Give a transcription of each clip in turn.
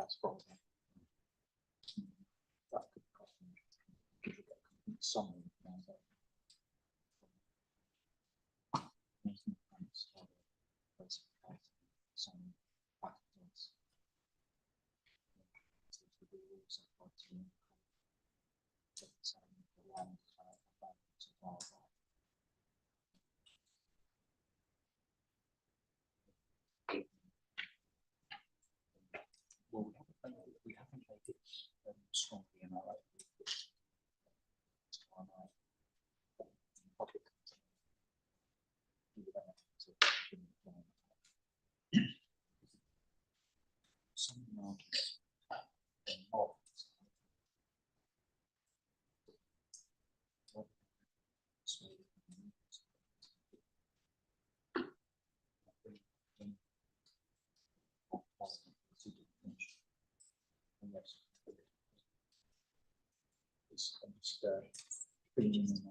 that's from that could cost some well, we haven't made it strongly in our public. Some markets not. Just bringing in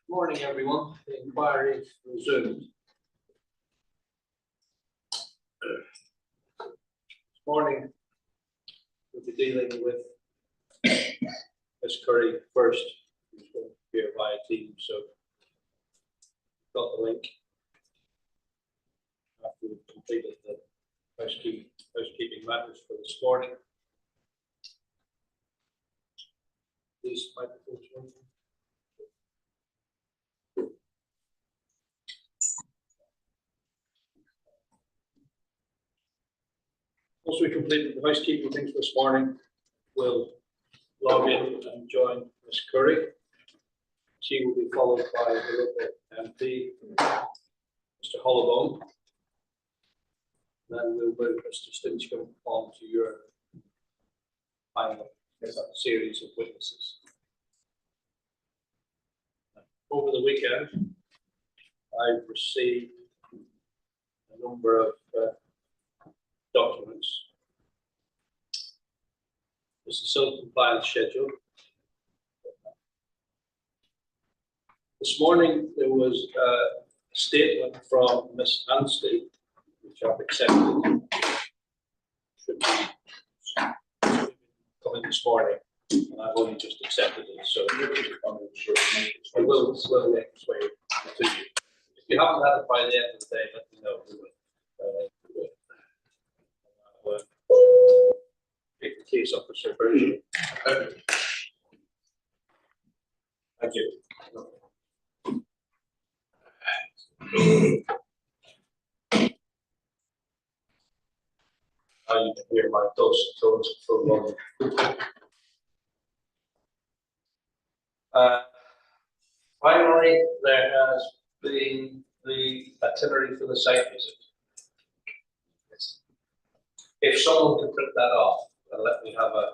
Morning, everyone. The inquiry is resumed. This morning, we'll be dealing with Ms. Curry first, who's going to be here via team. So, got the link after we've completed the housekeeping matters for this morning. These microphones working? Once we completed the housekeeping things this morning, we'll log in and join Ms. Curry. She will be followed by the local MP, Mr. Hollowbone. Then we'll move Mr. Stinchcombe on to your final series of witnesses. Over the weekend, I've received a number of documents. There's a self-compliance schedule. This morning there was a statement from Ms. Anstey, which I've accepted. Should be coming this morning, and I've only just accepted it, so I will get its way to you. If you haven't had it by the end of the day, let me know. Take the case up for separation. Thank you. Now you can hear my dulcet tones for long. Finally, there has been the itinerary for the site visit. If someone can print that off and let me have a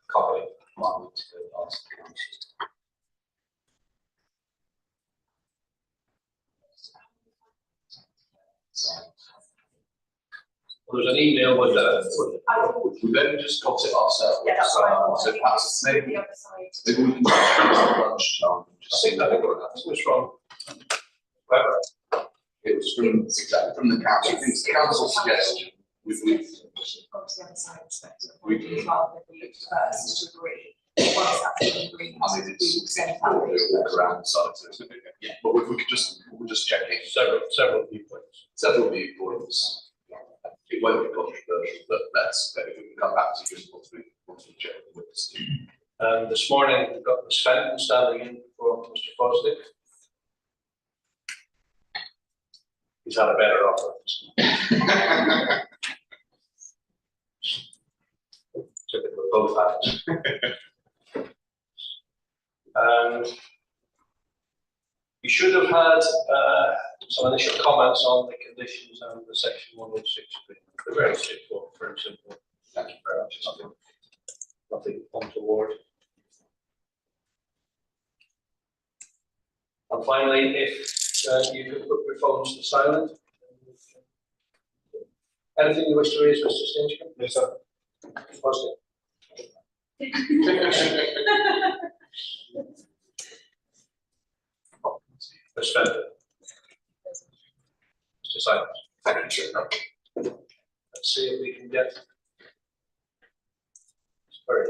copy. Well, there's an email with we then just got it ourselves. Yeah, that's so perhaps maybe we can lunchtime. I think it was from whoever. It was from exactly from the council. I think it's the council suggestion. We can rather than we first to agree. Once that's agreed, I mean, we will send it's walk around the site. Yeah, but we could just check in Several viewpoints. several viewpoints. It won't be controversial, but maybe we can come back to you once we check the witness. This morning we've got Ms. Fenton standing in for Mr. Fosdick. He's had a better offer. Took it with both hands. You should have had some initial comments on the conditions and the section 106 agreement. They're very straightforward, very simple. Thank you very much. Nothing untoward. And finally, if you could put your phones to silent. Anything you wish to raise, Mr. Stinchcombe? Yes, sir. Positive. Ms. Fenton. Mr. Silent. Thank you, Chair. Let's see if we can get. Sorry.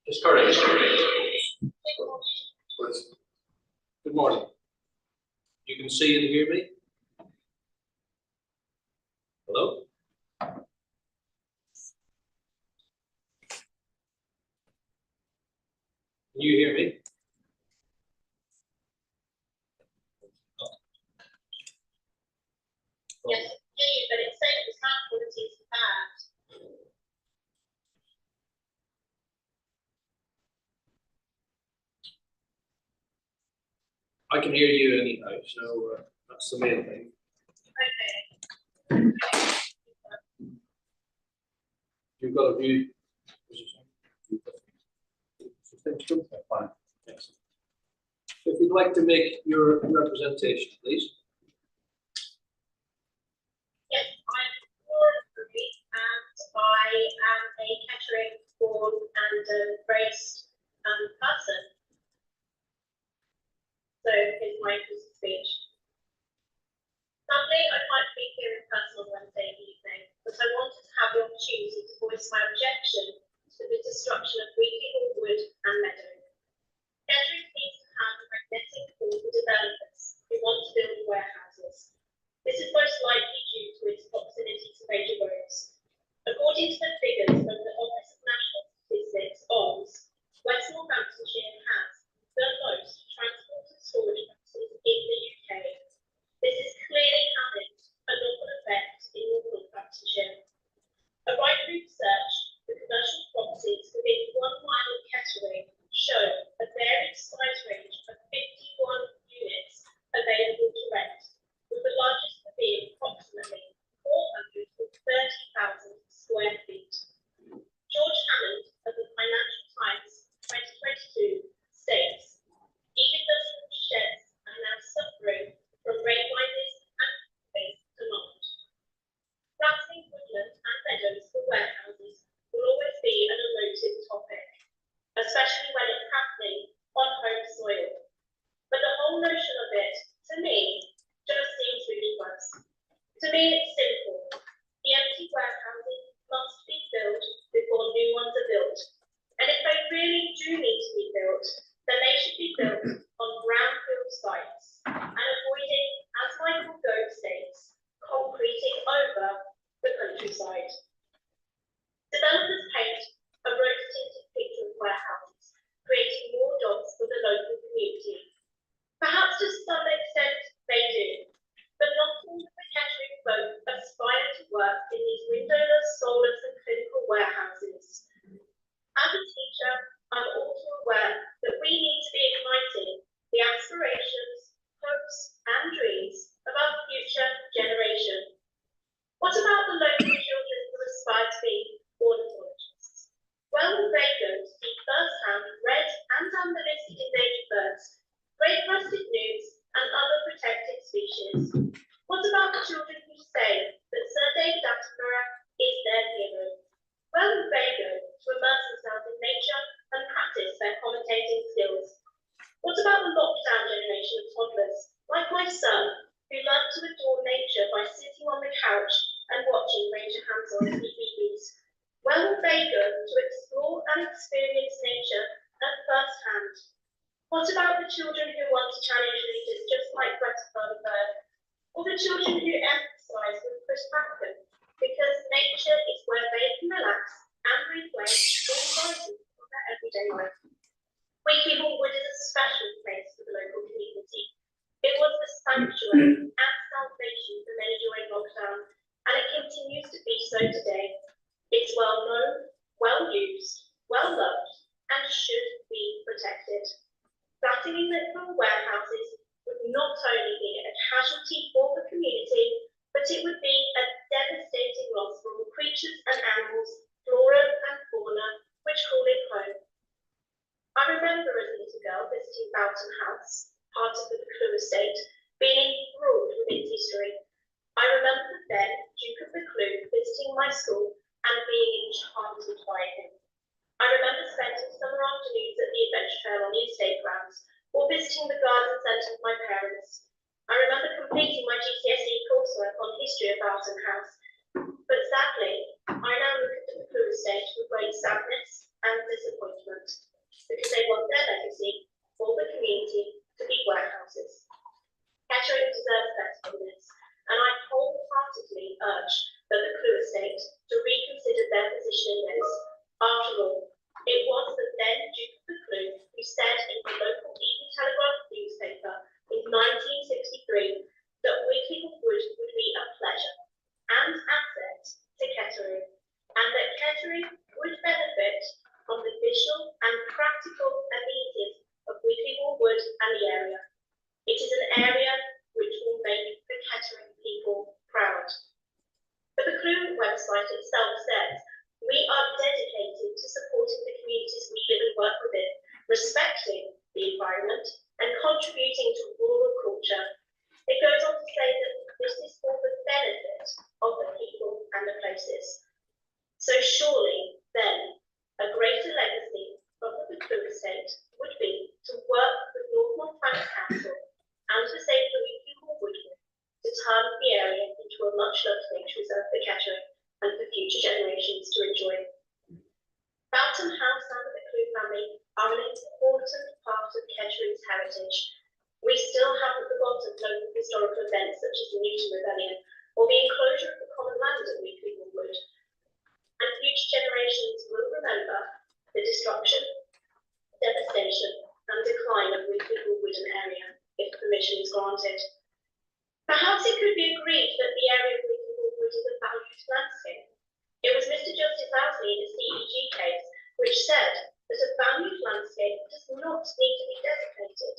Ms. Curry. Good morning. You can see and hear me? Hello? Yes, but it's saying the sound quality is bad. I can hear you anyhow, so that's the main thing. Okay. You've got a view. Fine. Excellent. If you'd like to make your representation, please. Yes, I'm Laura Curry, and I am a catering born and raised person. So here's my piece of speech. Sadly, I can't be here in person on Wednesday evening, but I wanted to have the opportunity to voice my objection to the destruction of Weekley wood and meadow. Catering needs to have a magnetic pull for developers who want to build warehouses. This is most likely due to its proximity to major roads. According to the figures from the Office of National Statistics, ONS, West Northamptonshire has the most transport and storage facilities in the UK. This is clearly having a knock-on effect in North Northamptonshire. A right route search for commercial properties within 1 mile of Kettering show a varied size range of 51 units available to rent, with the largest being approximately 430,000 square feet. George Hammond of the Financial Times 2022 states, even those sheds are now suffering from rate rises and space demand. Flattening woodland and meadows for warehouses will always be an emotive topic, especially when it's happening on home soil. But the whole notion of it, to me, just seems ludicrous. To me, it's simple. The empty warehouses must be built before new ones are built. And if they really do need to be built, then they should be built on brownfield sites and avoiding, as Michael Gove states, concreting over the countryside. Developers paint a rose-tinted picture of warehouses, creating more jobs for the local community. Perhaps to some extent they do, but not all of the Kettering folk aspire to work in these windowless, soulless and clinical warehouses. As a teacher, I'm also aware that we need to be igniting the aspirations, hopes and dreams of our future generation. What about the local children who aspire to be ornithologists? Well, they go to see first-hand red and amber-listed endangered birds, great-breasted newts and other protected species. What about the children who say that Sir David Attenborough is their hero? Well, they go to immerse themselves in nature and practice their commentating skills. What about the lockdown generation of toddlers, like my son, who learnt to adore nature by sitting on the couch and watching Ranger Hanson's DVDs? Well, they go to explore and experience nature at first hand. What about the children who want to challenge leaders just like Greta Thunberg? Or the children who emphasise with Chris Packham, because nature is where they can relax and replay the environment of their everyday life. Weekley Wood is a special place for the local community. It was the sanctuary and salvation for many during lockdown, and it continues to be so today. It's well known, well used, well loved, and should be protected. Flattening it from warehouses would not only be a casualty for the community, but it would be a devastating loss for all creatures and animals, flora and fauna, which call it home. I remember as a little girl visiting Boughton House, part of the Cllr estate, being enthralled with its history. I remember the then Duke of the Cllr visiting my school and being enchanted by him. I remember spending summer afternoons at the adventure trail on the estate grounds, or visiting the garden centre with my parents. I remember completing my GCSE coursework on history of Boughton House, but sadly, I now look at the Cllr estate with great sadness and disappointment, because they want their legacy for the community to be warehouses. Kettering deserves better than this, and I wholeheartedly urge that the Cllr estate to reconsider their position in this. After all, it was the then Duke of the Cllr who said in the local Evening Telegraph newspaper in 1965 Wood and the area. It is an area which will make the Kettering people proud. But the Cllr website itself says, we are dedicated to supporting the communities we live and work within, respecting the environment and contributing to rural culture. It goes on to say that this is for the benefit of the people and the places. So surely, then, a greater legacy of the Cllr estate would be to work with North Northampton Council and the state of Weekley to turn the area into a much-loved nature reserve for Kettering and for future generations to enjoy. Boughton House and the Cllr family are an important part of Kettering's heritage. We still haven't forgotten local historical events such as the Newton Rebellion or the enclosure of the common land at Weekley Wood. And future generations will remember the destruction, devastation and decline of Weekley Wood and area if permission is granted. Perhaps it could be agreed that the area of Weekley Wood is a valued landscape. It was Mr. Justice Ousley in the CEG case which said that a valued landscape does not need to be designated.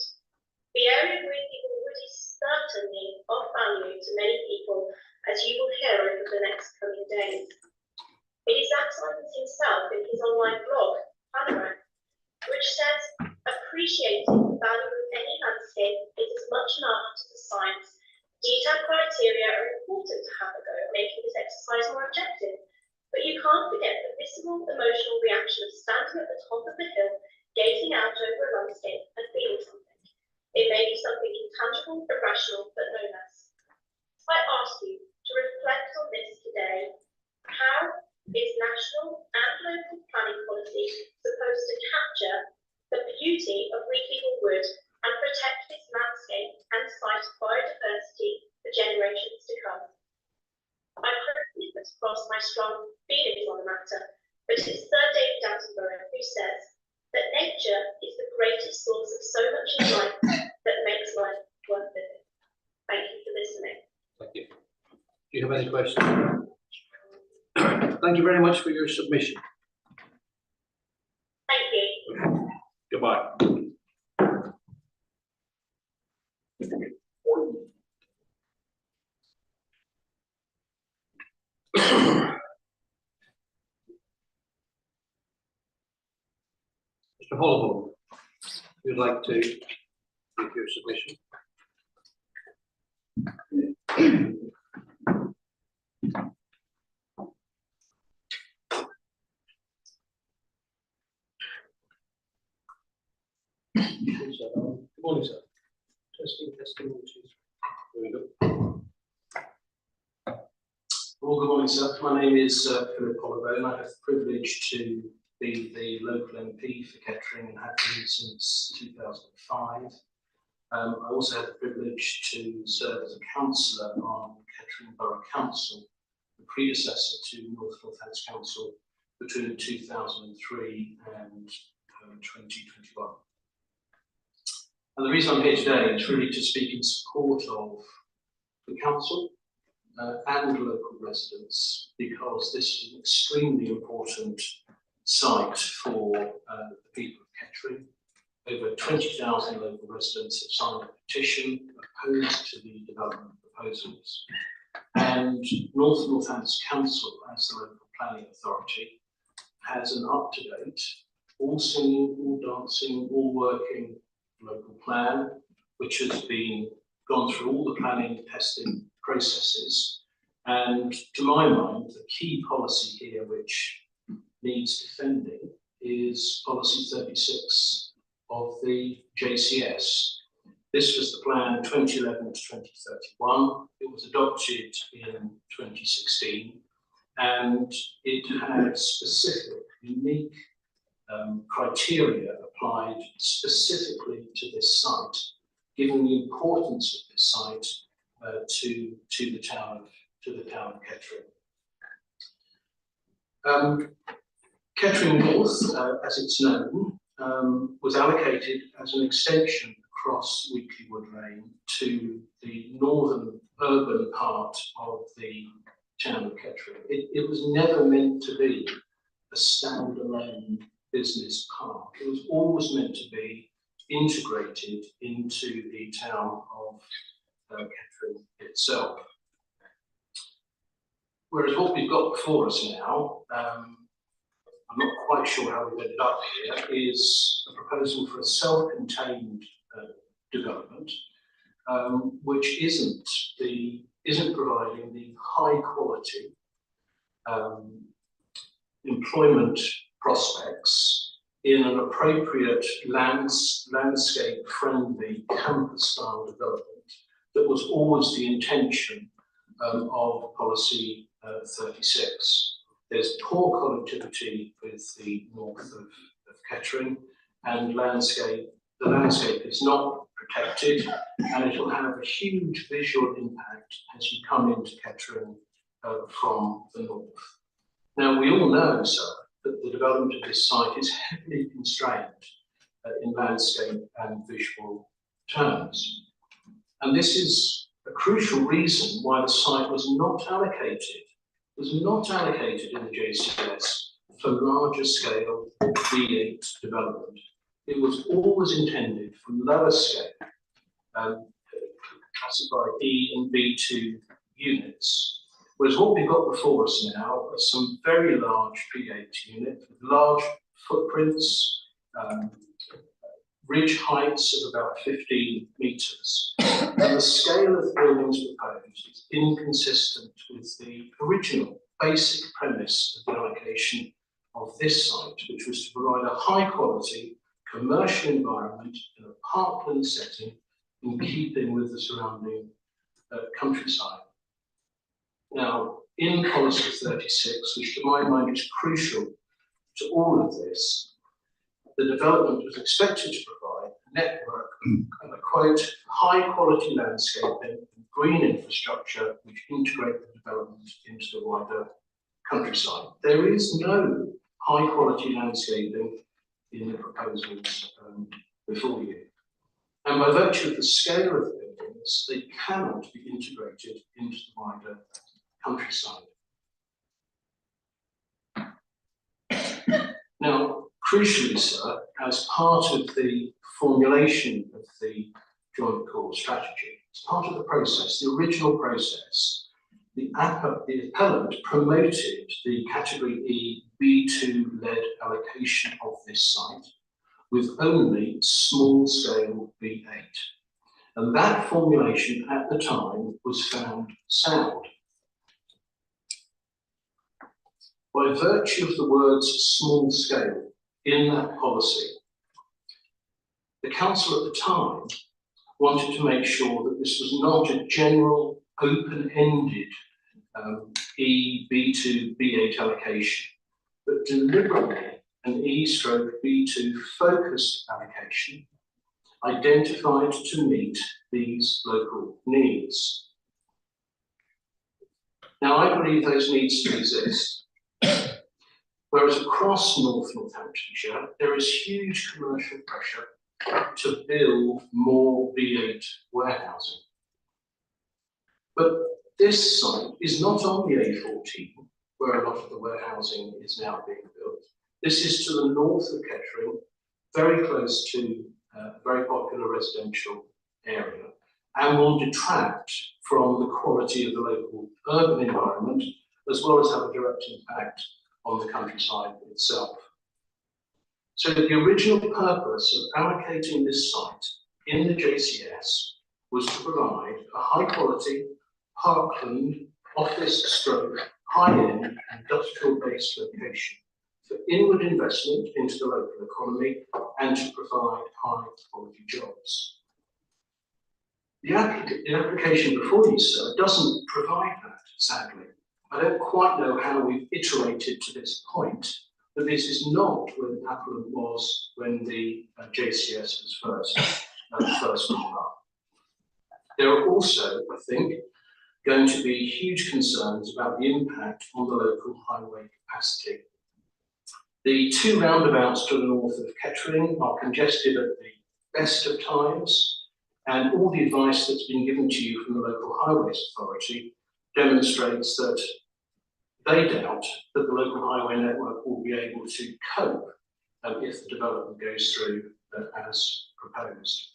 The area of Weekley Wood is certainly of value to many people, as you will hear over the next coming days. It is Simons himself in his online blog, Panorama, which says, appreciating the value of any landscape is as much an art as a science. Detailed criteria are important to have a go at making this exercise more objective, but you can't forget the visceral emotional reaction of standing at the top of the hill, gazing out over a landscape and feeling something. It may be something intangible, irrational, but no less. I ask you to reflect on this today. How is national and local planning policy supposed to capture the beauty of Weekley Wood and protect this landscape and site biodiversity for generations to come? I personally put across my strong feelings on the matter, but it's Sir David Attenborough who says that nature is the greatest source of so much in life that makes life worth living. Thank you for listening. Thank you. Do you have any questions? Thank you very much for your submission. Thank you. Goodbye. Mr. Holloway, if you'd like to give your submission. Good morning, sir. Testing 1, 2, 3. There we go. Well, good morning, sir. My name is Philip Holloway, and I have the privilege to be the local MP for Kettering and have been since 2005. I also have the privilege to serve as a councillor on Kettering Borough Council, the predecessor to North Northampton Council between 2003 and 2021. And the reason I'm here today is really to speak in support of the council and local residents, because this is an extremely important site for the people of Kettering. Over 20,000 local residents have signed a petition opposed to the development proposals. And North Northampton Council, as the local planning authority, has an up-to-date, all singing, all dancing, all working local plan, which has been gone through all the planning testing processes. And to my mind, the key policy here which needs defending is policy 36 of the JCS. This was the plan 2011 to 2031. It was adopted in 2016, and it had specific, unique criteria applied specifically to this site, given the importance of this site to the town of Kettering. Kettering North, as it's known, was allocated as an extension across Weekley Wood Lane to the northern urban part of the town of Kettering. It was never meant to be a standalone business park. It was always meant to be integrated into the town of Kettering itself. Whereas what we've got before us now, I'm not quite sure how we've ended up here, is a proposal for a self-contained development, which isn't providing the high quality employment prospects in an appropriate landscape friendly campus style development that was always the intention of policy 36. There's poor connectivity with the north of Kettering, and the landscape is not protected, and it will have a huge visual impact as you come into Kettering from the north. Now, we all know, sir, that the development of this site is heavily constrained in landscape and visual terms. And this is a crucial reason why the site was not allocated in the JCS for larger scale B8 development. It was always intended for lower scale, classified E and B2 units. Whereas what we've got before us now are some very large B8 units with large footprints, ridge heights of about 15 metres. And the scale of the buildings proposed is inconsistent with the original basic premise of the allocation of this site, which was to provide a high quality commercial environment in a parkland setting in keeping with the surrounding countryside. Now, in policy 36, which to my mind is crucial to all of this, the development was expected to provide a network of a quote, high quality landscaping and green infrastructure which integrate the development into the wider countryside. There is no high quality landscaping in the proposals before you. And by virtue of the scale of the buildings, they cannot be integrated into the wider countryside. Now, crucially, sir, as part of the formulation of the joint core strategy, as part of the process, the original process, the appellant promoted the category E B2 led allocation of this site with only small scale B8. And that formulation at the time was found sound. By virtue of the words small scale in that policy, the council at the time wanted to make sure that this was not a general open-ended E-B2 B8 allocation, but deliberately an E/B2 focused allocation identified to meet these local needs. Now, I believe those needs still exist. Whereas across Northamptonshire, there is huge commercial pressure to build more B8 warehousing. But this site is not on the A14, where a lot of the warehousing is now being built. This is to the north of Kettering, very close to a very popular residential area, and will detract from the quality of the local urban environment, as well as have a direct impact on the countryside itself. So the original purpose of allocating this site in the JCS was to provide a high quality, parkland, office / high-end industrial-based location for inward investment into the local economy and to provide high-quality jobs. The application before you, sir, doesn't provide that, sadly. I don't quite know how we've iterated to this point, but this is not where the appellant was when the JCS was first rolled up. There are also, I think, going to be huge concerns about the impact on the local highway capacity. The two roundabouts to the north of Kettering are congested at the best of times, and all the advice that's been given to you from the local highways authority demonstrates that they doubt that the local highway network will be able to cope if the development goes through as proposed.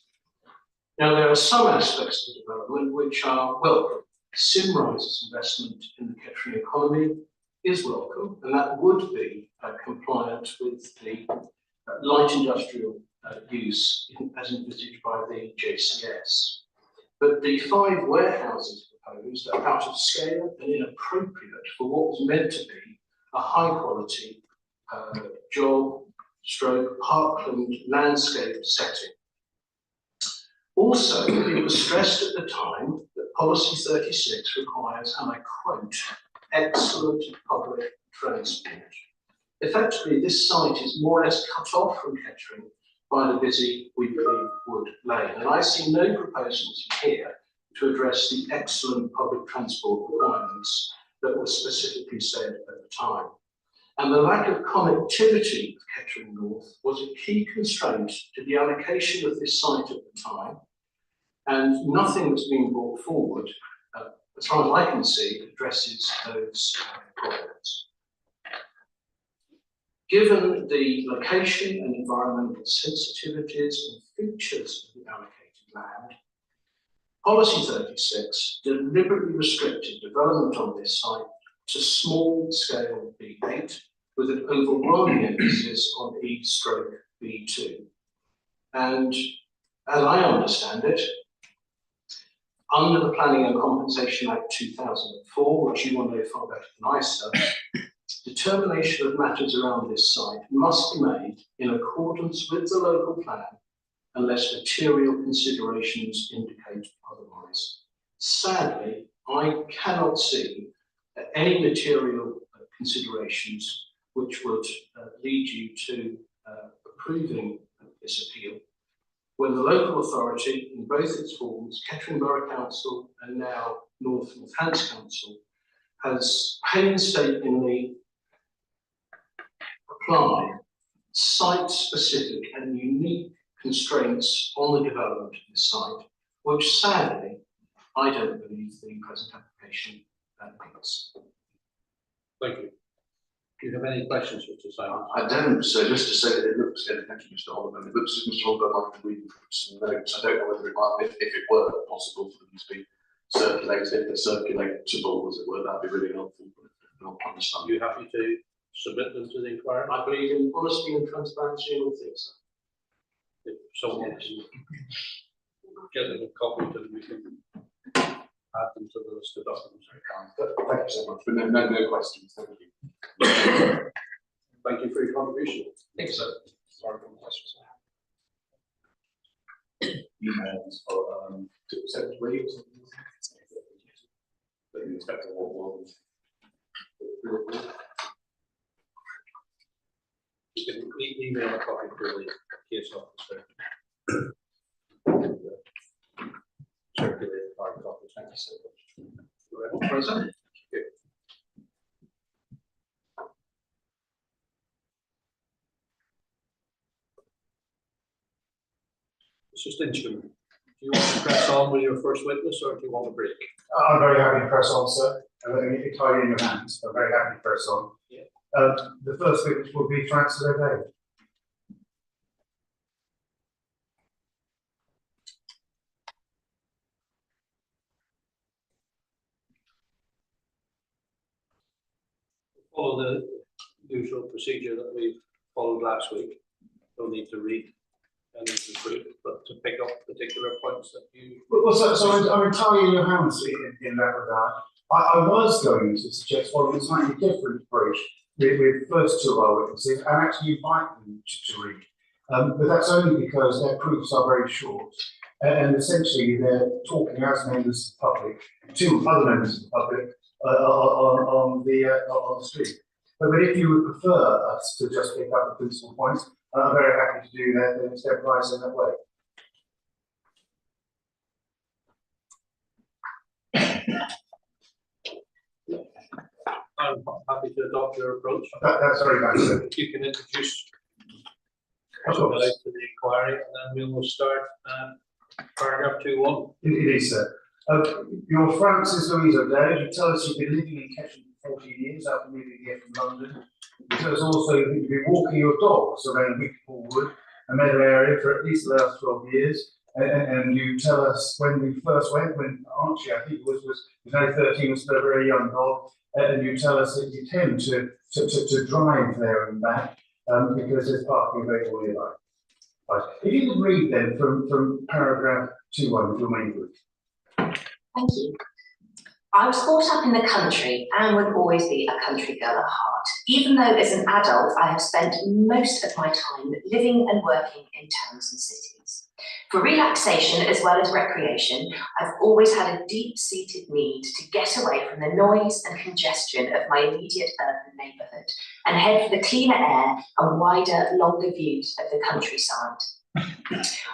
Now, there are some aspects of the development which are welcome. Simrise's investment in the Kettering economy is welcome, and that would be compliant with the light industrial use as envisaged by the JCS. But the 5 warehouses proposed are out of scale and inappropriate for what was meant to be a high quality job / parkland landscape setting. Also, it was stressed at the time that Policy 36 requires, and I quote, excellent public transport. Effectively, this site is more or less cut off from Kettering by the busy Weekley Wood Lane, and I see no proposals here to address the excellent public transport requirements that were specifically said at the time. And the lack of connectivity of Kettering North was a key constraint to the allocation of this site at the time, and nothing that's been brought forward, as far as I can see, addresses those problems. Given the location and environmental sensitivities and features of the allocated land, Policy 36 deliberately restricted development on this site to small-scale B8 with an overwhelming emphasis on E/B2. And as I understand it, under the Planning and Compensation Act 2004, which you will know far better than I, sir, determination of matters around this site must be made in accordance with the local plan unless material considerations indicate otherwise. Sadly, I cannot see any material considerations which would lead you to approving this appeal when the local authority in both its forms, Kettering Borough Council and now North Hants Council, has painstakingly applied site-specific and unique constraints on the development of this site, which sadly, I don't believe the present application meets. Thank you. Do you have any questions, Mr. Simon? I don't, so just to say that it looks, thank you, Mr. Holloman, it looks as Mr. Holloman might have to read some notes. I don't know whether it might, if it were possible for them to be circulated, if they're circulatable, as it were, that'd be really helpful. Not understand. Are you happy to submit them to the inquiry? I believe in honesty and transparency in all things. If someone can get them a copy, then we can add them to the list of documents. Thank you so much, but no questions, thank you. Thank you for your contribution. Thank you, sir. Sorry for the questions. Emails for, to accept way or something? But you expect a lot. You can email a copy to the case officer. Circulate hard copies. Thank you so much. Present. Mr. Stinchman, do you want to press on with your first witness or do you want a break? I'm very happy to press on, sir. I'm letting it tie in your hands. I'm very happy to press on. Yeah. The first witness will be Francis O'Day. Follow the usual procedure that we followed last week. Don't need to read any of the proof, but to pick up particular points that you. Well, so I'm entirely in your hands in that regard. I was going to suggest following a slightly different approach with the first two of our witnesses and actually invite them to read. But that's only because their proofs are very short. And essentially they're talking as members of the public to other members of the public on the street. But if you would prefer us to just pick up the principal points, I'm very happy to do that and stepwise in that way. I'm happy to adopt your approach. That's very nice, sir. You can introduce Of to course. the inquiry and then we will start paragraph 2.1. It is, sir. You're Francis Louise O'Day. You tell us you've been living in Kettering for 14 years after moving here from London. You tell us also that you've been walking your dogs around Weekley Wood a meadow area for at least the last 12 years. And you tell us when we first went, when Archie, I think was now 13, was still a very young dog, and you tell us that you tend to drive there and back because there's parking available nearby. Right. If you could read then from paragraph 2.1 of your main group. Thank you. I was brought up in the country and would always be a country girl at heart, even though as an adult I have spent most of my time living and working in towns and cities. For relaxation as well as recreation, I've always had a deep-seated need to get away from the noise and congestion of my immediate urban neighbourhood and head for the cleaner air and wider, longer views of the countryside.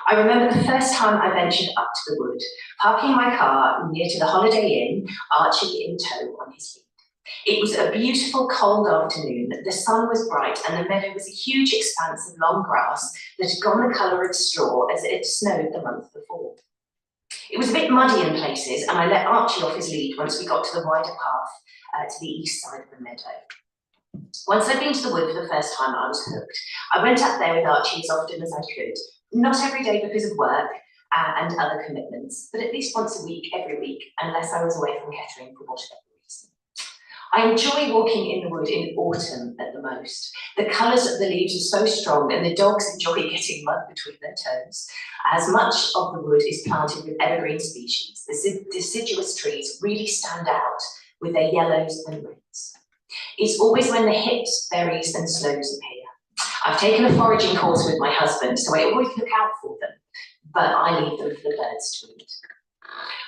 I remember the first time I ventured up to the wood, parking my car near to the Holiday Inn, Archie in tow on his lead. It was a beautiful cold afternoon, the sun was bright and the meadow was a huge expanse of long grass that had gone the colour of straw as it had snowed the month before. It was a bit muddy in places and I let Archie off his lead once we got to the wider path to the east side of the meadow. Once I'd been to the wood for the first time, I was hooked. I went up there with Archie as often as I could, not every day because of work and other commitments, but at least once a week, every week, unless I was away from Kettering for whatever reason. I enjoy walking in the wood in autumn at the most. The colours of the leaves are so strong and the dogs enjoy getting mud between their toes. As much of the wood is planted with evergreen species, the deciduous trees really stand out with their yellows and reds. It's always when the hips, berries and sloes appear. I've taken a foraging course with my husband, so I always look out for them, but I leave them for the birds to eat.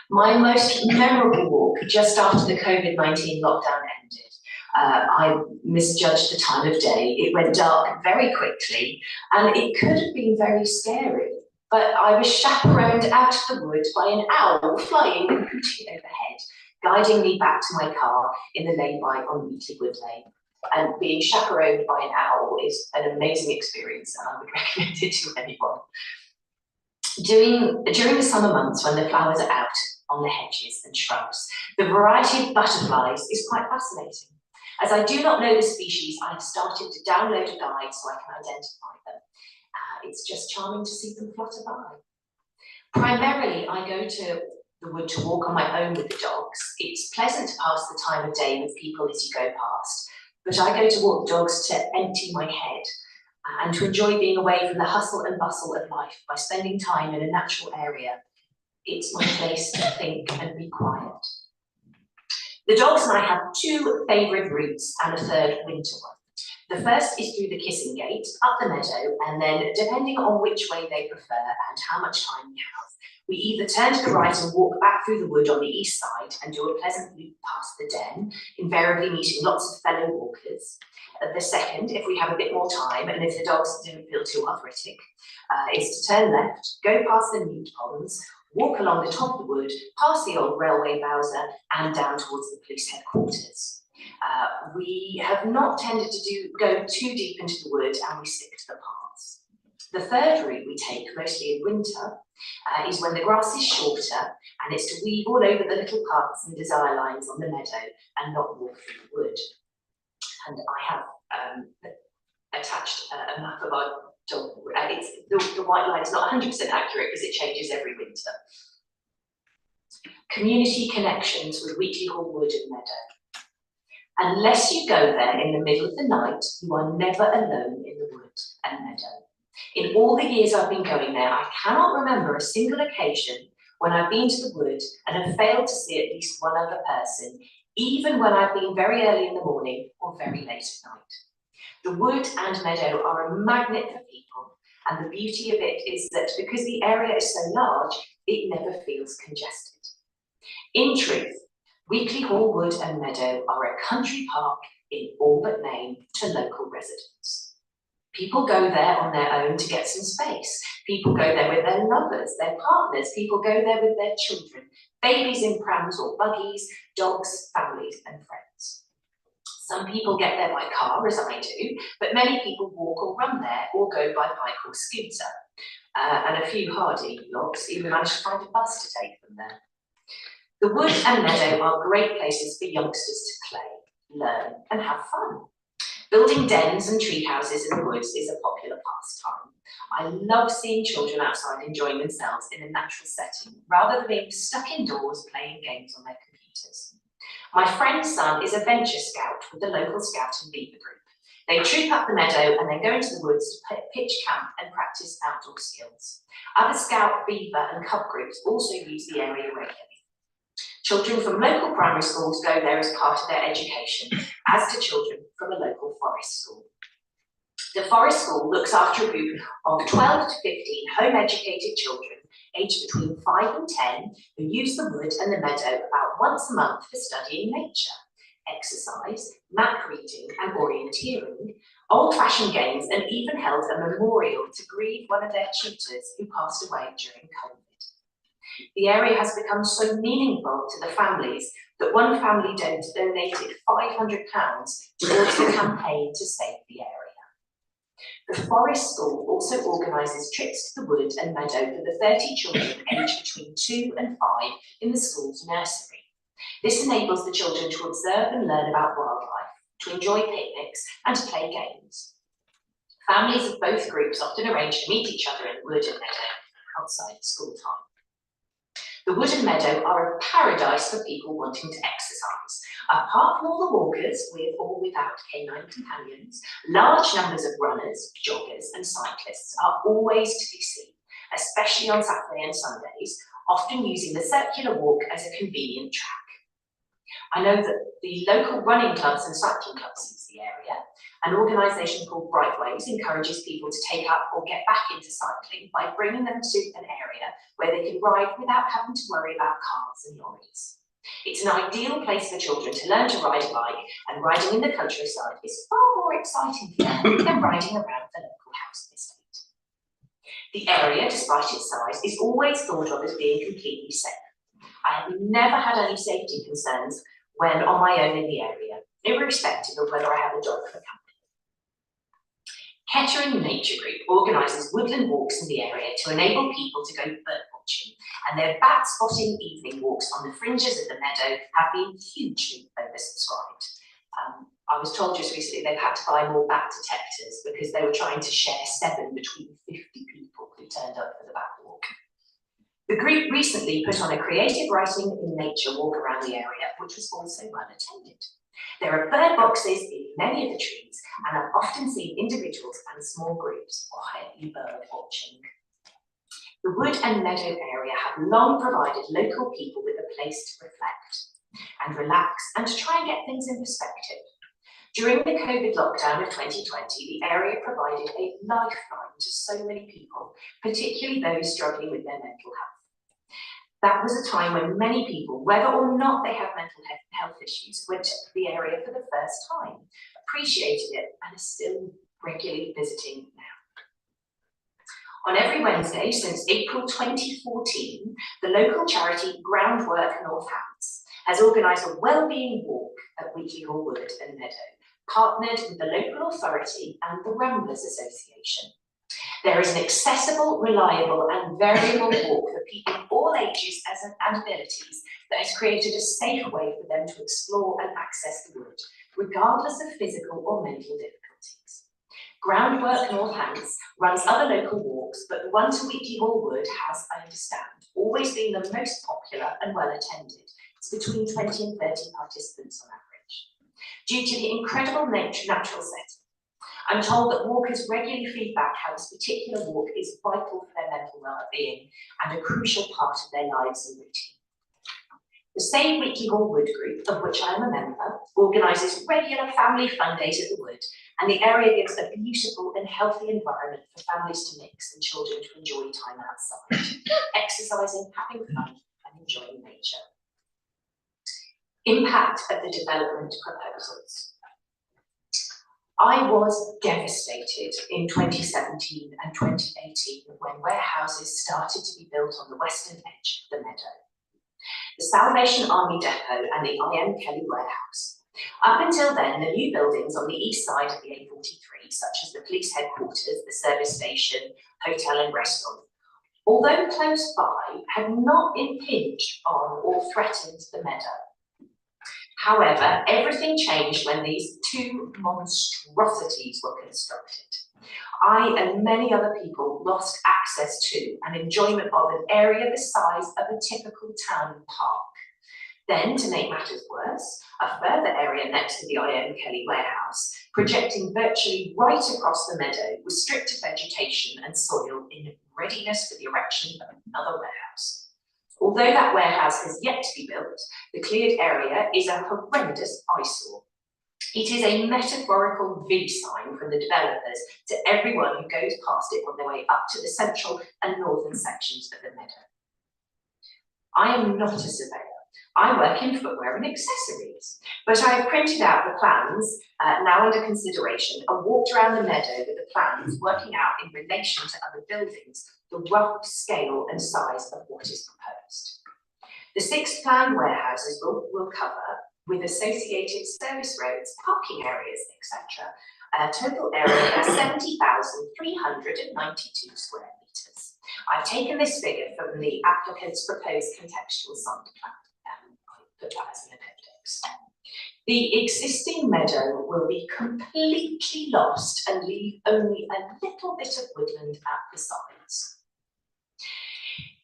My most memorable walk, just after the COVID-19 lockdown ended, I misjudged the time of day. It went dark very quickly, and it could have been very scary, but I was chaperoned out of the wood by an owl flying and hooting overhead, guiding me back to my car in the lay-by on Weekley Wood Lane. And being chaperoned by an owl is an amazing experience, and I would recommend it to anyone. During the summer months when the flowers are out on the hedges and shrubs, the variety of butterflies is quite fascinating. As I do not know the species, I have started to download a guide so I can identify them. It's just charming to see them flutter by. Primarily, I go to the wood to walk on my own with the dogs. It's pleasant to pass the time of day with people as you go past, but I go to walk the dogs to empty my head and to enjoy being away from the hustle and bustle of life by spending time in a natural area. It's my place to think and be quiet. The dogs and I have two favourite routes and a third winter one. The first is through the Kissing Gate, up the meadow, and then depending on which way they prefer and how much time we have, we either turn to the right and walk back through the wood on the east side and do a pleasant loop past the den, invariably meeting lots of fellow walkers. The second, if we have a bit more time and if the dogs don't feel too arthritic, is to turn left, go past the newt ponds, walk along the top of the wood, past the old railway bowser and down towards the police headquarters. We have not tended to go too deep into the wood and we stick to the paths. The third route we take, mostly in winter, is when the grass is shorter and it's to weave all over the little paths and desire lines on the meadow and not walk through the wood. And I have attached a map of our dog. The white line is not 100% accurate because it changes every winter. Community connections with Weekley Hall Wood and Meadow. Unless you go there in the middle of the night, you are never alone in the wood and meadow. In all the years I've been going there, I cannot remember a single occasion when I've been to the wood and have failed to see at least one other person, even when I've been very early in the morning or very late at night. The wood and meadow are a magnet for people, and the beauty of it is that because the area is so large, it never feels congested. In truth, Weekley Hall Wood and Meadow are a country park in all but name to local residents. People go there on their own to get some space. People go there with their lovers, their partners. People go there with their children, babies in prams or buggies, dogs, families and friends. Some people get there by car, as I do, but many people walk or run there or go by bike or scooter. And a few hardy lots even manage to find a bus to take them there. The wood and meadow are great places for youngsters to play, learn and have fun. Building dens and tree houses in the woods is a popular pastime. I love seeing children outside enjoying themselves in a natural setting, rather than being stuck indoors playing games on their computers. My friend's son is a venture scout with the local Scout and Beaver group. They troop up the meadow and then go into the woods to pitch camp and practice outdoor skills. Other Scout, Beaver and Cub groups also use the area regularly. Children from local primary schools go there as part of their education, as do children from a local forest school. The forest school looks after a group of 12 to 15 home-educated children aged between 5 and 10 who use the wood and the meadow about once a month for studying nature, exercise, map reading and orienteering, old-fashioned games, and even held a memorial to grieve one of their tutors who passed away during COVID. The area has become so meaningful to the families that one family donated £500 towards the campaign to save the area. The Forest School also organises trips to the wood and meadow for the 30 children aged between 2 and 5 in the school's nursery. This enables the children to observe and learn about wildlife, to enjoy picnics and to play games. Families of both groups often arrange to meet each other in the wood and meadow outside school time. The wood and meadow are a paradise for people wanting to exercise. Apart from all the walkers, with or without canine companions, large numbers of runners, joggers and cyclists are always to be seen, especially on Saturday and Sundays, often using the circular walk as a convenient track. I know that the local running clubs and cycling clubs use the area. An organisation called Brightways encourages people to take up or get back into cycling by bringing them to an area where they can ride without having to worry about cars and lorries. It's an ideal place for children to learn to ride a bike, and riding in the countryside is far more exciting for them than riding around the local housing estate. The area, despite its size, is always thought of as being completely safe. I have never had any safety concerns when on my own in the area, irrespective of whether I have a dog for company. Kettering Nature Group organises woodland walks in the area to enable people to go bird watching, and their bat spotting evening walks on the fringes of the meadow have been hugely oversubscribed. I was told just recently they've had to buy more bat detectors because they were trying to share 7 between 50 people who turned up for the bat walk. The group recently put on a creative writing in nature walk around the area, which was also well attended. There are bird boxes in many of the trees, and I've often seen individuals and small groups quietly bird watching. The wood and meadow area have long provided local people with a place to reflect and relax and to try and get things in perspective. During the COVID lockdown of 2020, the area provided a lifeline to so many people, particularly those struggling with their mental health. That was a time when many people, whether or not they have mental health issues, went to the area for the first time, appreciated it, and are still regularly visiting now. On every Wednesday since April 2014, the local charity Groundwork Northants has organised a wellbeing walk at Weekley Wood and Meadow, partnered with the local authority and the Ramblers Association. There is an accessible, reliable and variable walk for people of all ages and abilities that has created a safe way for them to explore and access the wood, regardless of physical or mental difficulties. Groundwork Northants runs other local walks, but the one to Weekley Wood has, I understand, always been the most popular and well attended. It's between 20 and 30 participants on average. Due to the incredible natural setting, I'm told that walkers regularly feedback how this particular walk is vital for their mental well-being and a crucial part of their lives and routine. The Save Weekley Wood group, of which I am a member, organises regular family fun days at the wood, and the area gives a beautiful and healthy environment for families to mix and children to enjoy time outside, exercising, having fun and enjoying nature. Impact of the development proposals. I was devastated in 2017 and 2018 when warehouses started to be built on the western edge of the meadow. The Salvation Army Depot and the I.M. Kelly warehouse. Up until then, the new buildings on the east side of the A43, such as the police headquarters, the service station, hotel and restaurant, although close by, had not impinged on or threatened the meadow. However, everything changed when these two monstrosities were constructed. I and many other people lost access to and enjoyment of an area the size of a typical town park. Then, to make matters worse, a further area next to the Cllr warehouse, projecting virtually right across the meadow, was stripped of vegetation and soil in readiness for the erection of another warehouse. Although that warehouse has yet to be built, the cleared area is a horrendous eyesore. It is a metaphorical V sign from the developers to everyone who goes past it on their way up to the central and northern sections of the meadow. I am not a surveyor. I work in footwear and accessories, but I have printed out the plans now under consideration and walked around the meadow with the plans, working out in relation to other buildings the rough scale and size of what is proposed. The 6 planned warehouses will cover, with associated service roads, parking areas, etc., a total area of 70,392 square metres. I've taken this figure from the applicant's proposed contextual site plan. I put that as an appendix. The existing meadow will be completely lost and leave only a little bit of woodland at the sides.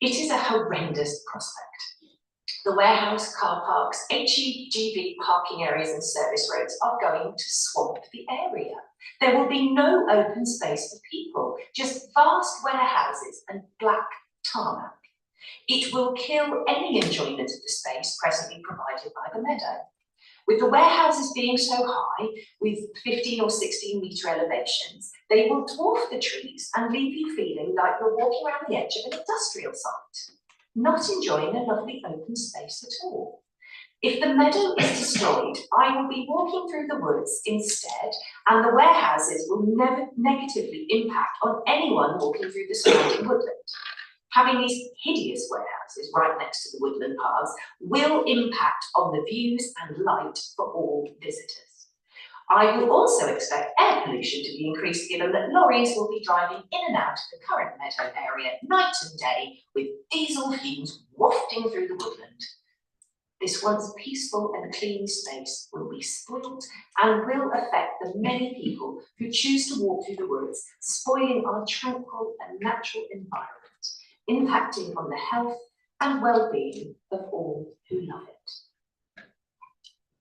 It is a horrendous prospect. The warehouse, car parks, HGV parking areas and service roads are going to swamp the area. There will be no open space for people, just vast warehouses and black tarmac. It will kill any enjoyment of the space presently provided by the meadow. With the warehouses being so high, with 15 or 16 metre elevations, they will dwarf the trees and leave you feeling like you're walking around the edge of an industrial site, not enjoying a lovely open space at all. If the meadow is destroyed, I will be walking through the woods instead, and the warehouses will never negatively impact on anyone walking through the surrounding woodland. Having these hideous warehouses right next to the woodland paths will impact on the views and light for all visitors. I will also expect air pollution to be increased given that lorries will be driving in and out of the current meadow area night and day with diesel fumes wafting through the woodland. This once peaceful and clean space will be spoilt and will affect the many people who choose to walk through the woods, spoiling our tranquil and natural environment, impacting on the health and well-being of all who love it.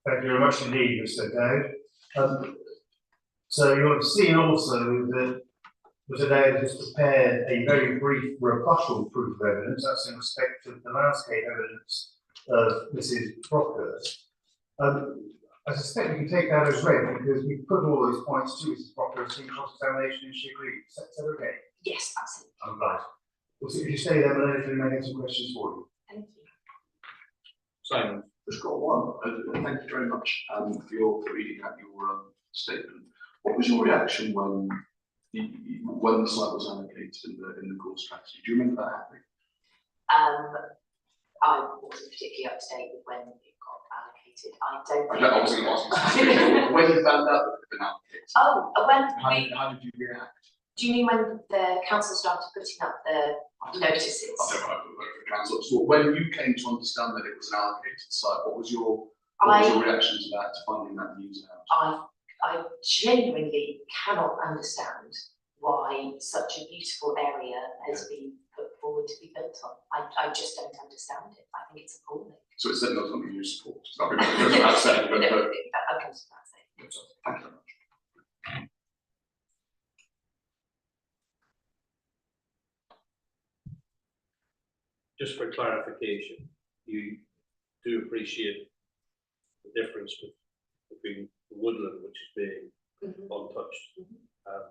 Thank you very much indeed, Mr. Dale. So you'll have seen also that Mr. Dale has prepared a very brief rebuttal proof of evidence. That's in respect of the landscape evidence of Mrs. Brockhurst. I suspect we can take that as read because we put all those points to Mrs. Brockhurst in cross-examination and she agreed. Is that okay? Yes, absolutely. I'm glad. Well, so if you stay there, Melanie may have some questions for you. Thank you. Simon. Just got one. Thank you very much for reading out your statement. What was your reaction when the site was allocated in the core strategy? Do you remember that happening? I wasn't particularly up to date with when it got allocated. I wasn't asking when you found out that it had been allocated. Oh, How did you react? do you mean when the council started putting up the notices? I don't know the council. So when you came to understand that it was an allocated site, what was your reaction to that, to finding that news out? I genuinely cannot understand why such a beautiful area has been put forward to be built on. I just don't understand it. I think it's appalling. So it's certainly not something you support. It's not without saying, but No, that goes without saying. thank you very much. Just for clarification, you do appreciate the difference between the woodland, which is being untouched, and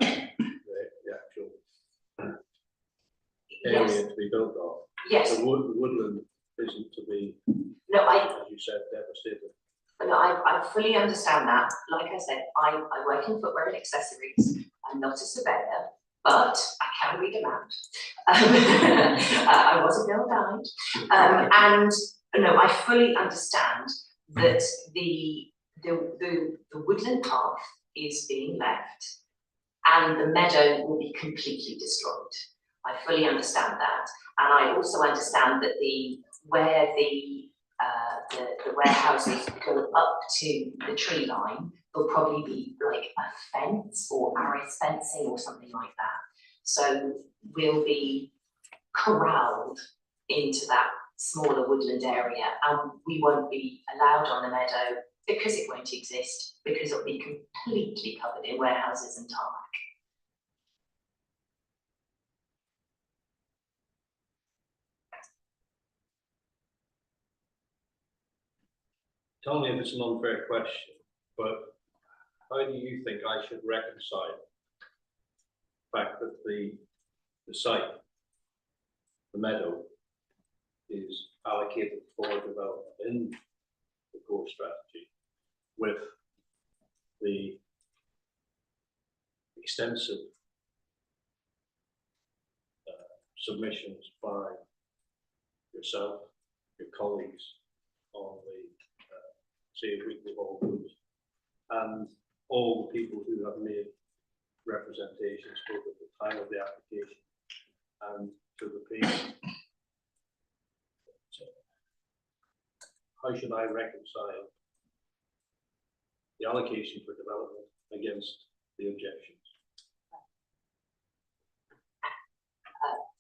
the actual area to be built on. Yes. The woodland isn't to be, No, as you said, devastated. No, I fully understand that. Like I said, I work in footwear and accessories. I'm not a surveyor, but I can read a map. I was a girl guide. And no, I fully understand that the woodland path is being left and the meadow will be completely destroyed. I fully understand that. And I also understand that where the the warehouses go up to the tree line, there'll probably be like a fence or arras fencing or something like that. So we'll be corralled into that smaller woodland area, and we won't be allowed on the meadow because it won't exist, because it'll be completely covered in warehouses and tarmac. Tell me if it's an unfair question, but how do you think I should reconcile the fact that the site, the meadow, is allocated for development in the core strategy with the extensive submissions by yourself, your colleagues on the say Weekley Hall groups, and all the people who have made representations both at the time of the application and to the payment. So, how should I reconcile the allocation for development against the objections?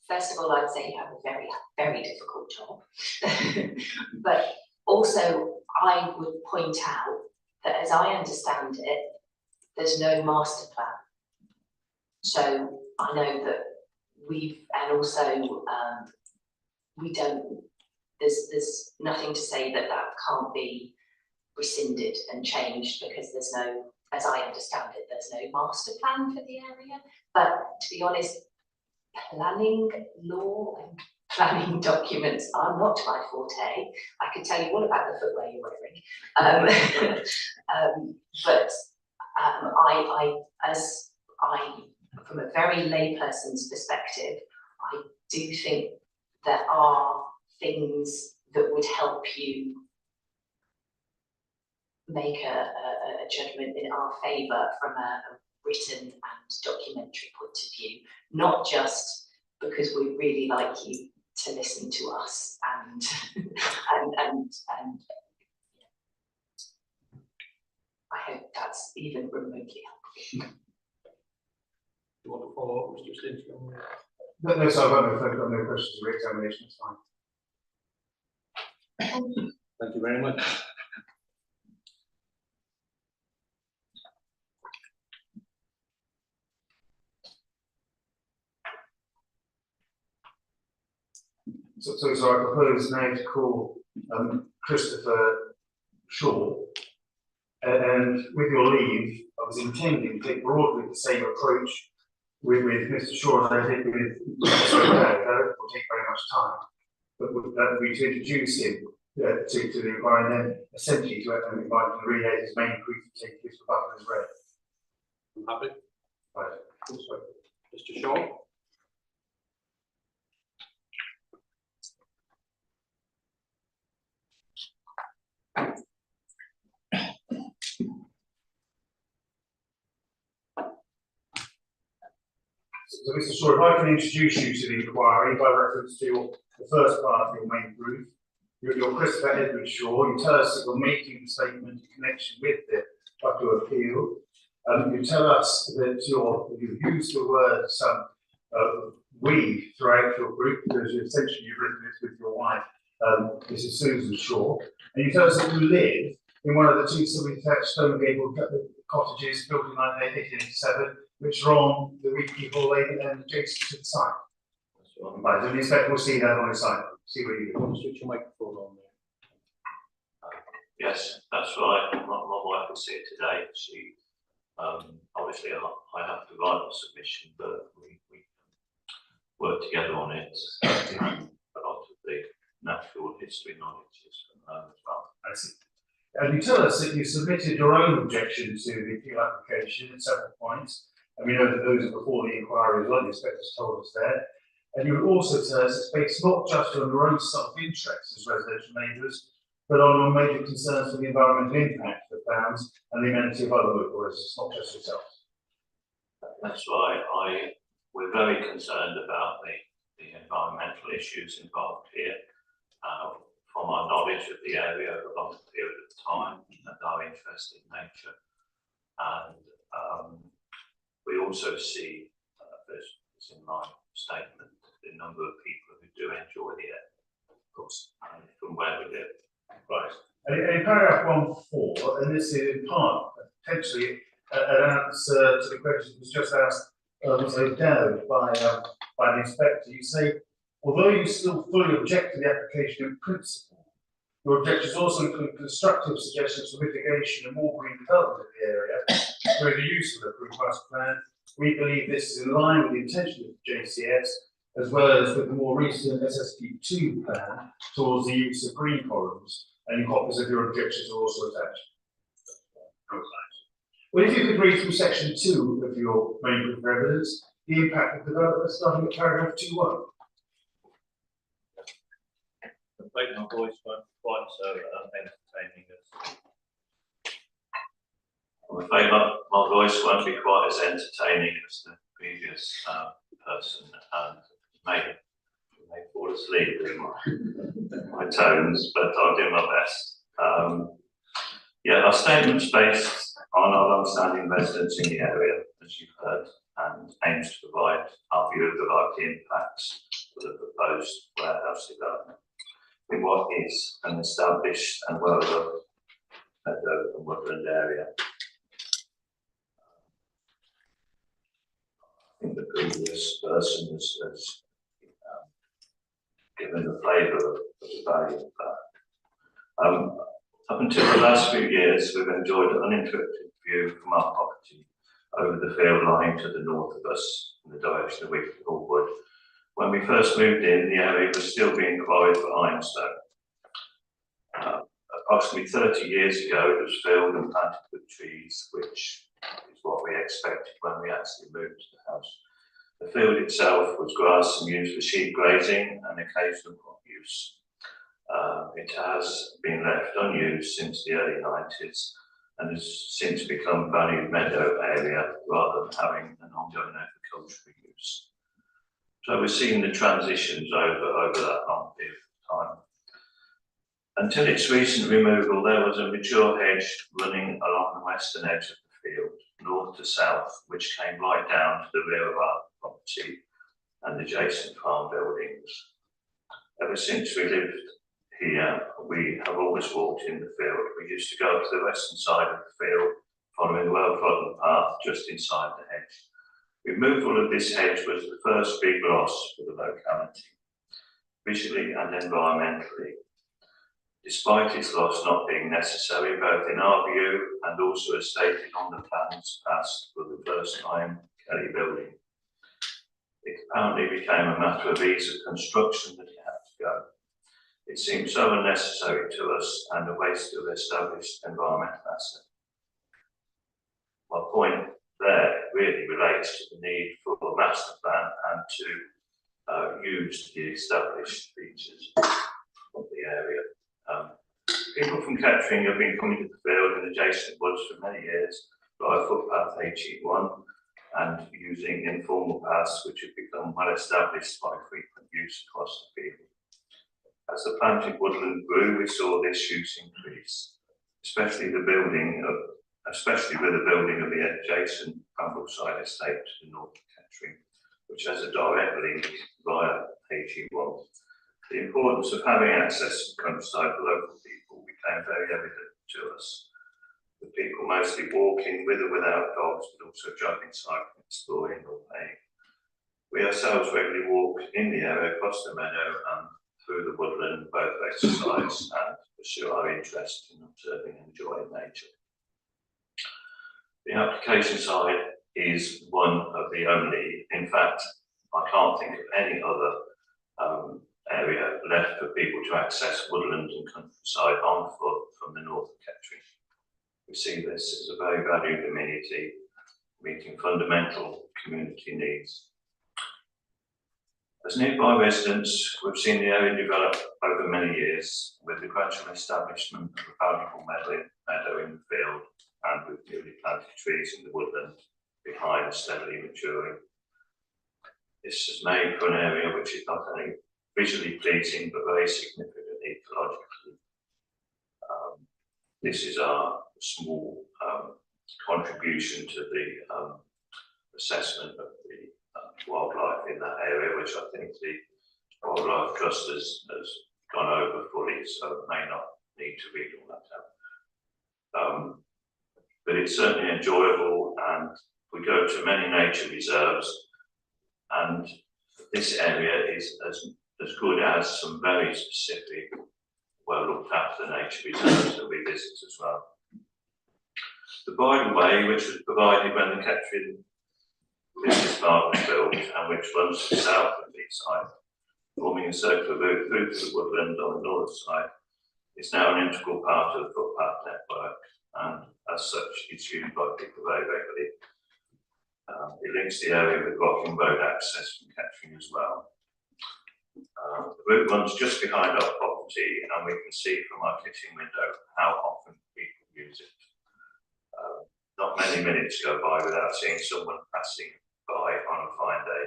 First of all, I'd say you have a very, very difficult job. But also, I would point out that as I understand it, there's no master plan. So I know that and also we don't, there's nothing to say that that can't be rescinded and changed, because there's no, as I understand it, there's no master plan for the area. But to be honest, planning law and planning documents are not my forte. I could tell you all about the footwear you're wearing. From a very layperson's perspective, I do think there are things that would help you make a judgment in our favour from a written and documentary point of view, not just because we really like you to listen to us and I hope that's even remotely helpful. Do you want to follow up, Mr. Stinsky, on No, that? so I've got no questions. Re-examination is fine. Thank you very much. So I propose now to call Christopher Shaw, and with your leave, I was intending to take broadly the same approach with Mr. Shaw as I did with Mr. That will take very much time, but that would be to introduce him to the inquiry, and then essentially to invite him to relay his main proof and take his rebuttal as read. I'm happy. Right. Also, Mr. Shaw. So, Mr. Shaw, if I can introduce you to the inquiry by reference to the first part of your main proof. You're Christopher Edward Shaw. You tell us that you're making the statement in connection with the SWHW appeal. You tell us that you use the word we throughout your group, because essentially you've written this with your wife, Mrs. Susan Shaw. And you tell us that you live in one of the two semi-detached stone gabled cottages built in 1887, which are on the Weekley Hall and adjacent to the site. That's right. Right, and the inspector will see that on the site. See what you You want do. to switch your microphone on there? Yes, that's right. My wife is here today. She, obviously, I have to write the submission, but we work together on it. And a lot of the natural history knowledge is from her as well. I see. And you tell us that you submitted your own objection to the appeal application at several points, and we know that those are before the inquiry as well. The inspectors told us there. And you would also tell us it's based not just on your own self-interest as residential neighbours, but on your major concerns for the environmental impact of towns and the amenity of other local residents, not just yourself. That's right. We're very concerned about the environmental issues involved here. From our knowledge, knowledge of the area over a long period of time and our interest in nature. And we also see, as in my statement, the number of people who do enjoy the area, of course, from where we live. Right. And in paragraph 1.4, and this is in part potentially an answer to the question that was just asked, Dell by the inspector, you say, although you still fully object to the application in principle, your objections also include constructive suggestions for mitigation and more green development in the area through the use of the approved master plan. We believe this is in line with the intention of the JCS, as well as with the more recent SSP2 plan towards the use of green corridors, and copies of your objections are also attached. Well, if you could read through section 2 of your main proof of evidence, the impact of development, starting at paragraph 2.1. Maybe my voice won't quite so entertaining as. I'm afraid my voice won't be quite as entertaining as the previous person, and may fall asleep with my tones, but I'll do my best. Yeah, our statement's based on our long-standing residents in the area, as you've heard, and aims to provide our view of the likely impacts of the proposed warehouse development in what is an established and well-loved meadow and woodland area. I think the previous person has given the flavour of the value of that. Up until the last few years, we've enjoyed an uninterrupted view from our property over the field lying to the north of us in the direction of Weekley Wood. When we first moved in, the area was still being quarried for ironstone. Approximately 30 years ago, it was filled and planted with trees, which is what we expected when we actually moved to the house. The field itself was grass and used for sheep grazing and occasional crop use. It has been left unused since the early 90s and has since become a valued meadow area rather than having an ongoing agricultural use. So we're seeing the transitions over that long period of time. Until its recent removal, there was a mature hedge running along the western edge of the field, north to south, which came right down to the rear of our property and adjacent farm buildings. Ever since we lived here, we have always walked in the field. We used to go up to the western side of the field, following the well-trodden path just inside the hedge. Removal of this hedge was the first big loss for the locality, visually and environmentally. Despite its loss not being necessary, both in our view and also as stated on the plans passed for the first time Cllr building. It apparently became a matter of ease of construction that it had to go. It seemed so unnecessary to us and a waste of established environmental asset. My point there really relates to the need for a master plan and to use the established features of the area. People from Cllr have been coming to the field and adjacent woods for many years via footpath HE1 and using informal paths which have become well established by frequent use across the field. As the planted woodland grew, we saw this use increase, especially with the building of the adjacent Ambleside estate to the north of Cllr, which has a direct link via HE1. The importance of having access to the countryside for local people became very evident to us, with people mostly walking with or without dogs, but also jogging, cycling, exploring or playing. We ourselves regularly walk in the area, across the meadow and through the woodland, both exercise and pursue our interest in observing and enjoying nature. The application side is one of the only, in fact, I can't think of any other area left for people to access woodland and countryside on foot from the north of Cllr. We see this as a very valued amenity, meeting fundamental community needs. As nearby residents, we've seen the area develop over many years with the gradual establishment of a valuable meadow in the field and with newly planted trees in the woodland behind steadily maturing. This has made for an area which is not only visually pleasing but very significant ecologically. this is our small contribution to the assessment of the wildlife in that area, which I think the Wildlife Trust has gone over fully, so may not need to read all that out. But it's certainly enjoyable, and we go to many nature reserves, and this area is as good as some very specific, well looked after nature reserves that we visit as well. The bridleway, which was provided when the Cllr business park was built, and which runs south of the site, forming a circular route through to the woodland on the north side, is now an integral part of the footpath network, and as such, it's used by people very regularly. It links the area with Rocking Road access from Cllr as well. The route runs just behind our property, and we can see from our kitchen window how often people use it. Not many minutes go by without seeing someone passing by on a fine day.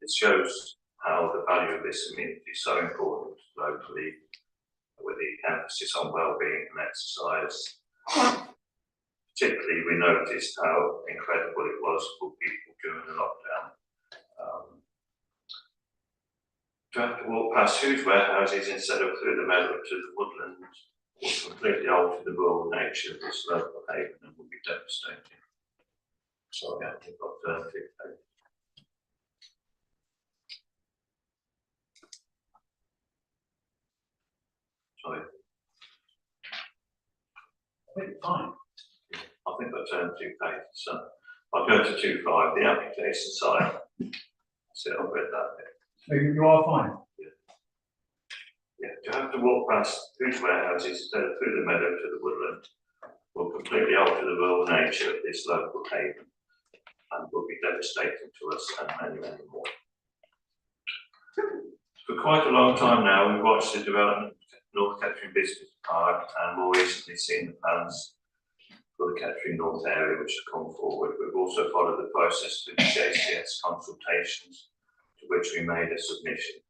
It shows how the value of this amenity is so important locally, with the emphasis on well-being and exercise. Particularly, we noticed how incredible it was for people during the lockdown. To have to walk past huge warehouses instead of through the meadow to the woodland will completely alter the rural nature of this local haven and will be devastating. Sorry, I think I've turned it. Sorry. I think fine. I think I turned 2 pages, so I'll go to 2.5, the application side. See, I've read that bit. So you are fine. Yeah, to have to walk past huge warehouses instead of through the meadow to the woodland will completely alter the rural nature of this local haven and will be devastating to us and many, many more. For quite a long time now, we've watched the development of North Cllr Business Park and more recently seen the plans for the Cllr North area which have come forward. We've also followed the process through the JCS consultations to which we made a submission.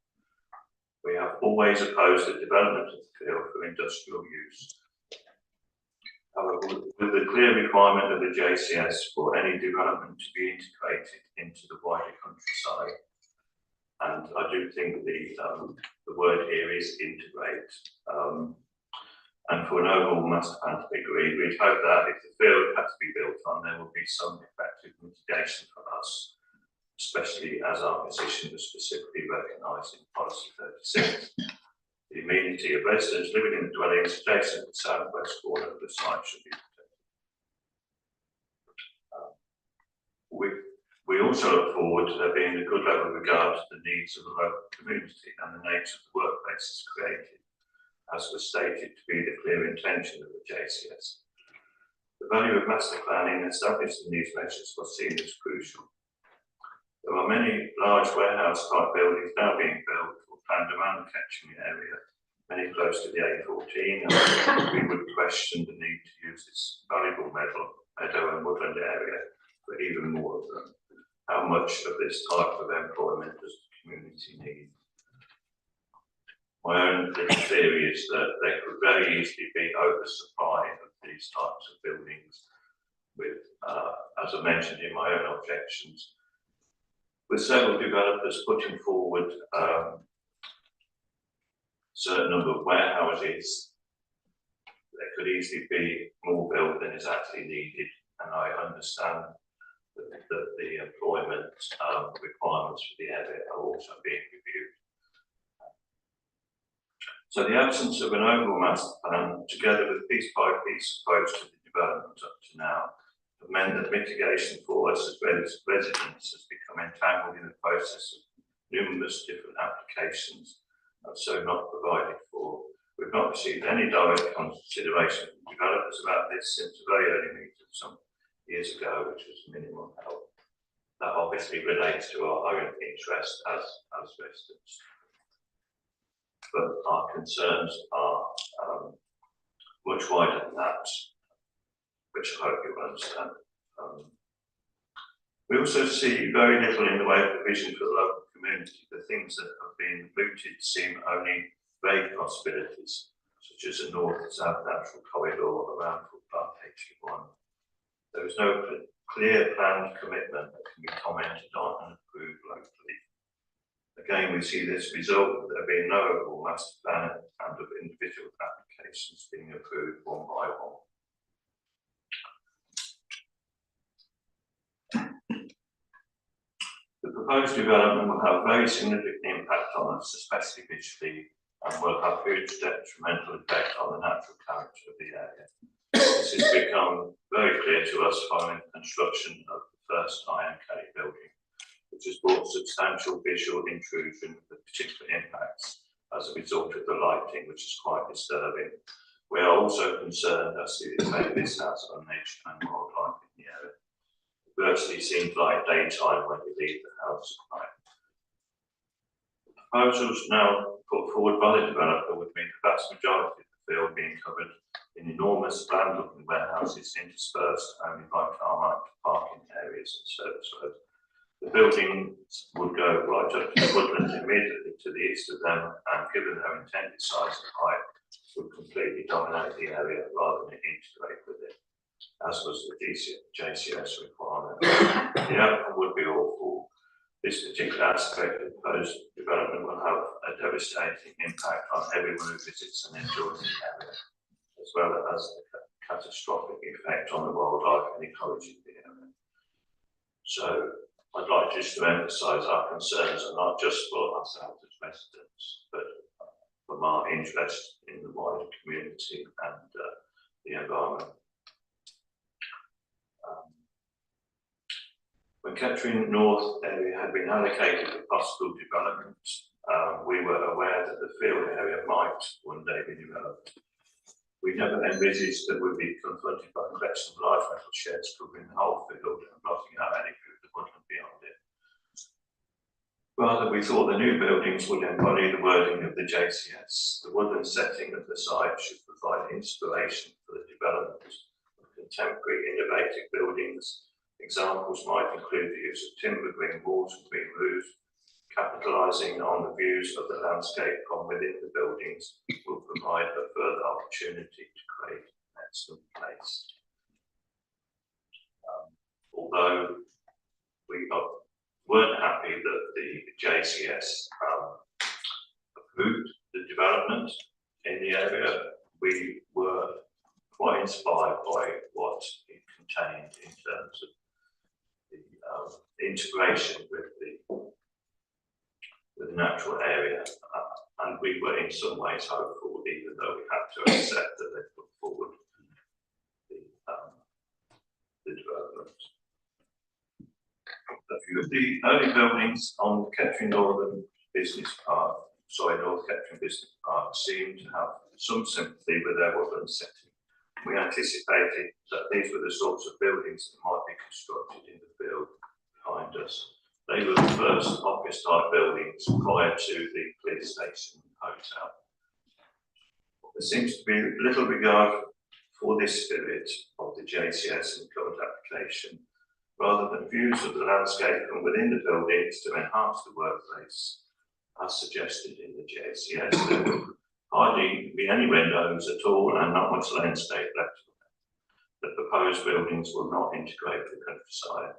We have always opposed the development of the Cllr for industrial use. However, with the clear requirement of the JCS for any development to be integrated into the wider countryside, and I do think the word here is integrate, and for an overall master plan to be agreed, we'd hope that if the field had to be built on, there would be some effective mitigation for us, especially as our position was specifically recognised in policy 36. The amenity of residents living in the dwellings adjacent to the southwest corner of the site should be protected. We also look forward to there being a good level of regard to the needs of the local community and the nature of the workplaces created, as was stated to be the clear intention of the JCS. The value of master planning established in these measures was seen as crucial. There are many large warehouse type buildings now being built or planned around the catchment area, many close to the A14, and we would question the need to use this valuable meadow and woodland area for even more of them. How much of this type of employment does the community need? My own little theory is that there could very easily be oversupply of these types of buildings with, as I mentioned in my own objections, with several developers putting forward a certain number of warehouses, there could easily be more built than is actually needed, and I understand that the employment requirements for the area are also being reviewed. So the absence of an overall master plan, together with piece by piece approach to the development up to now, have meant that mitigation for us as residents has become entangled in the process of numerous different applications, and so not provided for. We've not received any direct consideration from developers about this since a very early meeting some years ago, which was minimum help. That obviously relates to our own interest as residents. But our concerns are much wider than that, which I hope you'll understand. We also see very little in the way of provision for the local community. The things that have been mooted seem only vague possibilities, such as a north and south natural corridor around footpath HE1. There is no clear planned commitment that can be commented on and approved locally. Again, we see this result of there being no overall master plan and of individual applications being approved one by one. The proposed development will have very significant impact on us, especially visually, and will have huge detrimental effect on the natural character of the area. This has become very clear to us following the construction of the first IMK building, which has brought substantial visual intrusion with particular impacts as a result of the lighting, which is quite disturbing. We are also concerned as to the effect this has on nature and wildlife in the area. It virtually seems like daytime when you leave the house at night. The proposals now put forward by the developer would mean the vast majority of the field being covered in enormous bland-looking warehouses interspersed only by car-marked parking areas and service roads. The buildings would go right up to the woodland immediately to the east of them, and given their intended size and height, would completely dominate the area rather than integrate with it, as was the JCS requirement. The outcome would be awful. This particular aspect of the proposed development will have a devastating impact on everyone who visits and enjoys the area, as well as the catastrophic effect on the wildlife and ecology of the area. So I'd like just to emphasise our concerns are not just for ourselves as residents, but from our interest in the wider community and the environment. When Kettering North area had been allocated for possible development, we were aware that the field area might one day be developed. We never envisaged that we'd be confronted by a collection of large metal sheds covering the whole field and blocking out any view of the woodland beyond it. Rather, we thought the new buildings would embody the wording of the JCS. The woodland setting of the site should provide inspiration for the development of contemporary innovative buildings. Examples might include the use of timber, green walls and green roofs. Capitalising on the views of the landscape from within the buildings will provide a further opportunity to create an excellent place. Although we weren't happy that the JCS approved the development in the area, we were quite inspired by what it contained in terms of the integration with the natural area, and we were in some ways hopeful, even though we had to accept that they put forward the development. A few of the early buildings on the Kettering North Business Park seem to have some sympathy with their woodland setting. We anticipated that these were the sorts of buildings that might be constructed in the field behind us. They were the first office-type buildings prior to the police station hotel. There seems to be little regard for this spirit of the JCS and current application, rather than views of the landscape from within the buildings to enhance the workplace, as suggested in the JCS. There will hardly be any windows at all and not much landscape left. The proposed buildings will not integrate with the countryside.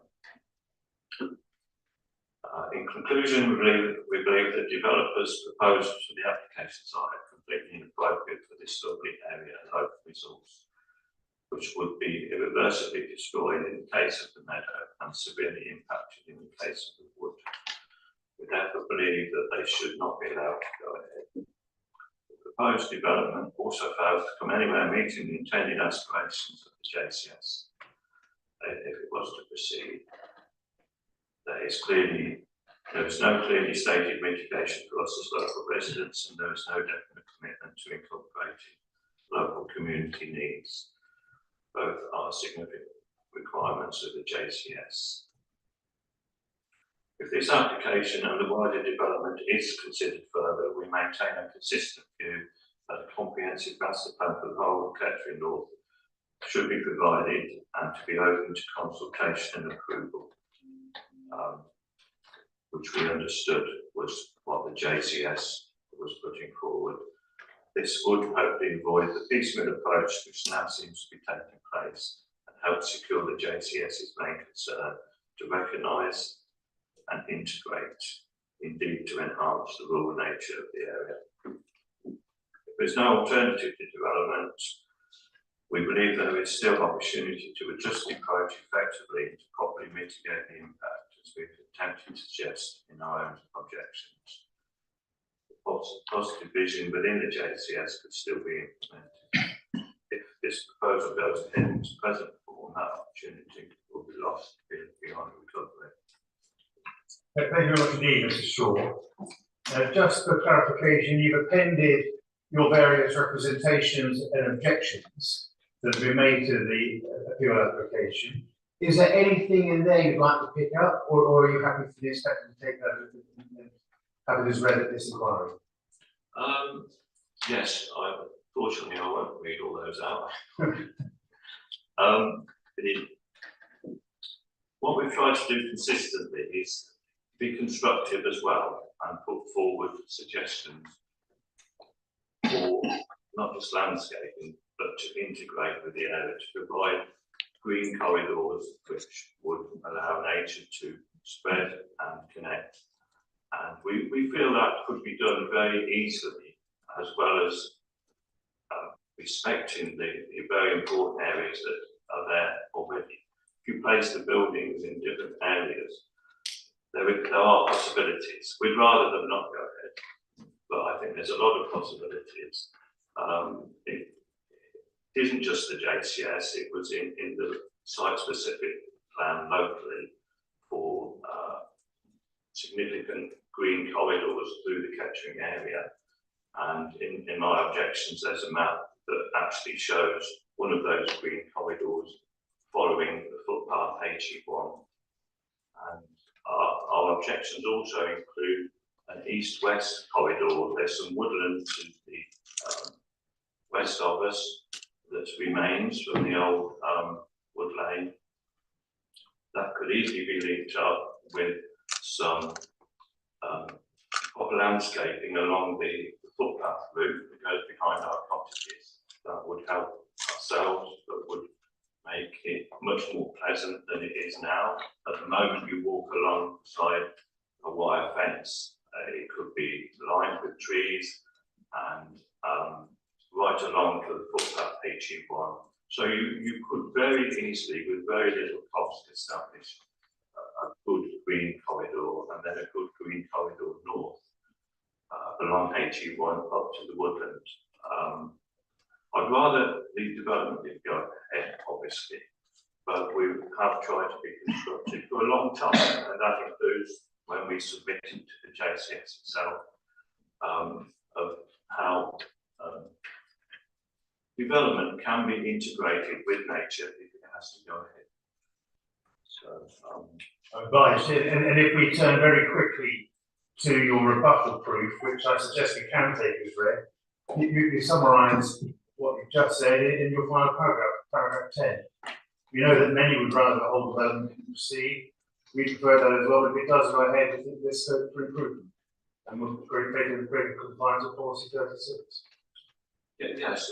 In conclusion, we believe that developers' proposals for the applications are completely inappropriate for this lovely area and local resource, which would be irreversibly destroyed in the case of the meadow and severely impacted in the case of the wood. We therefore believe that they should not be allowed to go ahead. The proposed development also fails to come anywhere meeting the intended aspirations of the JCS. If it was to proceed, there is no clearly stated mitigation for us as local residents, and there is no definite commitment to incorporating local community needs. Both are significant requirements of the JCS. If this application and the wider development is considered further, we maintain a consistent view that a comprehensive master plan for the whole of Kettering North should be provided and to be open to consultation and approval, which we understood was what the JCS was putting forward. This would hopefully avoid the piecemeal approach which now seems to be taking place and help secure the JCS's main concern to recognise and integrate, indeed to enhance the rural nature of the area. If there's no alternative to development, we believe there is still opportunity to adjust the approach effectively to properly mitigate the impact, as we've attempted to suggest in our own objections. The positive vision within the JCS could still be implemented. If this proposal goes ahead in its present form, that opportunity will be lost beyond recovery. Thank you very much indeed, Mr. Shaw. Just for clarification, you've appended your various representations and objections that have been made to the appeal application. Is there anything in there you'd like to pick up, or are you happy for the inspector to take that and have it as read at this inquiry? Yes, fortunately I won't read all those out. What we've tried to do consistently is be constructive as well and put forward suggestions for not just landscaping, but to integrate with the area, to provide green corridors which would allow nature to spread and connect. And we feel that could be done very easily, as well as respecting the very important areas that are there already. If you place the buildings in different areas, there are possibilities. We'd rather them not go ahead, but I think there's a lot of possibilities. It isn't just the JCS, it was in the site-specific plan locally for significant green corridors through the Kettering area. And in my objections, there's a map that actually shows one of those green corridors following the footpath HE1. And our objections also include an east-west corridor. There's some woodland to the west of us that remains from the old wood lane. That could easily be linked up with some proper landscaping along the footpath route that goes behind our cottages. That would help ourselves, but would make it much more pleasant than it is now. At the moment, you walk alongside a wire fence. It could be lined with trees and right along to the footpath HE1. So you could very easily, with very little cost, establish a good green corridor and then a good green corridor north along HE1 up to the woodland. I'd rather the development did go ahead, obviously, but we have tried to be constructive for a long time, and that includes when we submitted to the JCS itself of how development can be integrated with nature if it has to go ahead. So, Advice, and if we turn very quickly to your rebuttal proof, which I suggest we can take as read, you summarise what you've just said in your final paragraph, paragraph 10. We know that many would rather the whole development proceed. We prefer that as well, but if it does go ahead, there's scope for improvement. And we'll create a greater compliance of policy 36. Yes,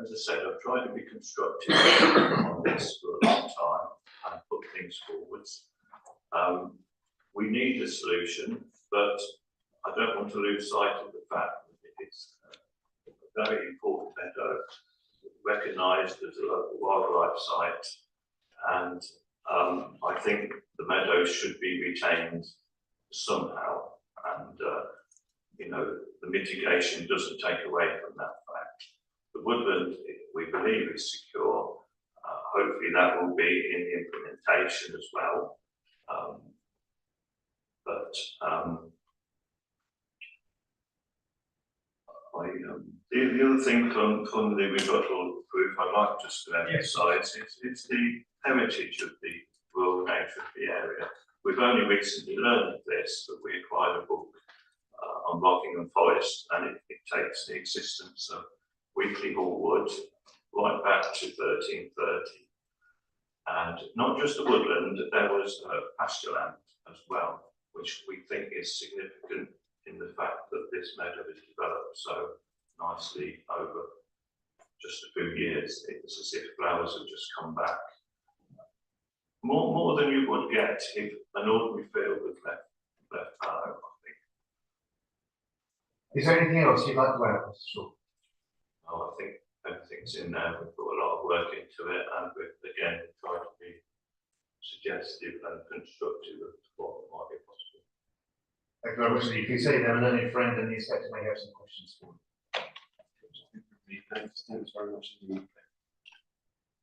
as I said, I've tried to be constructive on this for a long time and put things forwards. We need a solution, but I don't want to lose sight of the fact that it's a very important meadow, recognised as a local wildlife site, and I think the meadows should be retained somehow, and you know, the mitigation doesn't take away from that fact. The woodland, we believe, is secure. Hopefully that will be in implementation as well. The other thing from the rebuttal proof I'd like just to emphasise is the heritage of the rural nature of the area. We've only recently learned of this, but we acquired a book on Rockingham Forest, and it takes the existence of Weekley Wood right back to 1330. And not just the woodland, there was pasture land as well, which we think is significant in the fact that this meadow has developed so nicely over just a few years. It's as if flowers have just come back. More than you would get if an ordinary field was left fallow, I think. Is there anything else you'd like to add, Mr. Shaw? Oh, I think everything's in there. We've put a lot of work into it, and we've again tried to be suggestive and constructive of what might be possible. Thank you very much. You can say you have a learning friend and the inspector may have some questions for you. Thanks very much indeed.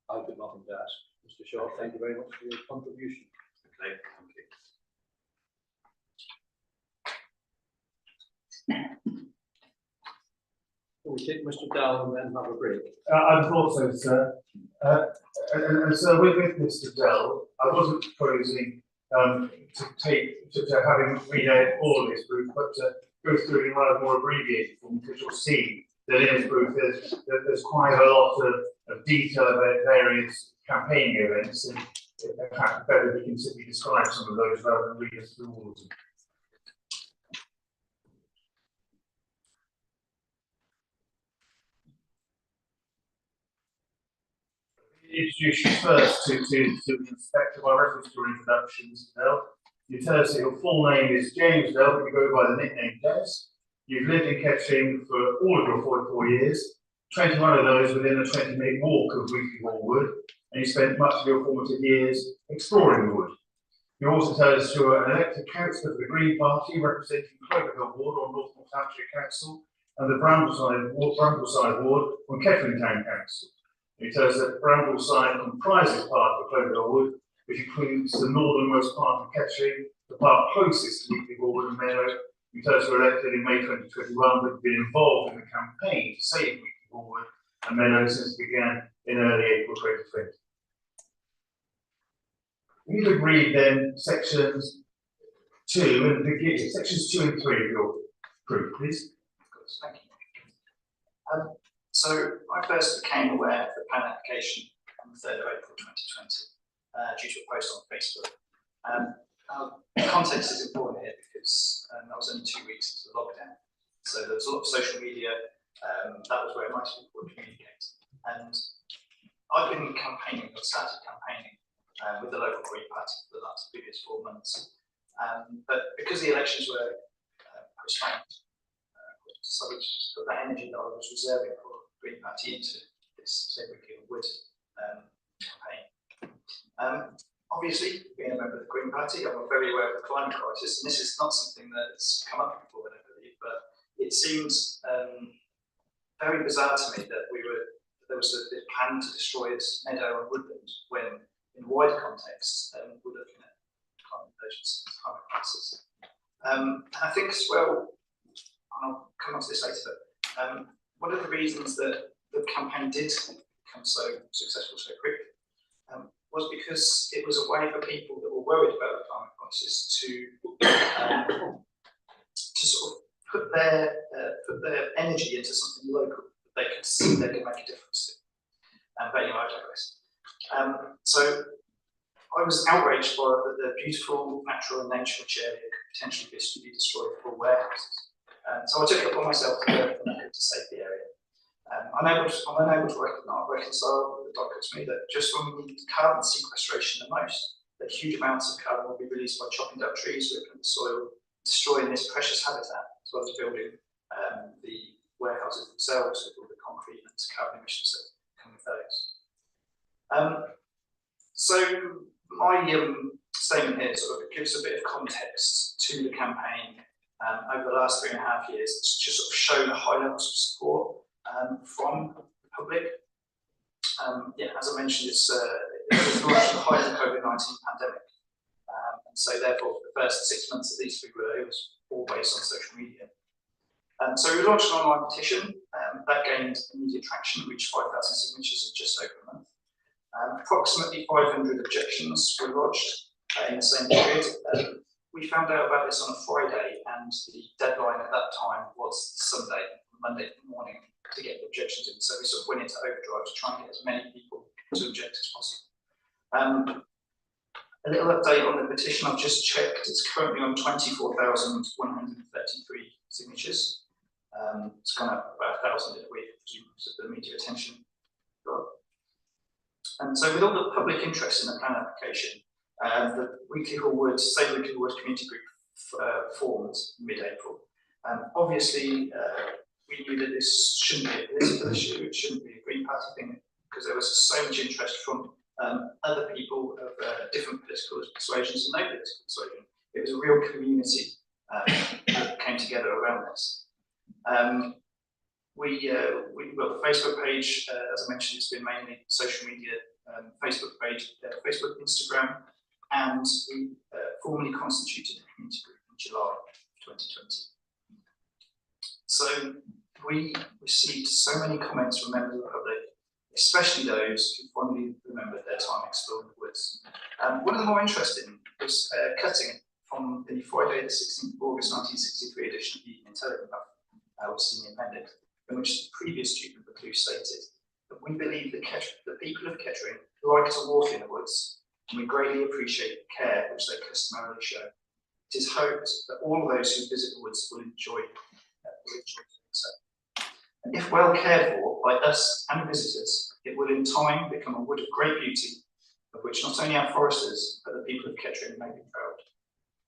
I've got nothing to ask. Mr. Shaw, thank you very much for your contribution. Okay, thank you. Will we take Mr. Dell and then have a break? I thought so, sir. And so with Mr. Dell, I wasn't proposing to having read out all of his proof, but to go through it in rather more abbreviated form, because you'll see that in his proof there's quite a lot of detail about various campaigning events, and perhaps better we can simply describe some of those rather than read us through all of them. Introduce you first to the inspector by reference to your introductions, Dell. You tell us that your full name is James Dell, but you go by the nickname Des. You've lived in Kettering for all of your 44 years, 21 of those within a 20-minute walk of Weekley Wood, and you spent much of your formative years exploring the wood. You also tell us you're an elected councillor for the Green Party, representing Cllr Ward on North Northamptonshire Council and the Brambleside Ward on Kettering Town Council. You tell us that Brambleside comprises part of the Cllr Wood, which includes the northernmost part of Kettering, the part closest to Weekley Wood and Meadow. You tell us you were elected in May 2021, but have been involved in the campaign to save Weekley Wood and Meadow since it began in early April 2020. We could read then sections 2 and sections 2 and 3 of your proof, please. Of course, thank you. So I first became aware of the plan application on the 3rd of April 2020 due to a post on Facebook. The context is important here because that was only 2 weeks into the lockdown. So there was a lot of social media, that was where most people would communicate. And I've been campaigning, or started campaigning with the local Green Party for the last previous 4 months. But because the elections were postponed, so I just put that energy that I was reserving for Green Party into this Weekley Wood campaign. Obviously, being a member of the Green Party, I'm very aware of the climate crisis, and this is not something that's come up before, I don't believe, but it seems very bizarre to me that there was this plan to destroy this meadow and woodland when, in wider context, we're looking at climate emergency and climate crisis. And I think as well, and I'll come on to this later, but one of the reasons that the campaign did become so successful so quickly was because it was a way for people that were worried about the climate crisis to sort of put their energy into something local that they could see they could make a difference to. But anyway, I digress. So I was outraged by the beautiful natural and nature which area could potentially be destroyed for warehouses. So I took it upon myself to work to save the area. I'm unable to reconcile with the dichotomy that just when we need carbon sequestration the most, that huge amounts of carbon will be released by chopping down trees, ripping the soil, destroying this precious habitat, as well as building the warehouses themselves with all the concrete and carbon emissions that come with those. So my statement here sort of gives a bit of context to the campaign over the last 3.5 years, to just sort of show the high levels of support from the public. As I mentioned, it was launched at the height of the COVID-19 pandemic. And so therefore, for the first 6 months at least, it was all based on social media. So we launched an online petition that gained immediate traction, reached 5,000 signatures in just over a month. Approximately 500 objections were lodged in the same period. We found out about this on a Friday, and the deadline at that time was Sunday, Monday morning, to get the objections in. So we sort of went into overdrive to try and get as many people to object as possible. A little update on the petition. I've just checked. It's currently on 24,133 signatures. It's gone up about 1,000 in a week, so the media attention got. And so with all the public interest in the plan application, the Weekley Hallwood Community Group formed mid-April. Obviously, we knew that this shouldn't be a political issue, it shouldn't be a Green Party thing, because there was so much interest from other people of different political persuasions and no political persuasion. It was a real community that came together around this. We've got the Facebook page, as I mentioned, it's been mainly social media, Facebook page, Facebook, Instagram, and we formally constituted a community group in July 2020. So we received so many comments from members of the public, especially those who fondly remembered their time exploring the woods. One of the more interesting was cutting from the Friday the 16th of August 1963 edition of the Evening Telegraph, which is in the appendix, in which the previous Duke of Cllr stated that we believe the people of Kettering like to walk in the woods, and we greatly appreciate the care which they customarily show. It is hoped that all those who visit the woods will enjoy doing so. And if well cared for by us and visitors, it will in time become a wood of great beauty, of which not only our foresters, but the people of Kettering may be proud.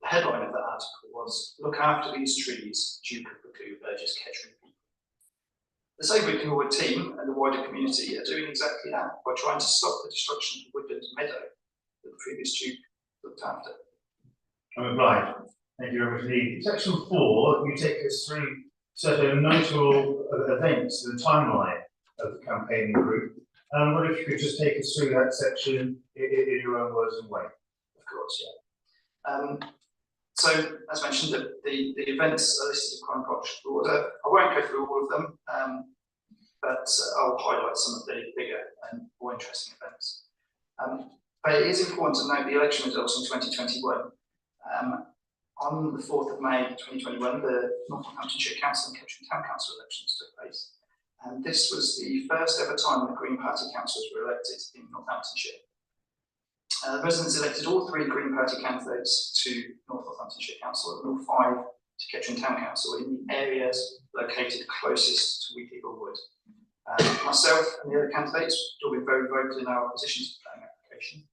The headline of that article was, "Look after these trees, Duke of Cllr urges Kettering people." The Weekley Hallwood team and the wider community are doing exactly that by trying to stop the destruction of the woodland meadow that the previous Duke looked after. Right. Thank you very much indeed. Section 4, you take us through certain notable events and the timeline of the campaigning group. What if you could just take us through that section in your own words and way? Of course, yeah. So, as mentioned, the events are listed in chronological order. I won't go through all of them, but I'll highlight some of the bigger and more interesting events. But it is important to note the election results in 2021. On the 4th of May 2021, the Northamptonshire Council and Kettering Town Council elections took place. And this was the first ever time that Green Party councillors were elected in Northamptonshire. Residents elected all 3 Green Party candidates to Northamptonshire Council and all 5 to Kettering Town Council in the areas located closest to Weekley Hallwood. Myself and the other candidates have all been very vocal in our opposition to the planning application.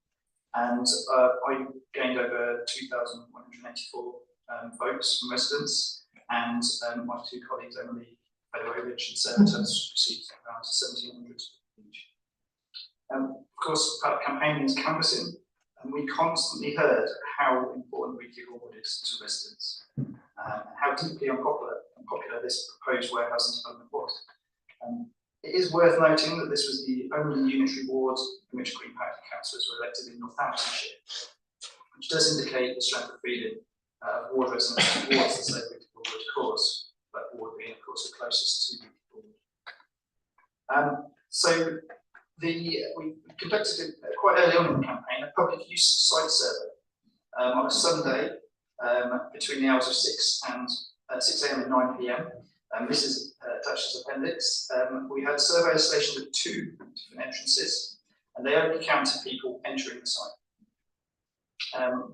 And I gained over 2,184 votes from residents, and my 2 colleagues, Emily Fedorowicz and Sarah Tubbs, received around 1,700 each. Of course, part of campaigning is canvassing, and we constantly heard how important Weekley Hallwood is to residents, and how deeply unpopular this proposed warehousing development was. It is worth noting that this was the only unitary ward in which Green Party councillors were elected in Northamptonshire, which does indicate the strength of feeling of ward residents towards the Weekley Hallwood cause, but ward being, of course, the closest to Weekley Hallwood. So we conducted quite early on in the campaign a public use site survey on a Sunday between the hours of 6 AM and 9 PM. This is attached as appendix. We had surveyors stationed at 2 different entrances, and they only counted people entering the site.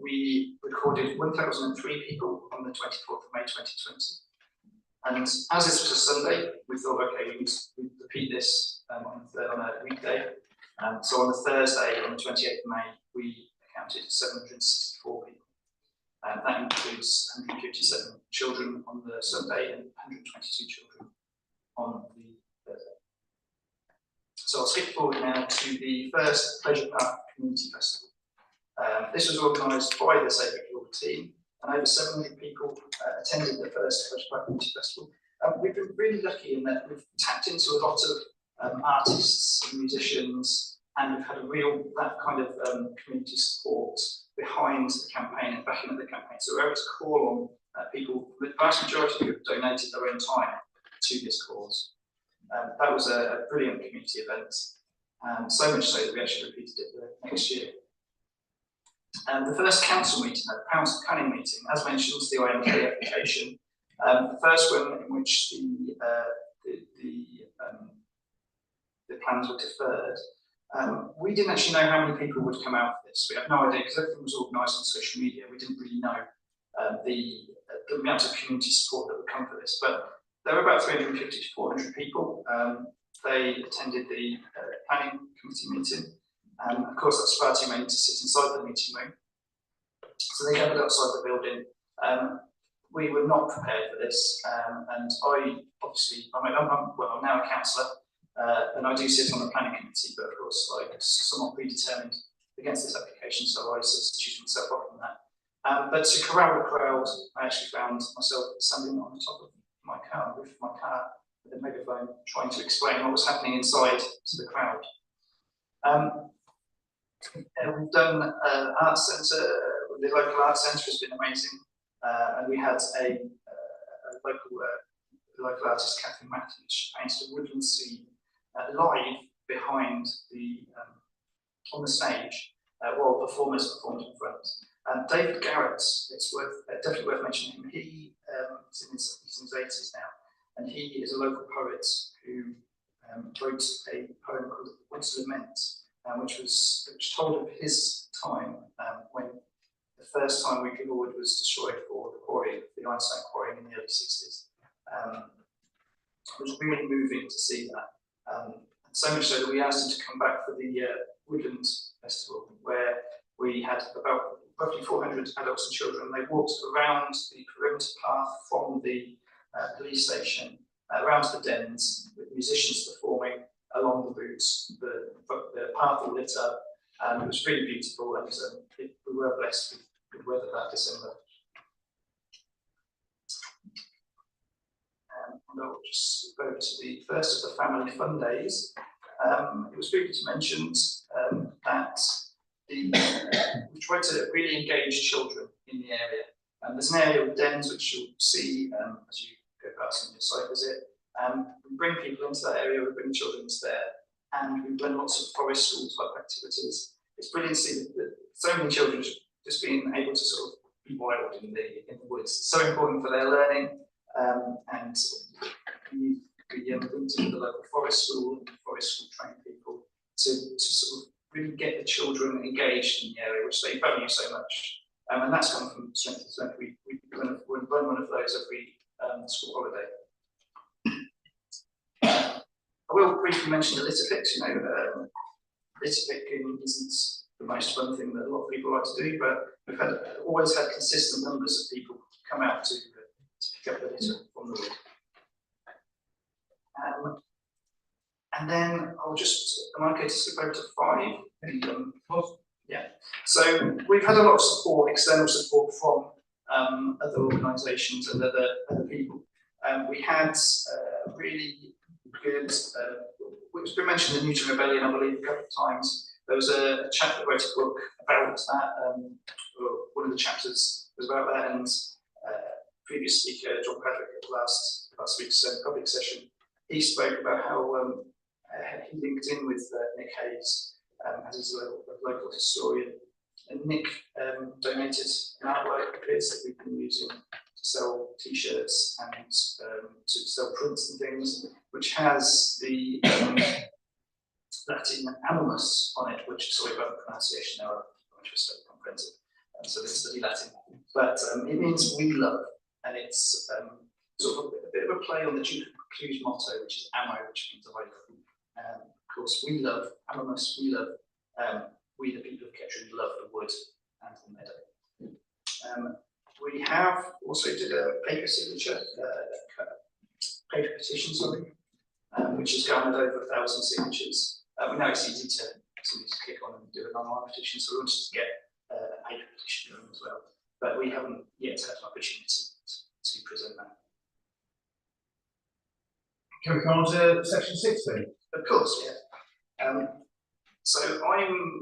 We recorded 1,003 people on the 24th of May 2020. And as this was a Sunday, we thought, okay, we'd repeat this on a weekday. So on the Thursday, on the 28th of May, we counted 764 people. That includes 157 children on the Sunday and 122 children on the Thursday. So I'll skip forward now to the first Pleasure Park Community Festival. This was organised by the Weekley Hallwood team, and over 700 people attended the first Pleasure Park Community Festival. We've been really lucky in that we've tapped into a lot of artists and musicians, and we've had that kind of community support behind the campaign and backing up the campaign. So we're able to call on people, the vast majority who have donated their own time to this cause. That was a brilliant community event, so much so that we actually repeated it the next year. The first council meeting, the council planning meeting, as mentioned, the IMK application, the first one in which the plans were deferred. We didn't actually know how many people would come out of this. this. We had no idea because everything was organised on social media. We didn't really know the amount of community support that would come for this. But there were about 350 to 400 people. They attended the planning committee meeting. Of course, that's far too many to sit inside the meeting room. So they gathered outside the building. We were not prepared for this, and I obviously, I'm now a councillor, and I do sit on the planning committee, but of course, like somewhat predetermined against this application, so I substituted myself off from that. But to corral the crowd, I actually found myself standing on the top of my car, roof of my car, with a megaphone, trying to explain what was happening inside to the crowd. We've done arts centre. The local arts centre has been amazing, and we had a local artist, Catherine Matthews, painted a woodland scene live behind the on the stage while performers performed in front. David Garrett, it's definitely worth mentioning him. He's in his 80s now, and he is a local poet who wrote a poem called Winter Lament, which was told of his time when the first time Weekley was destroyed for the quarrying, the ironstone quarrying in the early 60s. It was really moving to see that. So much so that we asked him to come back for the Woodland Festival, where we had about roughly 400 adults and children. They walked around the perimeter path from the police station, around to the dens, with musicians performing along the routes, the path all lit up. It was really beautiful, and we were blessed with good weather that December. And I'll just go to the first of the family fun days. It was previously mentioned that we tried to really engage children in the area. There's an area with dens which you'll see as you go past on your site visit. We bring people into that area, we bring children into there, and we've done lots of forest school type activities. It's brilliant to see that so many children just being able to sort of be wild in the woods. It's so important for their learning, and we linked in with the local forest school and forest school trained people to sort of really get the children engaged in the area, which they value so much. And that's gone from strength to strength. We run one of those every school holiday. I will briefly mention the litter picks. Litter picking isn't the most fun thing that a lot of people like to do, but we've always had consistent numbers of people come out to pick up the litter from the wood. And then am I okay to skip over to 5? Yeah. So we've had a lot of support, external support from other organisations and other people. We had really good, it's been mentioned in the Newton Rebellion, I believe, a couple of times. There was a chap that wrote a book about that. One of the chapters was about that, and previous speaker, John Patrick, at last week's public session, he spoke about how he linked in with Nick Hayes, as he's a local historian. And Nick donated an artwork of his that we've been using to sell t-shirts and to sell prints and things, which has the Latin animus on it, which, sorry about the pronunciation now, I'm just so comprehensive. So this is the Latin, but it means we love, and it's sort of a bit of a play on the Duke of Cllr's motto, which is ammo, which means I love. Of course, we love, animus, we love, we the people of Cllr love the wood and the meadow. We have also did a paper signature, paper petition, sorry, which has garnered over 1,000 signatures. We know it's easy to click on and do an online petition, so we wanted to get a paper petition going as well. But we haven't yet had an opportunity to present that. Can we come on to section 16? Of course, yeah. So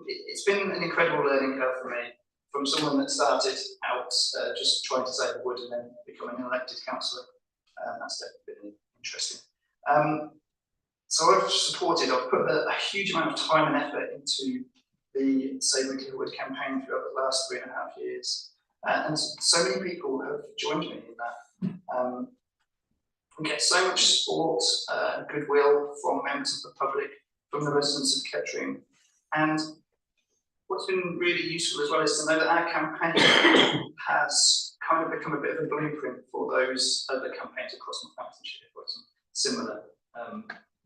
it's been an incredible learning curve for me, from someone that started out just trying to save the wood and then becoming an elected councillor. That's definitely been interesting. So I've put a huge amount of time and effort into the Save Weekley Wood campaign throughout the last 3.5 years. And so many people have joined me in that. We get so much support and goodwill from members of the public, from the residents of Kettering, and what's been really useful as well is to know that our campaign has kind of become a bit of a blueprint for those other campaigns across Northamptonshire, working similar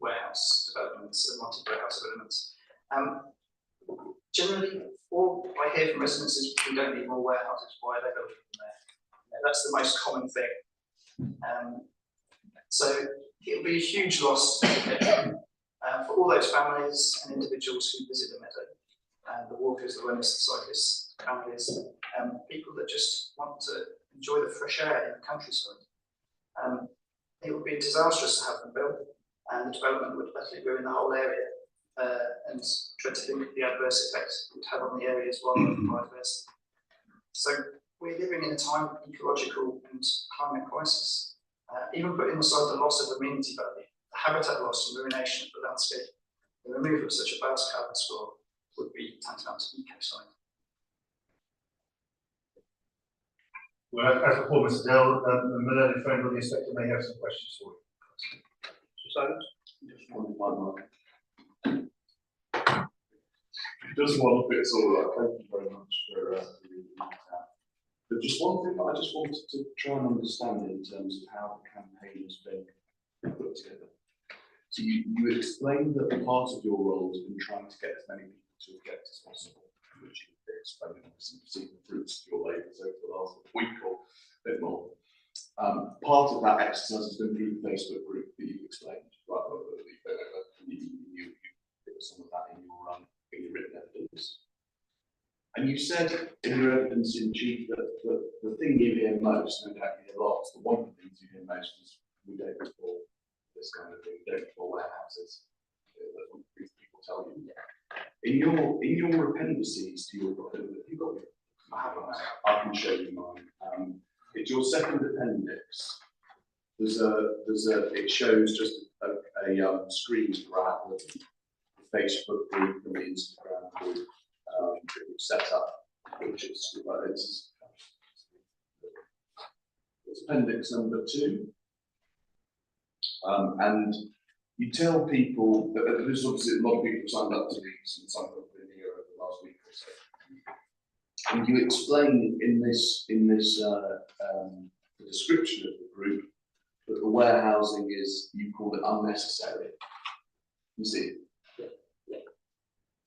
warehouse developments, multi-warehouse developments. Generally, all I hear from residents is we don't need more warehouses, why are they building them there? That's the most common thing. So it will be a huge loss for all those families and individuals who visit the meadow, and the walkers, the runners, the cyclists, families, people that just want to enjoy the fresh air in the countryside. It would be disastrous to have them built, and the development would utterly ruin the whole area. And try to think of the adverse effects it would have on the area as well, biodiversity. So we're living in a time of ecological and climate crisis. Even putting aside the loss of amenity value, the habitat loss and ruination of the landscape, the removal of such a vast carbon score would be tantamount to ecocide. Well, as before, Mr. Dell, the learned friend on the inspector may have some questions for you. Just one. Just one bit, all right. Thank you very much for reading that out. But just one thing that I just wanted to try and understand in terms of how the campaign has been put together. So you explained that part of your role has been trying to get as many people to object as possible, which you've explained, obviously, you've seen the fruits of your labours over the last week or a bit more. Part of that exercise has been through the Facebook group that you've explained, right? You give us some of that in your written evidence. And you said in your evidence in chief that the thing you hear most, no doubt you hear lots, but one of the things you hear most is we don't support this kind of thing, we don't support warehouses. That's what people tell you. In your appendices to your book, have you got it? I can show you mine. It's your second appendix. It shows just a screen grab of the Facebook group and the Instagram group that we've set up, which is it's appendix number 2. And you tell people that there's obviously a lot of people signed up to these, and some have been here over the last week or so. And you explain in this the description of the group that the warehousing is, you call it unnecessary. You see?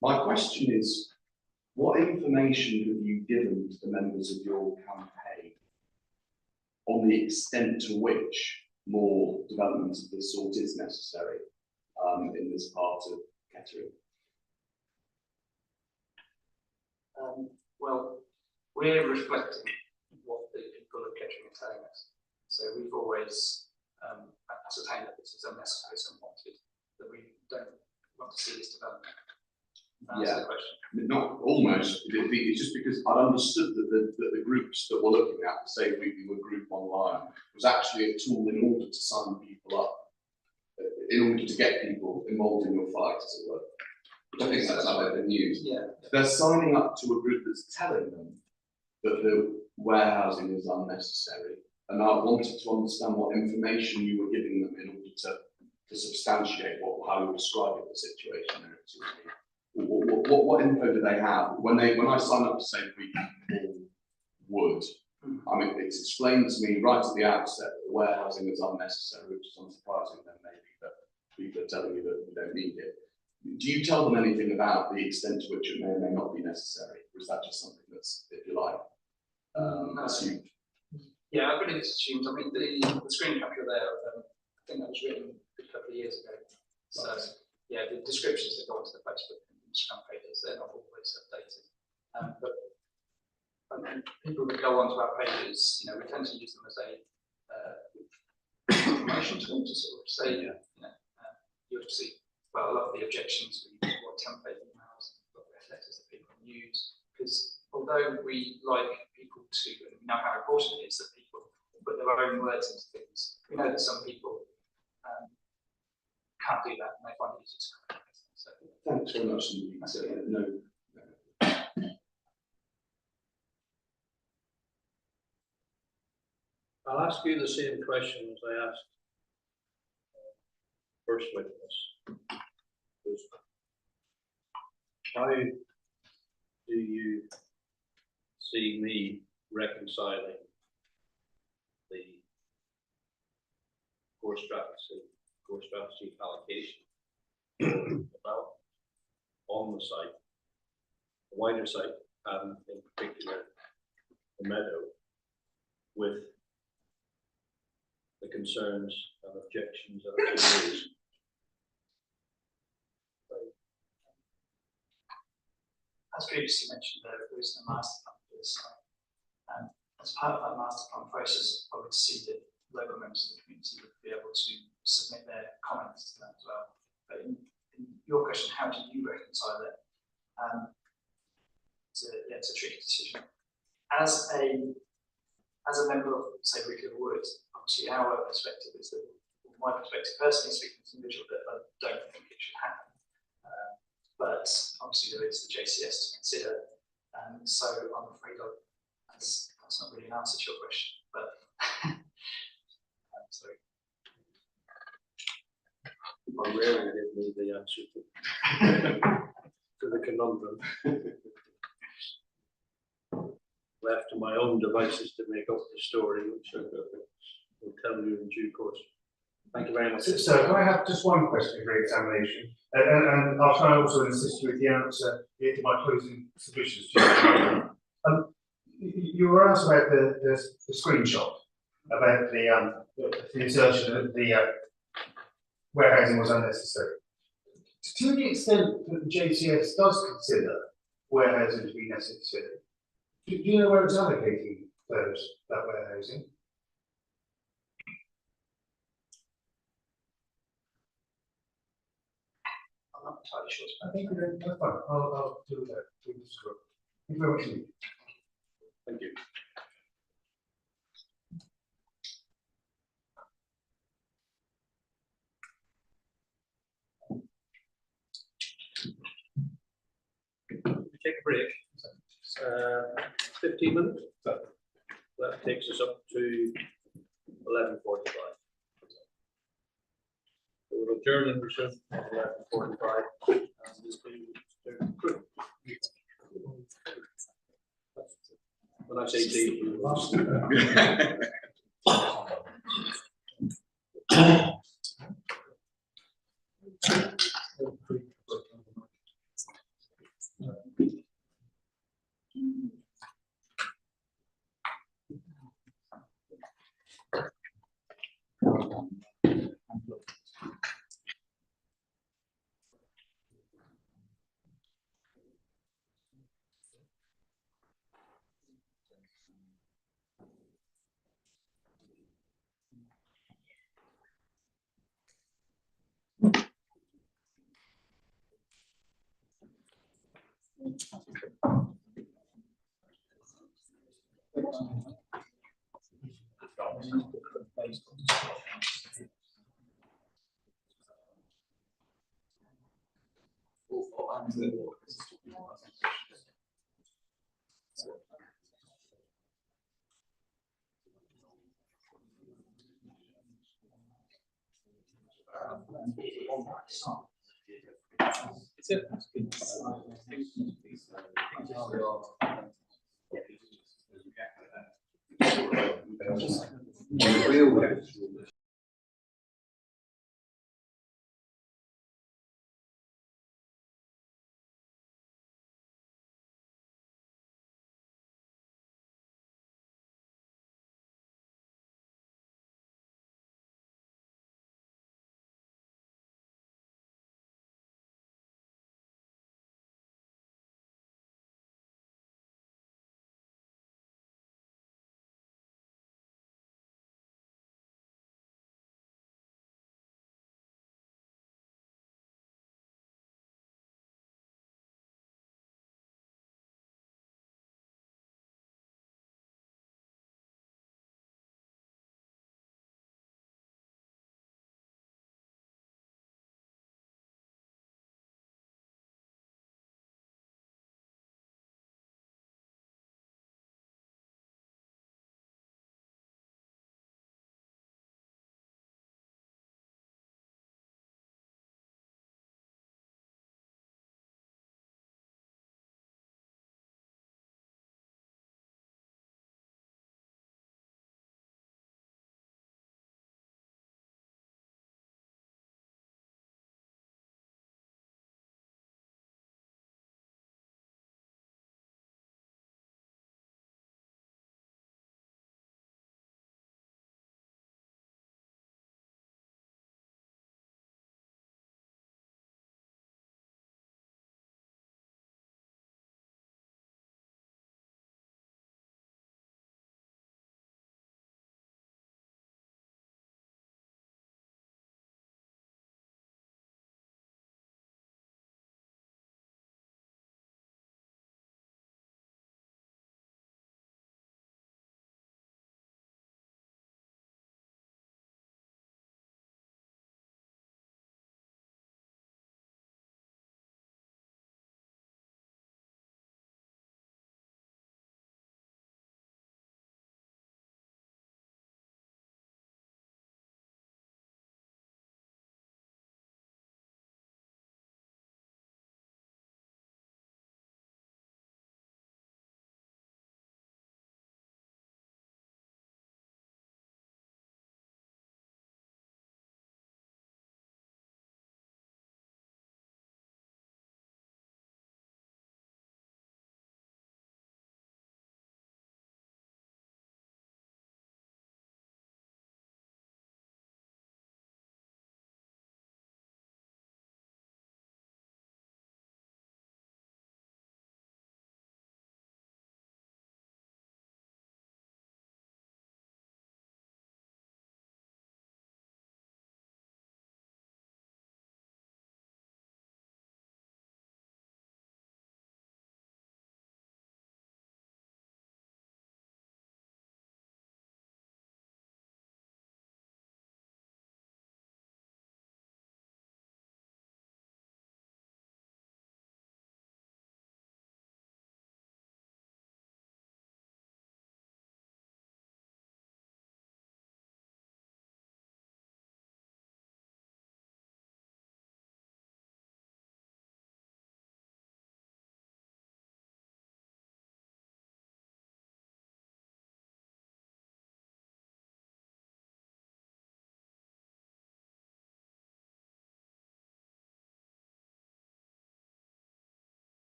My question is, what information have you given to the members of your campaign on the extent to which more development of this sort is necessary in this part of Kettering? Well, we're reflecting what the people of Kettering are telling us. So we've always ascertained that this is unnecessary, it's unwanted, that we don't want to see this development. That's the question. Not almost. It's just because I'd understood that the groups that we're looking at, say we were group online, was actually a tool in order to sign people up, in order to get people involved in your fight, as it were. Which I think that's how they've been used. Yeah. They're signing up to a group that's telling them that the warehousing is unnecessary, and I wanted to understand what information you were giving them in order to substantiate how you're describing the situation there. What info do they have when I sign up to say Weekley would? I mean, it's explained to me right at the outset that the warehousing is unnecessary, which is unsurprising then maybe that people are telling you that we don't need it. Do you tell them anything about the extent to which it may or may not be necessary, or is that just something that's, if you like, assumed? Yeah, I believe it's assumed. I mean, the screen capture there, I think that was written a couple of years ago. So, yeah, the descriptions that go onto the Facebook Instagram pages, they're not always updated. But people that go onto our pages, we tend to use them as a information tool to sort of say, you'll see, well, a lot of the objections, we use what template emails, letters that people use, because although we like people to, and we know how important it is that people put their own words into things, we know that some people can't do that and they find it easy to communicate. So, thanks very much indeed. No. I'll ask you the same question as I asked first witness. How do do you see me reconciling the core strategy allocation about on the site, the wider site, and in particular the meadow, with the concerns and objections that have been raised? As previously mentioned, there is a master plan for this site. And as part of that master plan process, I would see that local members of the community would be able to submit their comments to that as well. But in your question, how do you reconcile it? It's a tricky decision. As a member of, say, Weekley Wood, obviously our perspective is that, my perspective personally speaking as an individual, that I don't think it should happen. But obviously there is the JCS to consider, and so I'm afraid that's not really an answer to your question. But sorry. I rarely give me the answer to the conundrum. Left to my own devices to make up the story, which I will tell you in due course. Thank you very much. So can I have just one question for examination? And I'll try also and assist you with the answer to my closing submissions. You were asked about the screenshot about the insertion of the warehousing was unnecessary. To the extent that the JCS does consider warehousing to be necessary, do you know where it's allocating that warehousing? I'm not entirely sure. I think that's fine. I'll do that. Thank you very much. Thank you. Take a break. 15 minutes. That takes us up to 11:45. We'll adjourn and resume at 11:45. When I say tea,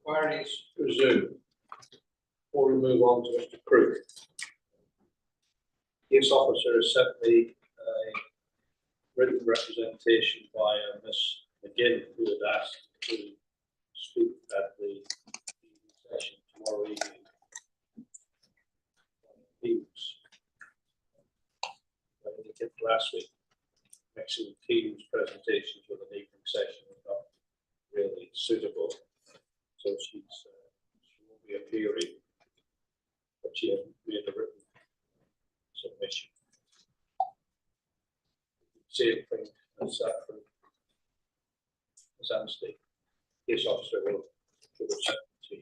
Inquiries resumed. Before we move on to Mr. Crew. Case officer has sent me a written representation by Miss McGinn, who had asked to speak at the session tomorrow evening. When we did last week, actually Teams presentations with an evening session was not really suitable. So she won't be appearing, but she has made a written submission. Same thing as that from Ms. Anstey. Case officer will send it to you.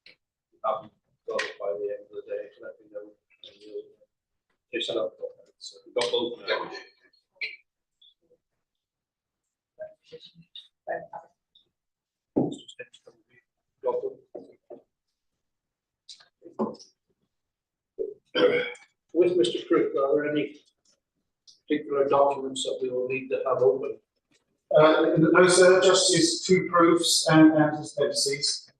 You haven't got it by the end of the day, let me know. And you'll chase it up. So we've got both now. With Mr. Crook, are there any particular documents that we will need to have open? No, sir, just his two proofs and his appendices.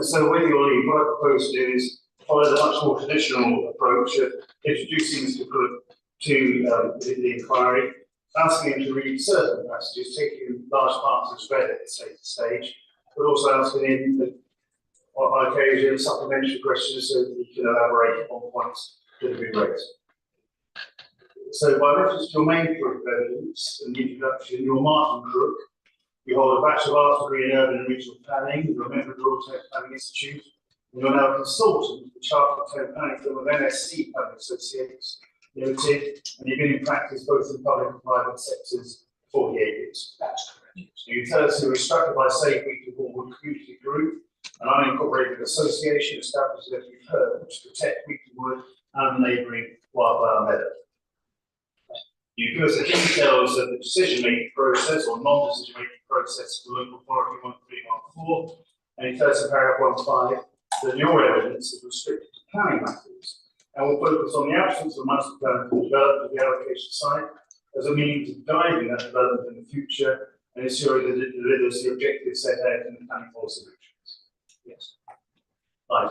So with your leave, what I propose to do is follow the much more traditional approach of introducing Mr. Crook to the inquiry, asking him to read certain passages, taking large parts of his read at this stage, but also asking him on occasion supplementary questions so that he can elaborate on points that have been raised. So by reference to your main proof of evidence and the introduction, you're Martin Crook. You hold a Bachelor of Arts degree in Urban and Regional Planning, you're a member of the Royal Town Planning Institute, and you're now a consultant with the Chartered Town Planning firm of NSC Planning Associates Limited, and you've been in practice both in public and private sectors for 48 years. That's correct. So you tell us you were instructed by Safe Weekley Bournemouth Community Group, an unincorporated association established, as you've heard, to protect Weekley Wood and neighbouring Wildflower Meadow. You give us the details of the decision-making process or non-decision-making process for local authority 1314, and you tell us in paragraph 15 that your evidence is restricted to planning matters and will focus on the absence of a master plan for development of the allocation site as a means of guiding that development in the future and ensuring that it delivers the objectives set out in the planning policy directions. Yes. Right.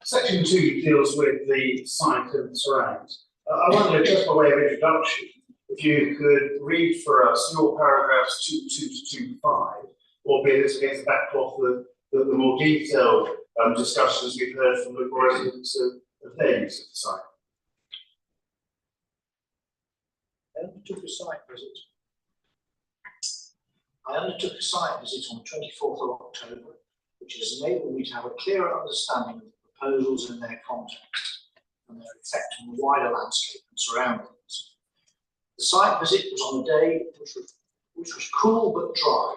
Section 2 deals with the site and the surrounds. I wonder, just by way of introduction, if you could read for us your paragraphs 22 to 25, albeit it's against the backdrop of the more detailed discussions we've heard from the residents of their use of the site. I undertook a site visit. I undertook a site visit on the 24th of October, which has enabled me to have a clearer understanding of the proposals and their context and their effect on the wider landscape and surroundings. The site visit was on a day which was cool but dry,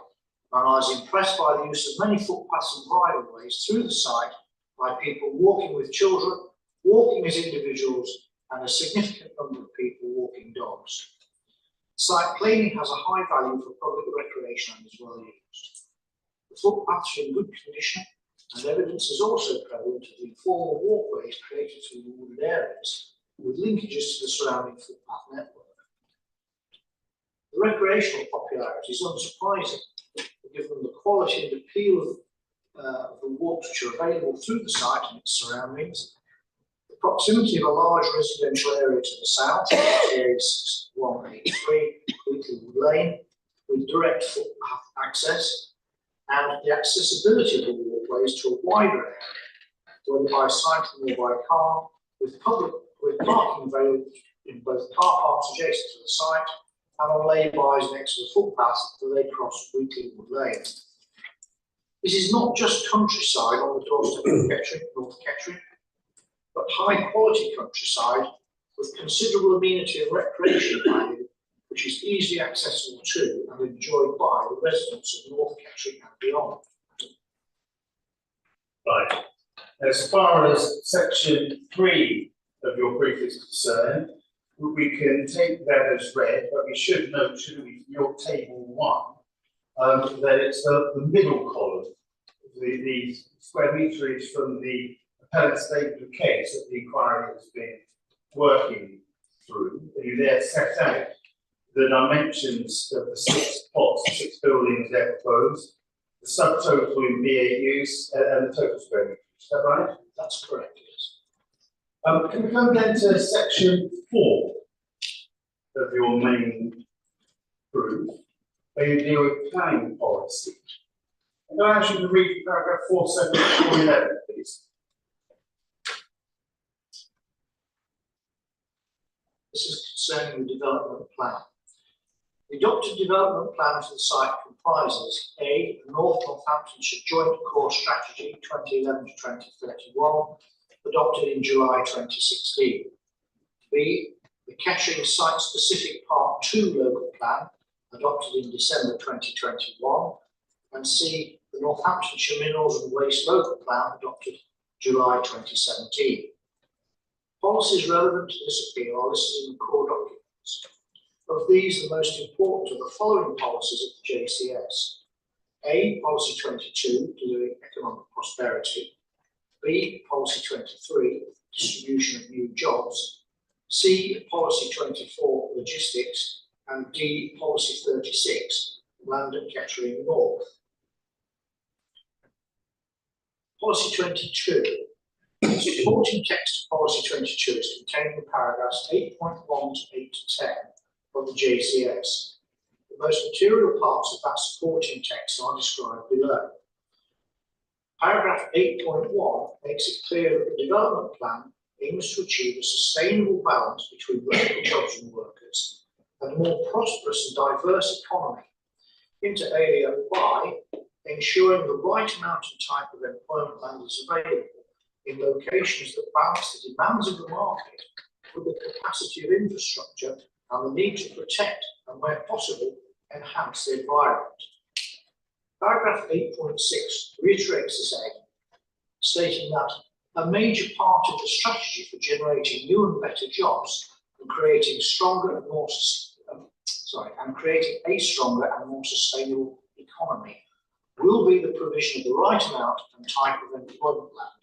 and I was impressed by the use of many footpaths and bridleways through the site by people walking with children, walking as individuals, and a significant number of people walking dogs. Site plainly has a high value for public recreation and is well used. The footpaths are in good condition, and evidence is also present of the informal walkways created through the wooded areas, with linkages to the surrounding footpath network. The recreational popularity is unsurprising, given the quality and appeal of the walks which are available through the site and its surroundings, the proximity of a large residential area to the south, A6183, Weekley Wood Lane, with direct footpath access, and the accessibility of the walkways to a wider area, whether by cycling or by car, with parking available in both car parks adjacent to the site and on lay-bys next to the footpaths that they cross Weekley Wood Lane. This is not just countryside on the doorstep of Kettering, North Kettering, but high-quality countryside with considerable amenity and recreation value, which is easily accessible to and enjoyed by the residents of North Kettering and beyond. Right. As far as section 3 of your brief is concerned, we can take that as read, but we should note, shouldn't we, from your table 1, that it's the middle column the square meterage from the appellate statement of case that the inquiry has been working through. You there set out the dimensions of the 6 plots, the 6 buildings they're proposed, the subtotal in BAUs, and the total square meterage. Is that right? That's correct, yes. Can we come then to section 4 of your main proof, where you deal with planning policy? Can I ask you to read paragraph 47411, please? This is concerning the development plan. The adopted development plan for the site comprises A, the North Northamptonshire Joint Core Strategy 2011 to 2031, adopted in July 2016. B, the Kettering Site-Specific Part 2 Local Plan, adopted in December 2021. And C, the Northamptonshire Minerals and Waste Local Plan, adopted July 2017. Policies relevant to this appeal are listed in the core documents. Of these, the most important are the following policies of the JCS. A, Policy 22, delivering economic prosperity. B, Policy 23, distribution of new jobs. C, Policy 24, logistics. And D, Policy 36, land at Kettering North. Policy 22. The supporting text of Policy 22 is contained in paragraphs 8.1 to 8 to 10 of the JCS. The most material parts of that supporting text are described below. Paragraph 8.1 makes it clear that the development plan aims to achieve a sustainable balance between local jobs and workers and a more prosperous and diverse economy, inter alia by ensuring the right amount and type of employment land is available in locations that balance the demands of the market with the capacity of infrastructure and the need to protect and, where possible, enhance the environment. Paragraph 8.6 reiterates this aim, stating that a major part of the strategy for generating new and better jobs and creating stronger and more creating a stronger and more sustainable economy will be the provision of the right amount and type of employment land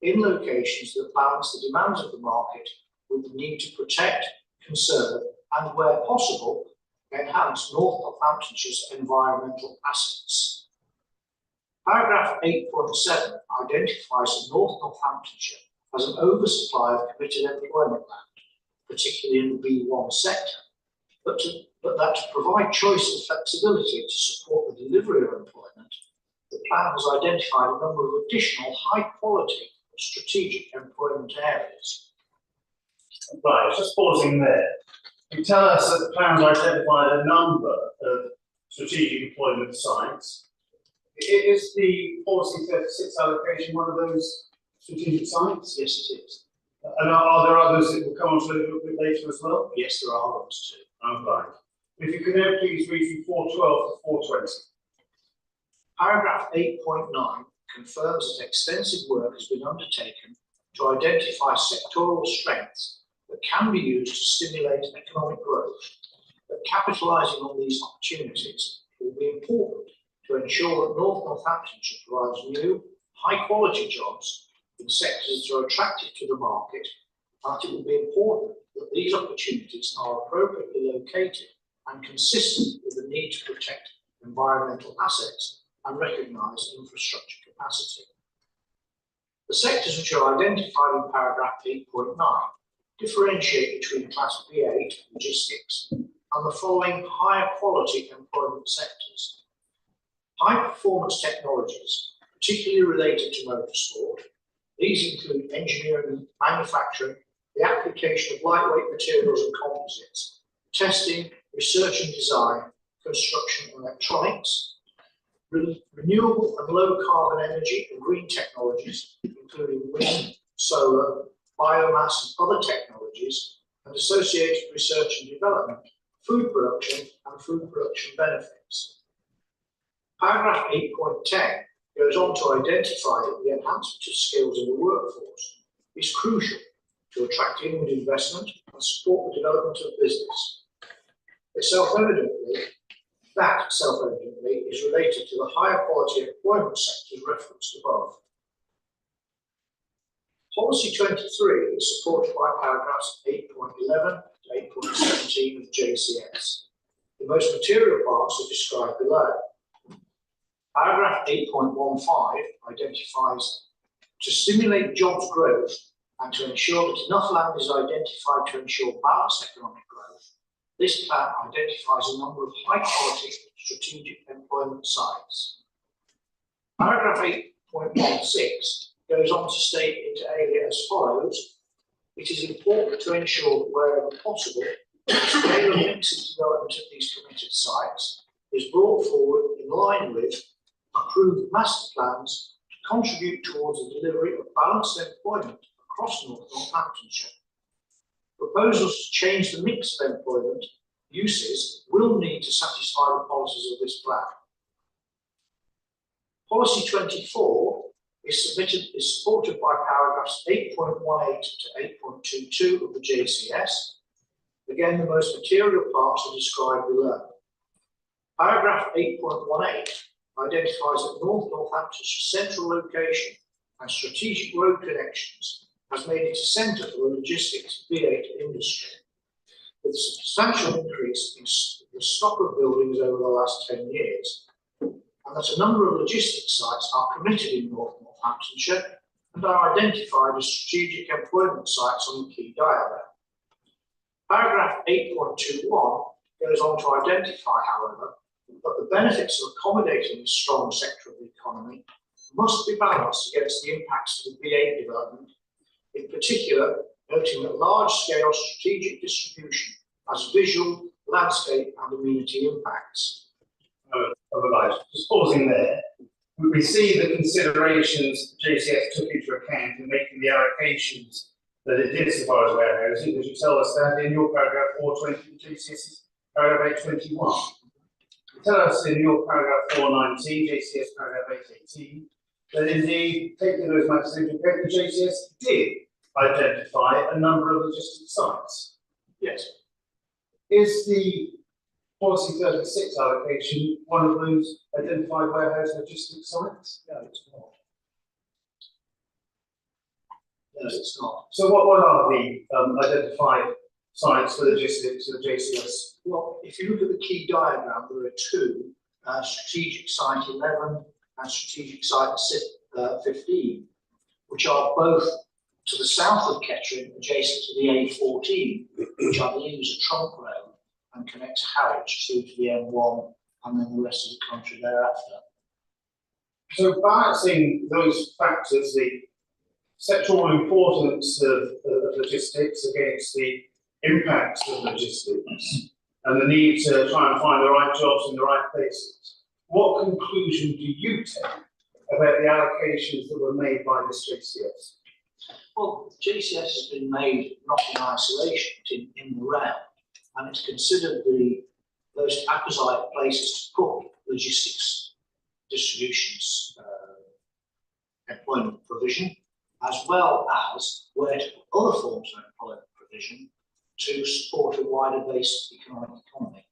in locations that balance the demands of the market with the need to protect, conserve, and where possible, enhance North Northamptonshire's environmental assets. Paragraph 8.7 identifies that North Northamptonshire has an oversupply of committed employment land, particularly in the B1 sector, but that to provide choice and flexibility to support the delivery of employment, the plan has identified a number of additional high-quality strategic employment areas. Right, just pausing there. You tell us that the plan has identified a number of strategic employment sites. Is the policy 36 allocation one of those strategic sites? Yes, it is. And are there others that will come on to a little bit later as well? Yes, there are others too. I'm fine. If you can now please read from 412 to 420. Paragraph 8.9 confirms that extensive work has been undertaken to identify sectoral strengths that can be used to stimulate economic growth, but capitalising on these opportunities will be important to ensure that North Northamptonshire provides new, high-quality jobs in sectors that are attractive to the market, and it will be important that these opportunities are appropriately located and consistent with the need to protect environmental assets and recognise infrastructure capacity. The sectors which are identified in paragraph 8.9 differentiate between class B8 logistics and the following higher quality employment sectors. High performance technologies, particularly related to motorsport. These include engineering and manufacturing, the application of lightweight materials and composites, testing, research and design, construction and electronics, renewable and low carbon energy and green technologies, including wind, solar, biomass and other technologies, and associated research and development, food production and food production benefits. Paragraph 8.10 goes on to identify that the enhancement of skills in the workforce is crucial to attract inward investment and support the development of business. Self-evidently, it is related to the higher quality employment sectors referenced above. Policy 23 is supported by paragraphs 8.11 to 8.17 of JCS. The most material parts are described below. Paragraph 8.15 identifies to stimulate jobs growth and to ensure that enough land is identified to ensure balanced economic growth. This plan identifies a number of high-quality strategic employment sites. Paragraph 8.16 goes on to state inter alia as follows: it is important to ensure that wherever possible, the scale of mixed development of these committed sites is brought forward in line with approved master plans to contribute towards the delivery of balanced employment across North Northamptonshire. Proposals to change the mix of employment uses will need to satisfy the policies of this plan. Policy 24 is supported by paragraphs 8.18 to 8.22 of the JCS. Again, the most material parts are described below. Paragraph 8.18 identifies that North Northamptonshire central location and strategic road connections has made it a centre for the logistics V8 industry, with a substantial increase in the stock of buildings over the last 10 years, and that a number of logistics sites are committed in North Northamptonshire and are identified as strategic employment sites on the key diagram. Paragraph 8.21 goes on to identify, however, that the benefits of accommodating this strong sector of the economy must be balanced against the impacts of the V8 development, in particular noting that large-scale strategic distribution has visual, landscape and amenity impacts. Otherwise, just pausing there, we see the considerations JCS took into account in making the allocations that it did so far as warehousing. As you tell us that in your paragraph 420 JCS's paragraph 821. You tell us in your paragraph 419, JCS paragraph 818, that indeed, taking those matters into account, the JCS did identify a number of logistics sites. Yes. Is the Policy 36 allocation one of those identified warehouse logistics sites? No, it's not. No, it's not. So what are the identified sites for logistics of JCS? Well, if you look at the key diagram, there are two, strategic site 11 and strategic site 15, which are both to the south of Kettering, adjacent to the A14, which I believe is a trunk road and connects Harwich through to the M1 and then the rest of the country thereafter. So balancing those factors, the sectoral importance of logistics against the impacts of logistics and the need to try and find the right jobs in the right places, what conclusion do you take about the allocations that were made by this JCS? Well, JCS has been made not in isolation, but in the round, and it's considered the most apposite places to put logistics distributions employment provision, as well as where to put other forms of employment provision to support a wider base economic economy.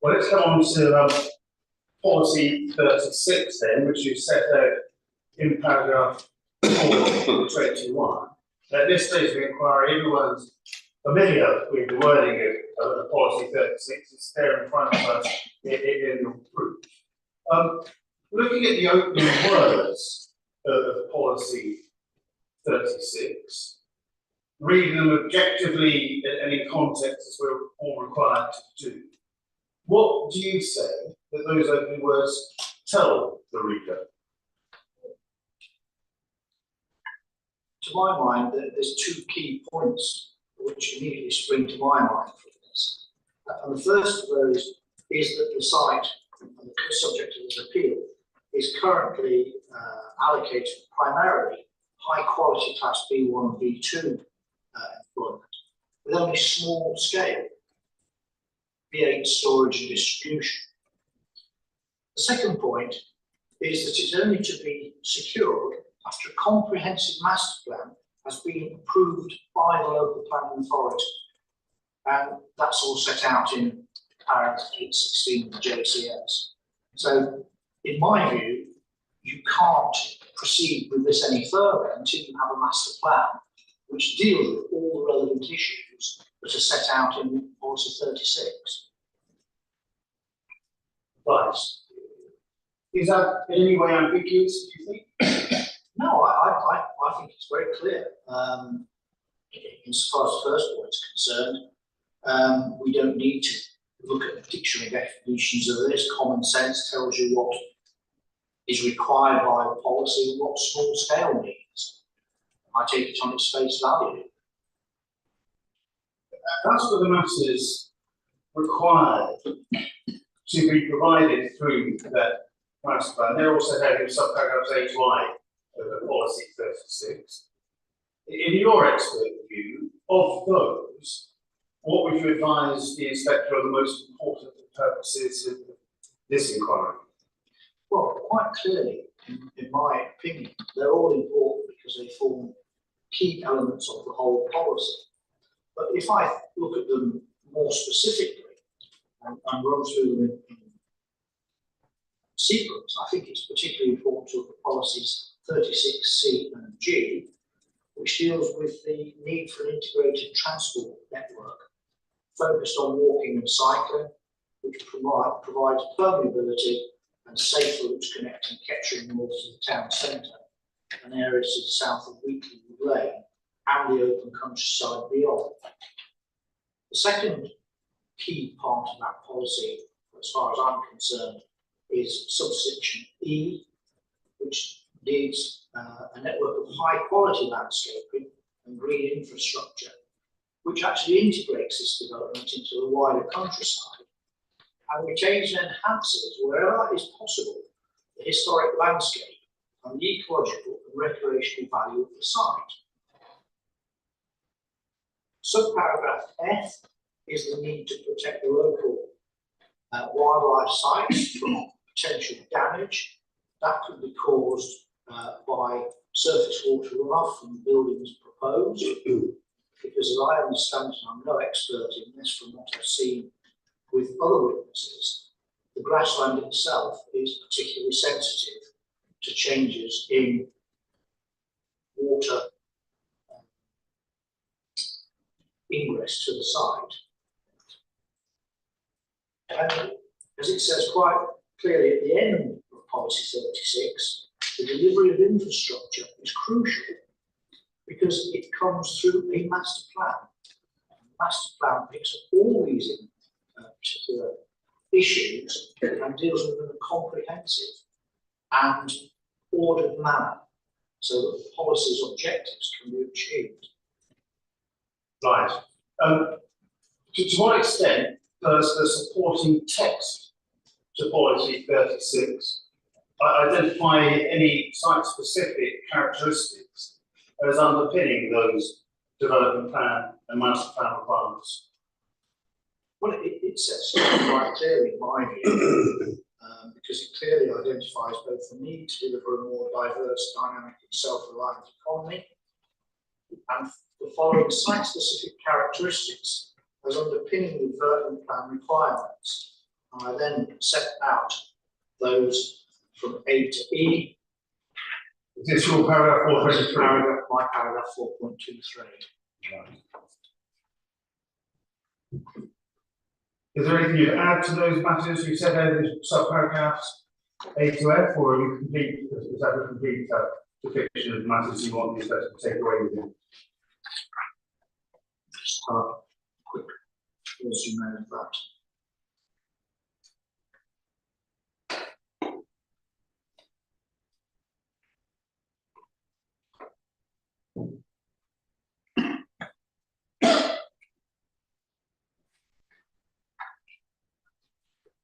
Well, let's come on to policy 36 then, which you set out in paragraph 421. At this stage of the inquiry, everyone's familiar with the wording of policy 36. It's there in front of us in the proof. Looking at the opening words of policy 36, reading them objectively and in context as we're all required to do, what do you say that those opening words tell the reader? To my mind, there's two key points which immediately spring to my mind for this. And the first of those is that the site, and the subject of this appeal, is currently allocated primarily high quality class B1 and B2 employment, with only small scale V8 storage and distribution. The second point is that it's only to be secured after a comprehensive master plan has been approved by the local planning authority. And that's all set out in paragraph 816 of the JCS. So, in my view, you can't proceed with this any further until you have a master plan which deals with all the relevant issues that are set out in policy 36. Right. Is that in any way ambiguous, do you think? No, I think it's very clear. Insofar as the first point is concerned, we don't need to look at the dictionary definitions of this. Common sense tells you what is required by the policy and what small scale means. I take it on its face value. That's what the masses required to be provided through that master plan. They're also having subparagraphs HY of policy 36. In your expert view, of those, what would you advise the inspector are the most important purposes of this inquiry? Well, quite clearly, in my opinion, they're all important because they form key elements of the whole policy. But if I look at them more specifically and run through them in sequence, I think it's particularly important to look at policies 36C and G, which deals with the need for an integrated transport network focused on walking and cycling, which provides permeability and safe routes connecting Kettering north to the town centre and areas to the south of Weekley Lane and the open countryside beyond. The second key part of that policy, as far as I'm concerned, is subsection E, which needs a network of high quality landscaping and green infrastructure, which actually integrates this development into the wider countryside and retains and enhances, wherever that is possible, the historic landscape and the ecological and recreational value of the site. Subparagraph F is the need to protect the local wildlife sites from potential damage that could be caused by surface water runoff from buildings proposed. Because as I understand, and I'm no expert in this from what I've seen with other witnesses, the grassland itself is particularly sensitive to changes in water ingress to the site. And as it says quite clearly at the end of policy 36, the delivery of infrastructure is crucial because it comes through a master plan. The master plan picks up all these particular issues and deals with them in a comprehensive and ordered manner so that the policy's objectives can be achieved. Right. To what extent does the supporting text to policy 36 identify any site-specific characteristics as underpinning those development plan and master plan requirements? Well, it sets quite clearly, in my view, because it clearly identifies both the need to deliver a more diverse, dynamic and self-reliant economy and the following site-specific characteristics as underpinning the development plan requirements. And I then set out those from A to E. Is this your paragraph 423? My paragraph 4.23. Is there anything you'd add to those matters you said over the subparagraphs A to F, or are you complete? Is that a complete depiction of matters you want the inspector to take away with you? Just have a quick resume of that.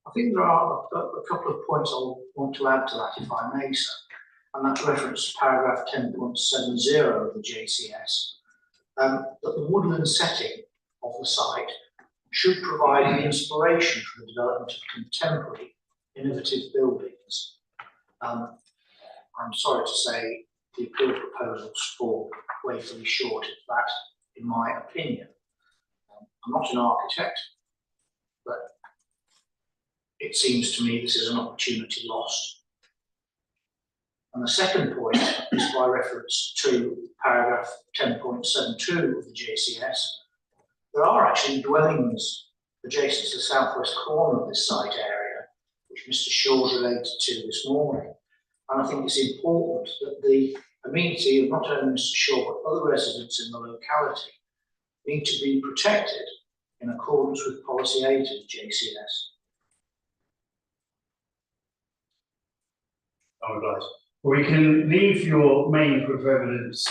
I think there are a couple of points I want to add to that, if I may, sir, and that's reference to paragraph 10.70 of the JCS, that the woodland setting of the site should provide the inspiration for the development of contemporary, innovative buildings. I'm sorry to say the appeal proposals fall woefully short of that, in my opinion. I'm not an architect, but it seems to me this is an opportunity lost. And the second point is by reference to paragraph 10.72 of the JCS. There are actually dwellings adjacent to the southwest corner of this site area, which Mr. Shaw's related to this morning. And I think it's important that the amenity of not only Mr. Shaw but other residents in the locality need to be protected in accordance with policy 8 of the JCS. I'm obliged. We can leave your main proof of evidence,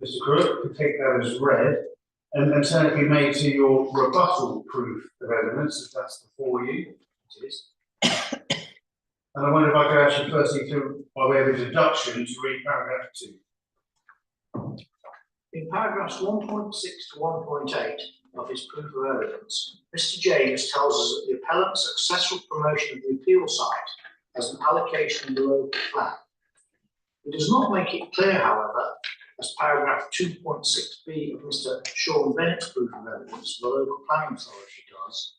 Mr. Cllr, to take that as read, and turn if you may to your rebuttal proof of evidence, if that's before you. It is. And I wonder if I could ask you firstly to, by way of introduction, to read paragraph 2. In paragraphs 1.6 to 1.8 of his proof of evidence, Mr. James tells us that the appellant's successful promotion of the appeal site as an allocation of the local plan. He does not make it clear, however, as paragraph 2.6b of Mr. Sean Bennett's proof of evidence, the local planning authority does,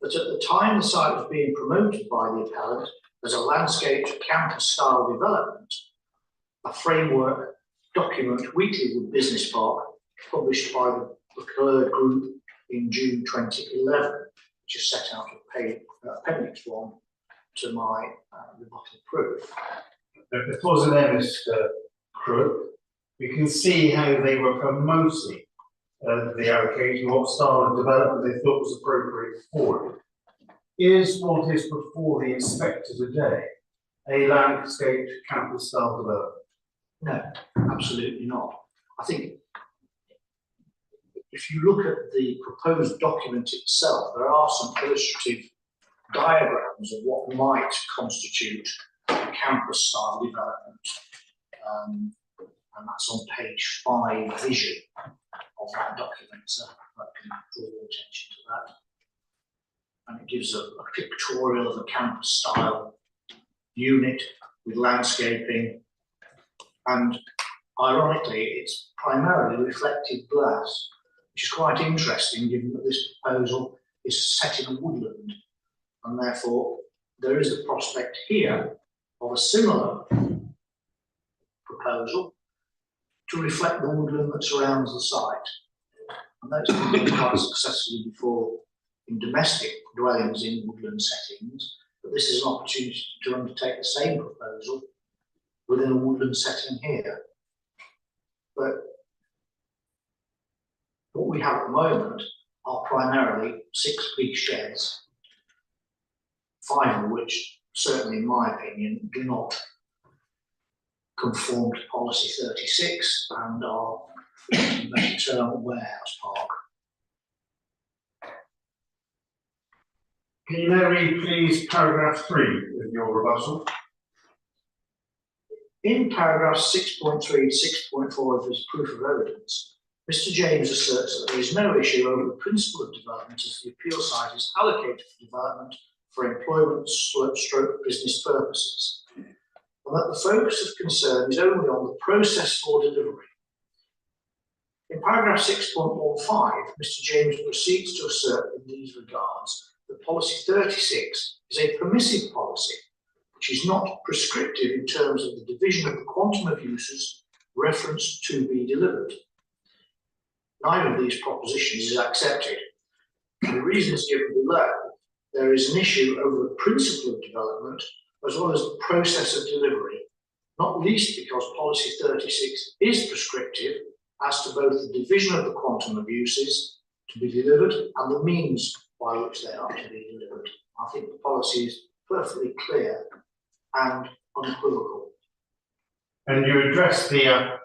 that at the time the site was being promoted by the appellant as a landscaped campus-style development, a framework document, Weekley Business Park, published by the Cllr Group in June 2011, which is set out at appendix 1 to my rebuttal proof. Before there, Mr. Cllr, we can see how they were promoting the allocation, what style of development they thought was appropriate for it. Is what is before the inspector today a landscaped campus style development? No, absolutely not. I think if you look at the proposed document itself, there are some illustrative diagrams of what might constitute a campus style development. And that's on page 5 vision of that document, so I can draw your attention to that. And it gives a pictorial of a campus style unit with landscaping, and ironically it's primarily reflective glass, which is quite interesting given that this proposal is set in a woodland, and therefore there is the prospect here of a similar proposal to reflect the woodland that surrounds the site. And that's been done quite successfully before in domestic dwellings in woodland settings, but this is an opportunity to undertake the same proposal within a woodland setting here. But what we have at the moment are primarily 6 big sheds, 5 of which, certainly in my opinion, do not conform to policy 36 and are, in the term, a warehouse park. Can you now read, please, paragraph 3 of your rebuttal? In paragraphs 6.3 to 6.4 of his proof of evidence, Mr. James asserts that there is no issue over the principle of development as the appeal site is allocated for development for employment stroke business purposes, and that the focus of concern is only on the process for delivery. In paragraph 6.15, Mr. James proceeds to assert in these regards that policy 36 is a permissive policy, which is not prescriptive in terms of the division of the quantum of uses referenced to be delivered. Neither of these propositions is accepted. For the reasons given below, there is an issue over the principle of development as well as the process of delivery, not least because policy 36 is prescriptive as to both the division of the quantum of uses to be delivered and the means by which they are to be delivered. I think the policy is perfectly clear and unequivocal. And you addressed the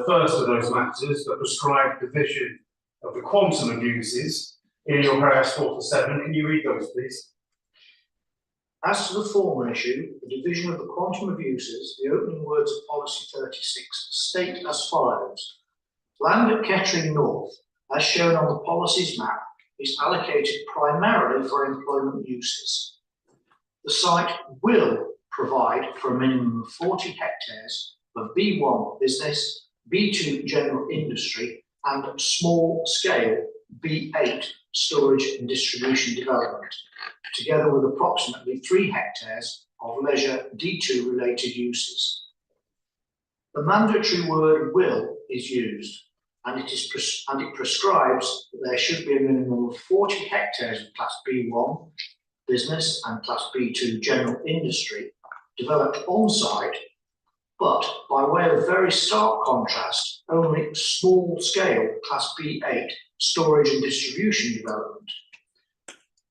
first of those matters, the prescribed division of the quantum of uses, in your paragraphs 4 to 7. Can you read those, please? As to the former issue, the division of the quantum of uses, the opening words of policy 36 state as follows: land at Kettering North, as shown on the policy's map, is allocated primarily for employment uses. The site will provide for a minimum of 40 hectares of B1 business, B2 general industry, and small scale B8 storage and distribution development, together with approximately 3 hectares of leisure D2 related uses. The mandatory word will is used, and it prescribes that there should be a minimum of 40 hectares of Class B1 business and Class B2 general industry developed on site, but by way of very stark contrast, only small scale Class B8 storage and distribution development.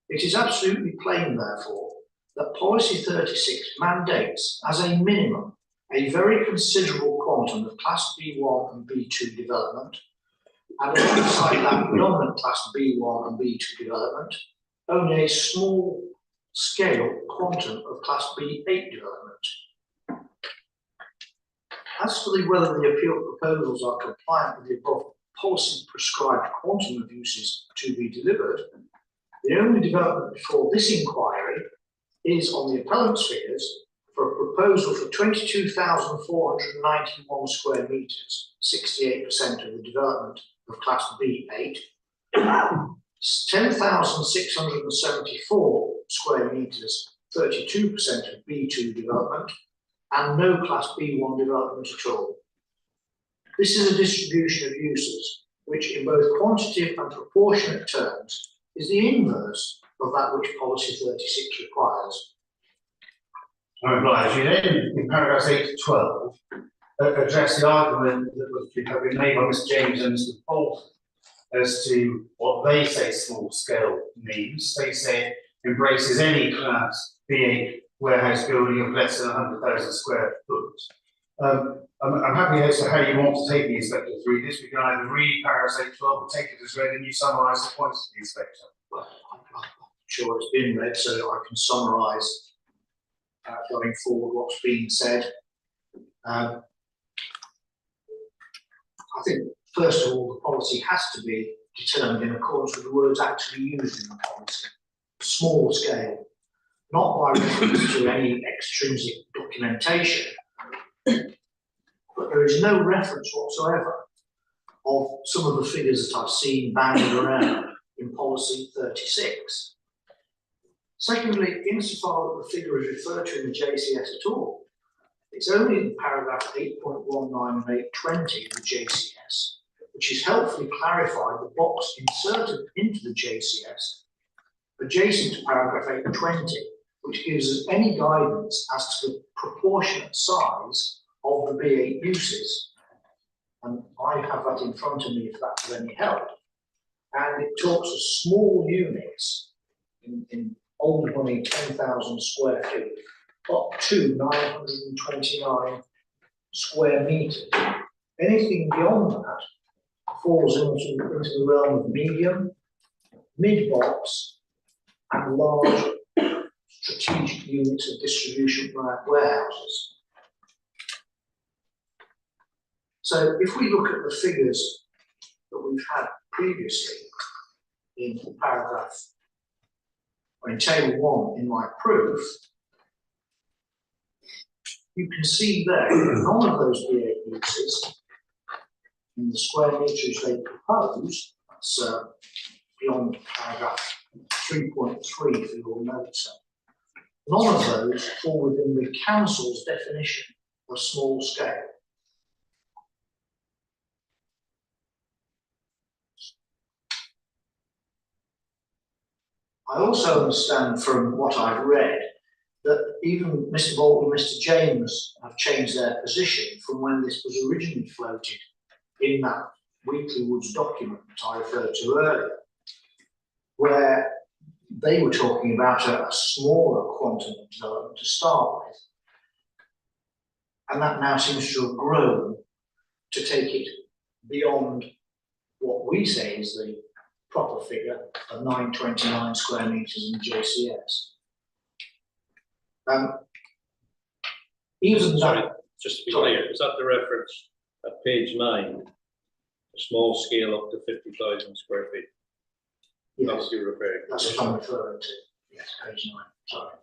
It is absolutely plain, therefore, that Policy 36 mandates as a minimum a very considerable quantum of Class B1 and B2 development, and alongside that predominant Class B1 and B2 development, only a small scale quantum of Class B8 development. As for whether the appeal proposals are compliant with the above policy prescribed quantum of uses to be delivered, the only development before this inquiry is on the appellant's figures for a proposal for 22,491 square metres, 68% of the development of Class B8, 10,674 square metres, 32% of B2 development, and no Class B1 development at all. This is a distribution of uses, which in both quantitative and proportionate terms is the inverse of that which Policy 36 requires. I oblige you then, in paragraphs 8 to 12, address the argument that was been made by Mr. James and Mr. Bolton as to what they say small scale means. They say it embraces any Class B8 warehouse building of less than 100,000 square foot. I'm happy as to how you want to take the inspector through this. We can either read paragraphs 8 to 12 or take it as read and you summarise the points of the inspector. Well, I'm sure it's been read, so I can summarise going forward what's being said. I think, first of all, the policy has to be determined in accordance with the words actually used in the policy. Small scale, not by reference to any extrinsic documentation, but there is no reference whatsoever of some of the figures that I've seen bandied around in Policy 36. Secondly, insofar as the figure is referred to in the JCS at all, it's only in paragraph 8.19 and 820 of the JCS, which is helpfully clarified the box inserted into the JCS adjacent to paragraph 820, which gives us any guidance as to the proportionate size of the B8 uses. And I have that in front of me if that's of any help. And it talks of small units in old money, 10,000 square feet, up to 929 square metres. Anything beyond that falls into the realm of medium, mid-box, and large strategic units of distribution warehouses. So if we look at the figures that we've had previously in paragraph, or in table 1 in my proof, you can see there that none of those B8 uses in the square metres they propose, that's beyond paragraph 3.3 for your notes, none of those fall within the council's definition of small scale. I also understand from what I've read that even Mr. Bolton and Mr. James have changed their position from when this was originally floated in that Weekley Woods document that I referred to earlier, where they were talking about a smaller quantum of development to start with. And that now seems to have grown to take it beyond what we say is the proper figure of 929 square metres in JCS. Even Sorry, that, just to be clear, is that the reference at page 9? A small scale up to 50,000 square feet. yes, That's what you're referring to. that's what I'm referring to. Yes, page 9. Sorry.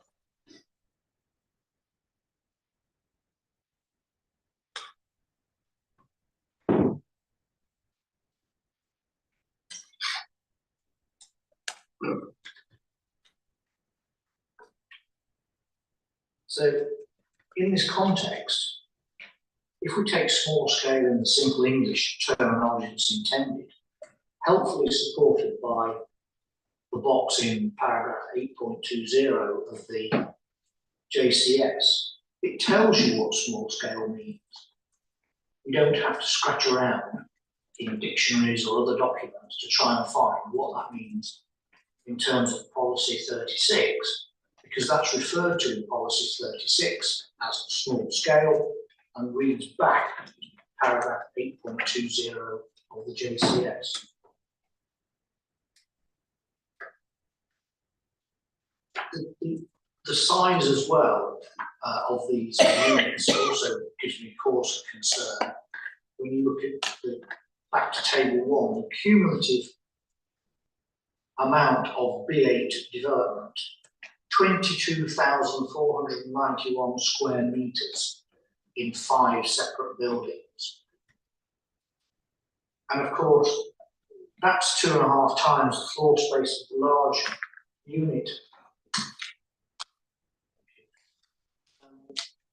So in this context, if we take small scale in the simple English terminology that's intended, helpfully supported by the box in paragraph 8.20 of the JCS, it tells you what small scale means. You don't have to scratch around in dictionaries or other documents to try and find what that means in terms of policy 36, because that's referred to in policy 36 as small scale and reads back paragraph 8.20 of the JCS. The size as well of these units also gives me cause for concern. When you look at back to table 1, the cumulative amount of B8 development, 22,491 square metres in 5 separate buildings. And of course, that's 2.5 times the floor space of the large unit.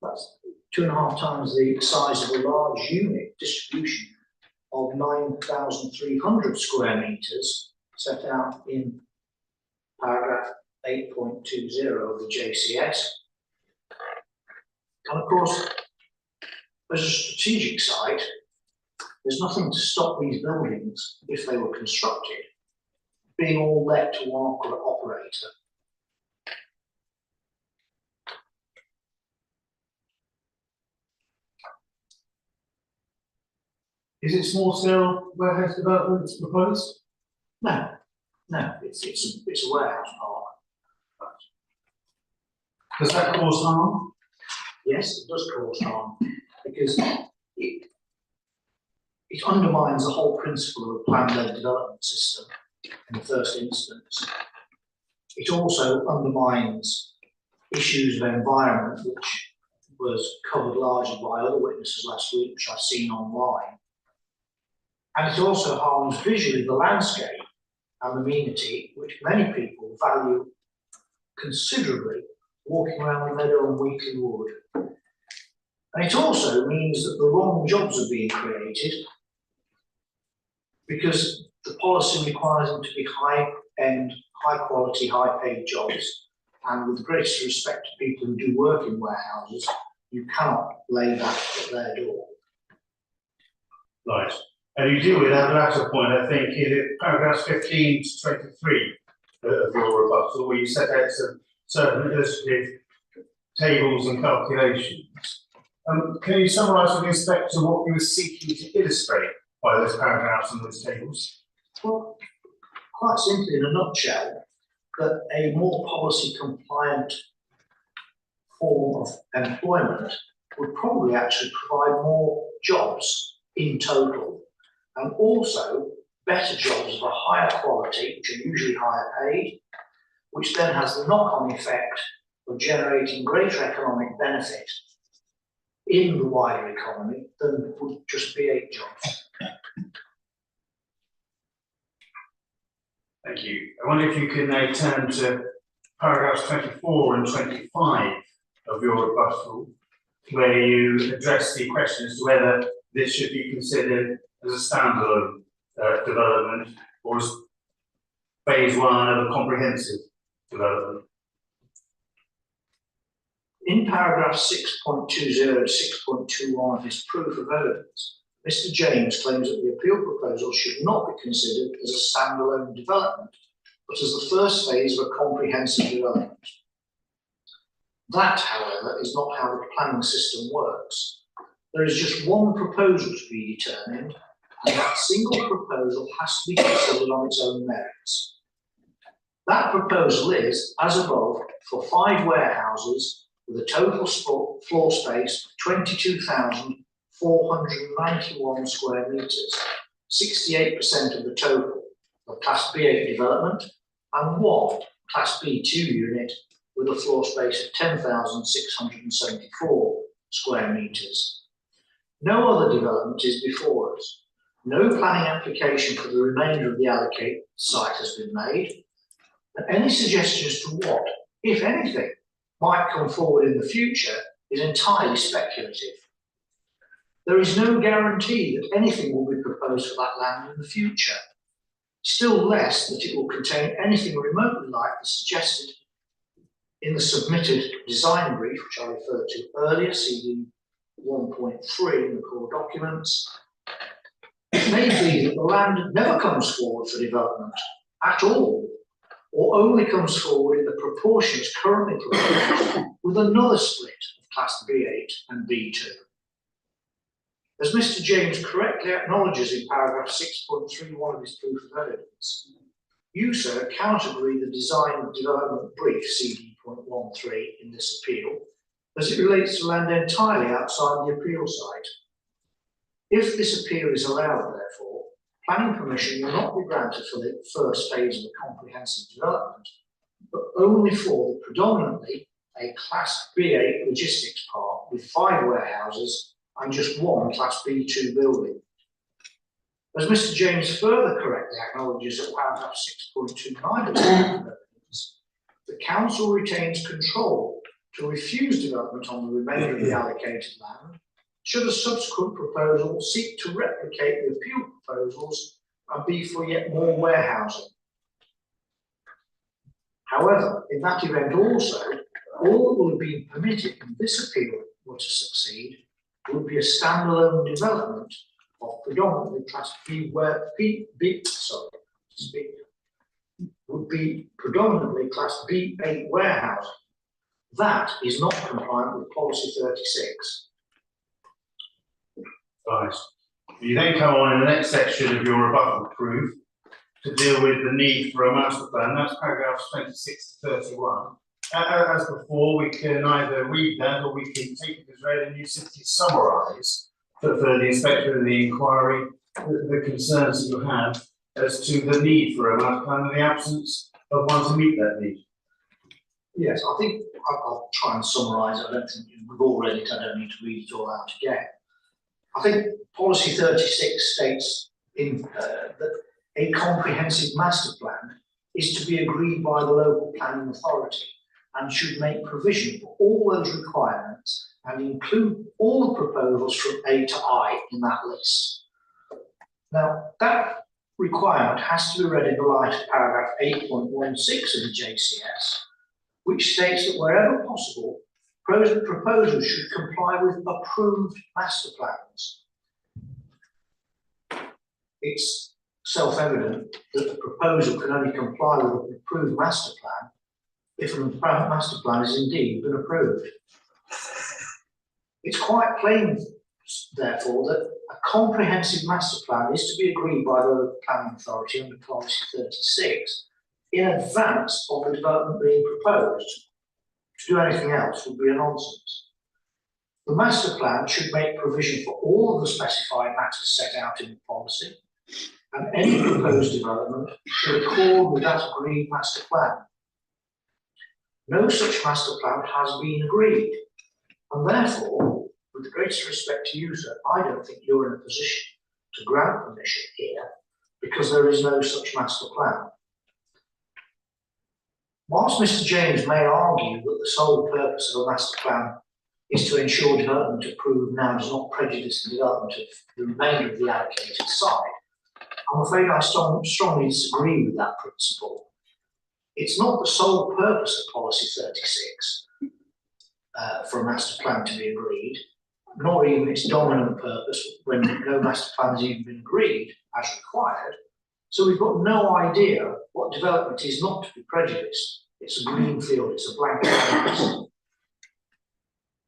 That's 2.5 times the size of a large unit distribution of 9,300 square metres set out in paragraph 8.20 of the JCS. And of course, as a strategic site, there's nothing to stop these buildings, if they were constructed, being all let to one operator. Is it small scale warehouse development that's proposed? No, it's a warehouse park. Does that cause harm? Yes, it does cause harm, because it undermines the whole principle of a plan-led development system in the first instance. It also undermines issues of environment, which was covered largely by other witnesses last week, which I've seen online. And it also harms visually the landscape and amenity, which many people value considerably, walking around the meadow and Weekley Wood. And it also means that the wrong jobs are being created, because the policy requires them to be high-end, high-quality, high-paid jobs. And with the greatest respect to people who do work in warehouses, you cannot lay that at their door. Right. And you deal with that latter point, I think, in paragraphs 15 to 23 of your rebuttal, where you set out some certain illustrative tables and calculations. Can you summarise with respect to what you were seeking to illustrate by those paragraphs and those tables? Well, quite simply, in a nutshell, that a more policy compliant form of employment would probably actually provide more jobs in total, and also better jobs of a higher quality, which are usually higher paid, which then has the knock-on effect of generating greater economic benefit in the wider economy than would just be 8 jobs. Thank you. I wonder if you can now turn to paragraphs 24 and 25 of your rebuttal, where you address the question as to whether this should be considered as a standalone development or as phase 1 of a comprehensive development. In paragraph 6.20 to 6.21 of his proof of evidence, Mr. James claims that the appeal proposal should not be considered as a standalone development, but as the first phase of a comprehensive development. That, however, is not how the planning system works. There is just one proposal to be determined, and that single proposal has to be considered on its own merits. That proposal is, as above, for 5 warehouses with a total floor space of 22,491 square metres, 68% of the total of Class B8 development, and 1 Class B2 unit with a floor space of 10,674 square metres. No other development is before us. No planning application for the remainder of the allocated site has been made. And any suggestion as to what, if anything, might come forward in the future is entirely speculative. There is no guarantee that anything will be proposed for that land in the future, still less that it will contain anything remotely like the suggested in the submitted design brief, which I referred to earlier, CD 1.3 in the core documents. It may be that the land never comes forward for development at all, or only comes forward in the proportions currently proposed, with another split of Class B8 and B2. As Mr. James correctly acknowledges in paragraph 6.31 of his proof of evidence, you, sir, cannot agree the design and development brief CD.13 in this appeal, as it relates to land entirely outside the appeal site. If this appeal is allowed, therefore, planning permission will not be granted for the first phase of the comprehensive development, but only for the predominantly a Class B8 logistics park with 5 warehouses and just 1 Class B2 building. As Mr. James further correctly acknowledges at paragraph 6.29 of the evidence, the council retains control to refuse development on the remainder of the allocated land should a subsequent proposal seek to replicate the appeal proposals and be for yet more warehousing. However, in that event also, all that will have been permitted in this appeal were to succeed would be a standalone development of predominantly Class B, would be predominantly Class B8 warehousing. That is not compliant with Policy 36. Right. You then come on in the next section of your rebuttal proof to deal with the need for a master plan. That's paragraphs 26 to 31. As before, we can either read that or we can take it as read and you simply summarise for the inspection of the inquiry the concerns that you have as to the need for a master plan and the absence of one to meet that need. Yes, I think I'll try and summarise it. I don't think we've all read it, I don't need to read it all out again. I think Policy 36 states that a comprehensive master plan is to be agreed by the local planning authority and should make provision for all those requirements and include all the proposals from A to I in that list. Now, that requirement has to be read in the light of paragraph 8.16 of the JCS, which states that wherever possible, proposals should comply with approved master plans. It's self-evident that the proposal can only comply with an approved master plan if an master plan has indeed been approved. It's quite plain, therefore, that a comprehensive master plan is to be agreed by the planning authority under Policy 36 in advance of the development being proposed. To do anything else would be a nonsense. The master plan should make provision for all of the specified matters set out in the policy, and any proposed development should accord with that agreed master plan. No such master plan has been agreed, and therefore, with the greatest respect to you, sir, I don't think you're in a position to grant permission here because there is no such master plan. Whilst Mr. James may argue that the sole purpose of a master plan is to ensure development approved now does not prejudice the development of the remainder of the allocated site, I'm afraid I strongly disagree with that principle. It's not the sole purpose of Policy 36 for a master plan to be agreed, nor even its dominant purpose when no master plan has even been agreed as required. So we've got no idea what development is not to be prejudiced. It's a green field, it's a blank canvas.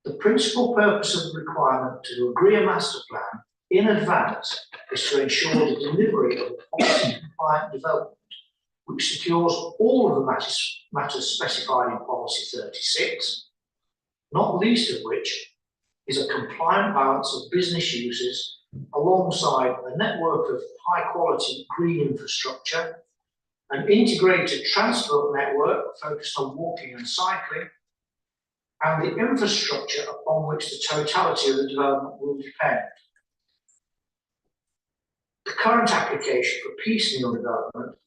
The principal purpose of the requirement to agree a master plan in advance is to ensure the delivery of a policy-compliant development which secures all of the matters specified in Policy 36, not least of which is a compliant balance of business uses alongside a network of high-quality green infrastructure, an integrated transport network focused on walking and cycling, and the infrastructure upon which the totality of the development will depend. The current application for piecemeal development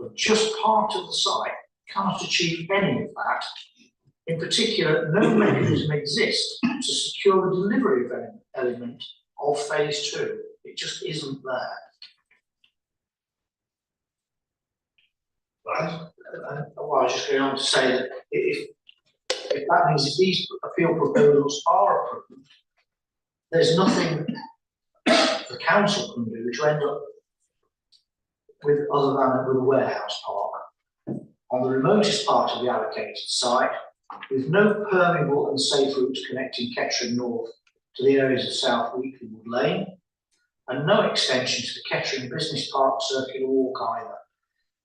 of just part of the site cannot achieve any of that. In particular, no mechanism exists to secure the delivery element of phase 2. It just isn't there. Well, I was just going on to say that if that means if these appeal proposals are approved, there's nothing the council can do to end up with other than with a warehouse park on the remotest part of the allocated site, with no permeable and safe routes connecting Kettering North to the areas of South Weekley Wood Lane, and no extension to the Kettering Business Park Circular Walk either.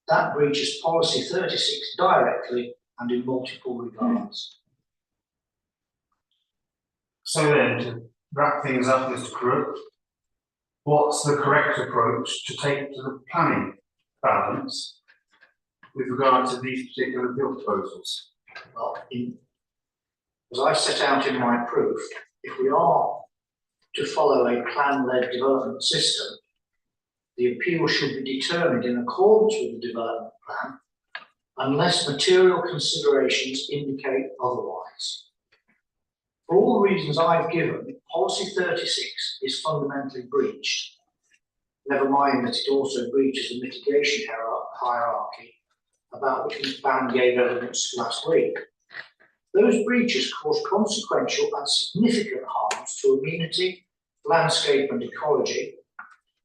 That breaches policy 36 directly and in multiple regards. So then, to wrap things up, Mr. Crook, what's the correct approach to take to the planning balance with regard to these particular appeal proposals? Well, as I set out in my proof, if we are to follow a plan-led development system, the appeal should be determined in accordance with the development plan, unless material considerations indicate otherwise. For all the reasons I've given, policy 36 is fundamentally breached. Never mind that it also breaches the mitigation hierarchy about which Ms. Ban gave evidence last week. Those breaches cause consequential and significant harms to amenity, landscape and ecology,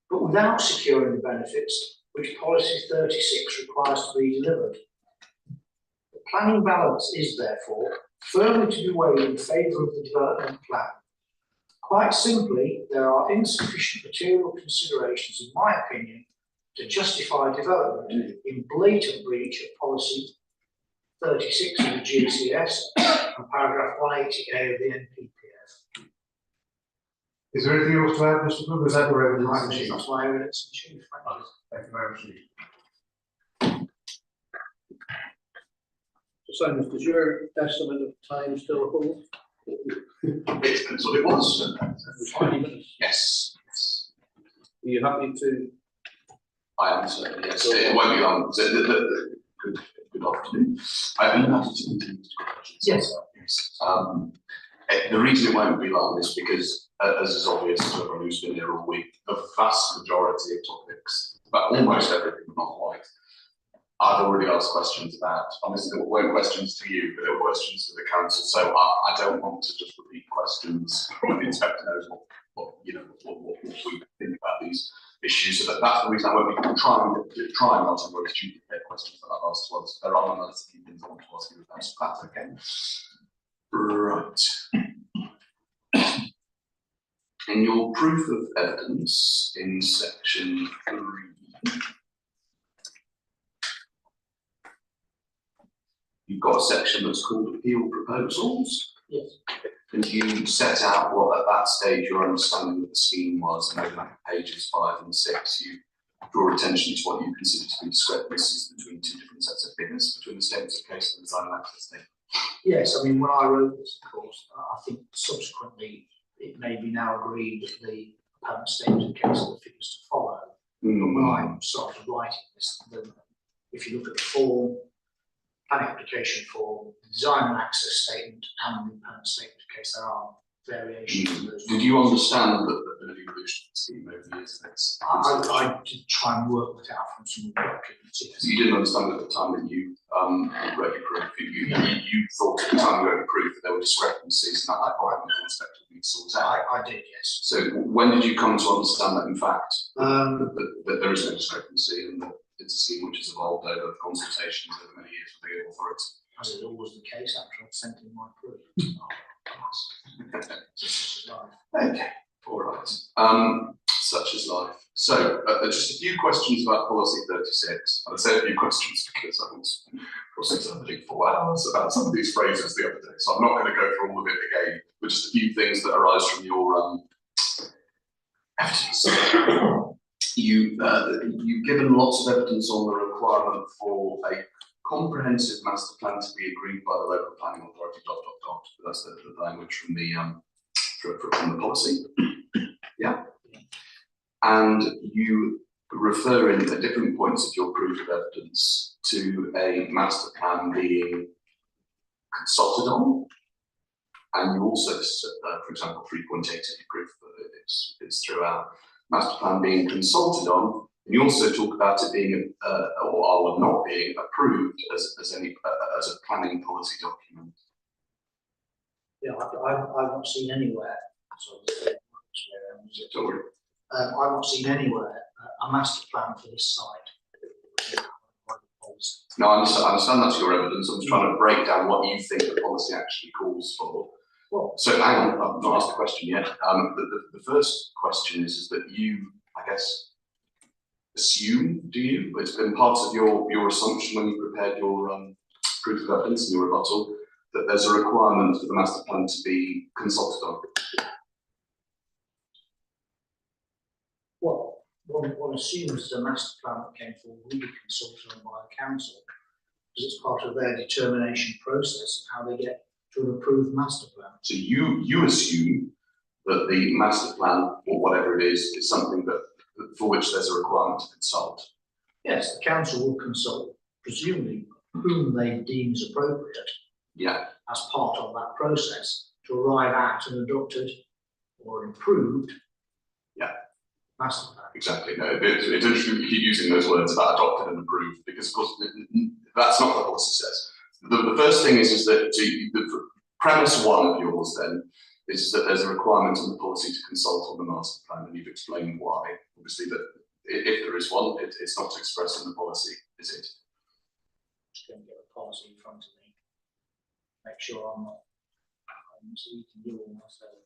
but without securing the benefits which policy 36 requires to be delivered. The planning balance is therefore firmly to be weighed in favour of the development plan. Quite simply, there are insufficient material considerations, in my opinion, to justify development in blatant breach of policy 36 of the GCS and paragraph 180A of the NPPF. Is there anything else to add, Mr. Crook? Is that your evidence in chief? That's my evidence in chief. Thank you very much. So, Simon, does your estimate of time still hold? That's what it was. 20 minutes. Yes. Yes. Are you happy to? I am certainly, yes. It won't be long. Good afternoon. I've been happy to continue to questions. Yes. Yes. The reason it won't be long is because, as is obvious to everyone who's been here all week, the vast majority of topics, but almost everything, but not quite, I've already asked questions about. Obviously, there weren't questions to you, but there were questions to the council. So I don't want to just repeat questions when the inspector knows what we think about these issues. So that's the reason I won't be trying not to very stupid questions that I've asked. Well, there are another few things I want to ask you about. So that's okay. Right. In your proof of evidence in section 3. You've got a section that's called appeal proposals. Yes. And you set out what at that stage your understanding of the scheme was, and over pages 5 and 6, you draw attention to what you consider to be discrepancies between two different sets of figures between the statements of case and the design and access statement. Yes, I mean, when I wrote this, of course, I think subsequently it may be now agreed that the appellant statement of case are the figures to follow. But when I started writing this, if you look at the form, planning application form, the design and access statement, and the appellant statement of case, there are variations in those. Did you understand that there had been an evolution of the scheme over the years? I did try and work that out from some of the documents. Yes. You didn't understand at the time that you wrote your proof. You thought at the time you wrote your proof that there were discrepancies and that point was expected to be sorted out. I did, yes. So when did you come to understand that in fact that there is no discrepancy and that it's a scheme which has evolved over consultations over many years with the authority? As is always the case after I've sent in my proof. Such is life. Okay, all right. Such is life. So, just a few questions about policy 36. And I say a few questions because I was crossing 4 hours about some of these phrases the other day. So I'm not going to go through all of it again, but just a few things that arise from your evidence. You've given lots of evidence on the requirement for a comprehensive master plan to be agreed by the local planning authority. That's the language from the policy. Yeah. And you referring at different points of your proof of evidence to a master plan being consulted on. And you also, for example, 3.8 of your proof, it's throughout, master plan being consulted on. And you also talk about it being, or not being approved as a planning policy document. Yeah, I've not seen anywhere, Don't worry. I've not seen anywhere a master plan for this site. No, I understand that's your evidence. I'm just trying to break down what you think the policy actually calls for. Well, So hang on, I've not asked the question yet. The first question is that you, I guess, assume, do you? It's been part of your assumption when you prepared your proof of evidence and your rebuttal that there's a requirement for the master plan to be consulted on. well, one assumes the master plan that came forward will be consulted on by the council, because it's part of their determination process of how they get to an approved master plan. So you assume that the master plan, or whatever it is something that for which there's a requirement to consult. Yes, the council will consult, presumably, whom they deem as appropriate. Yeah. As part of that process to arrive at an adopted or improved. Yeah. Master plan. Exactly. No, it's interesting you keep using those words about adopted and approved, because of course that's not what the policy says. The first thing is that the premise one of yours then is that there's a requirement in the policy to consult on the master plan, and you've explained why. Obviously, that if there is one, it's not expressed in the policy, is it? Just going to get a policy in front of me. Make sure I'm not misleading you or myself.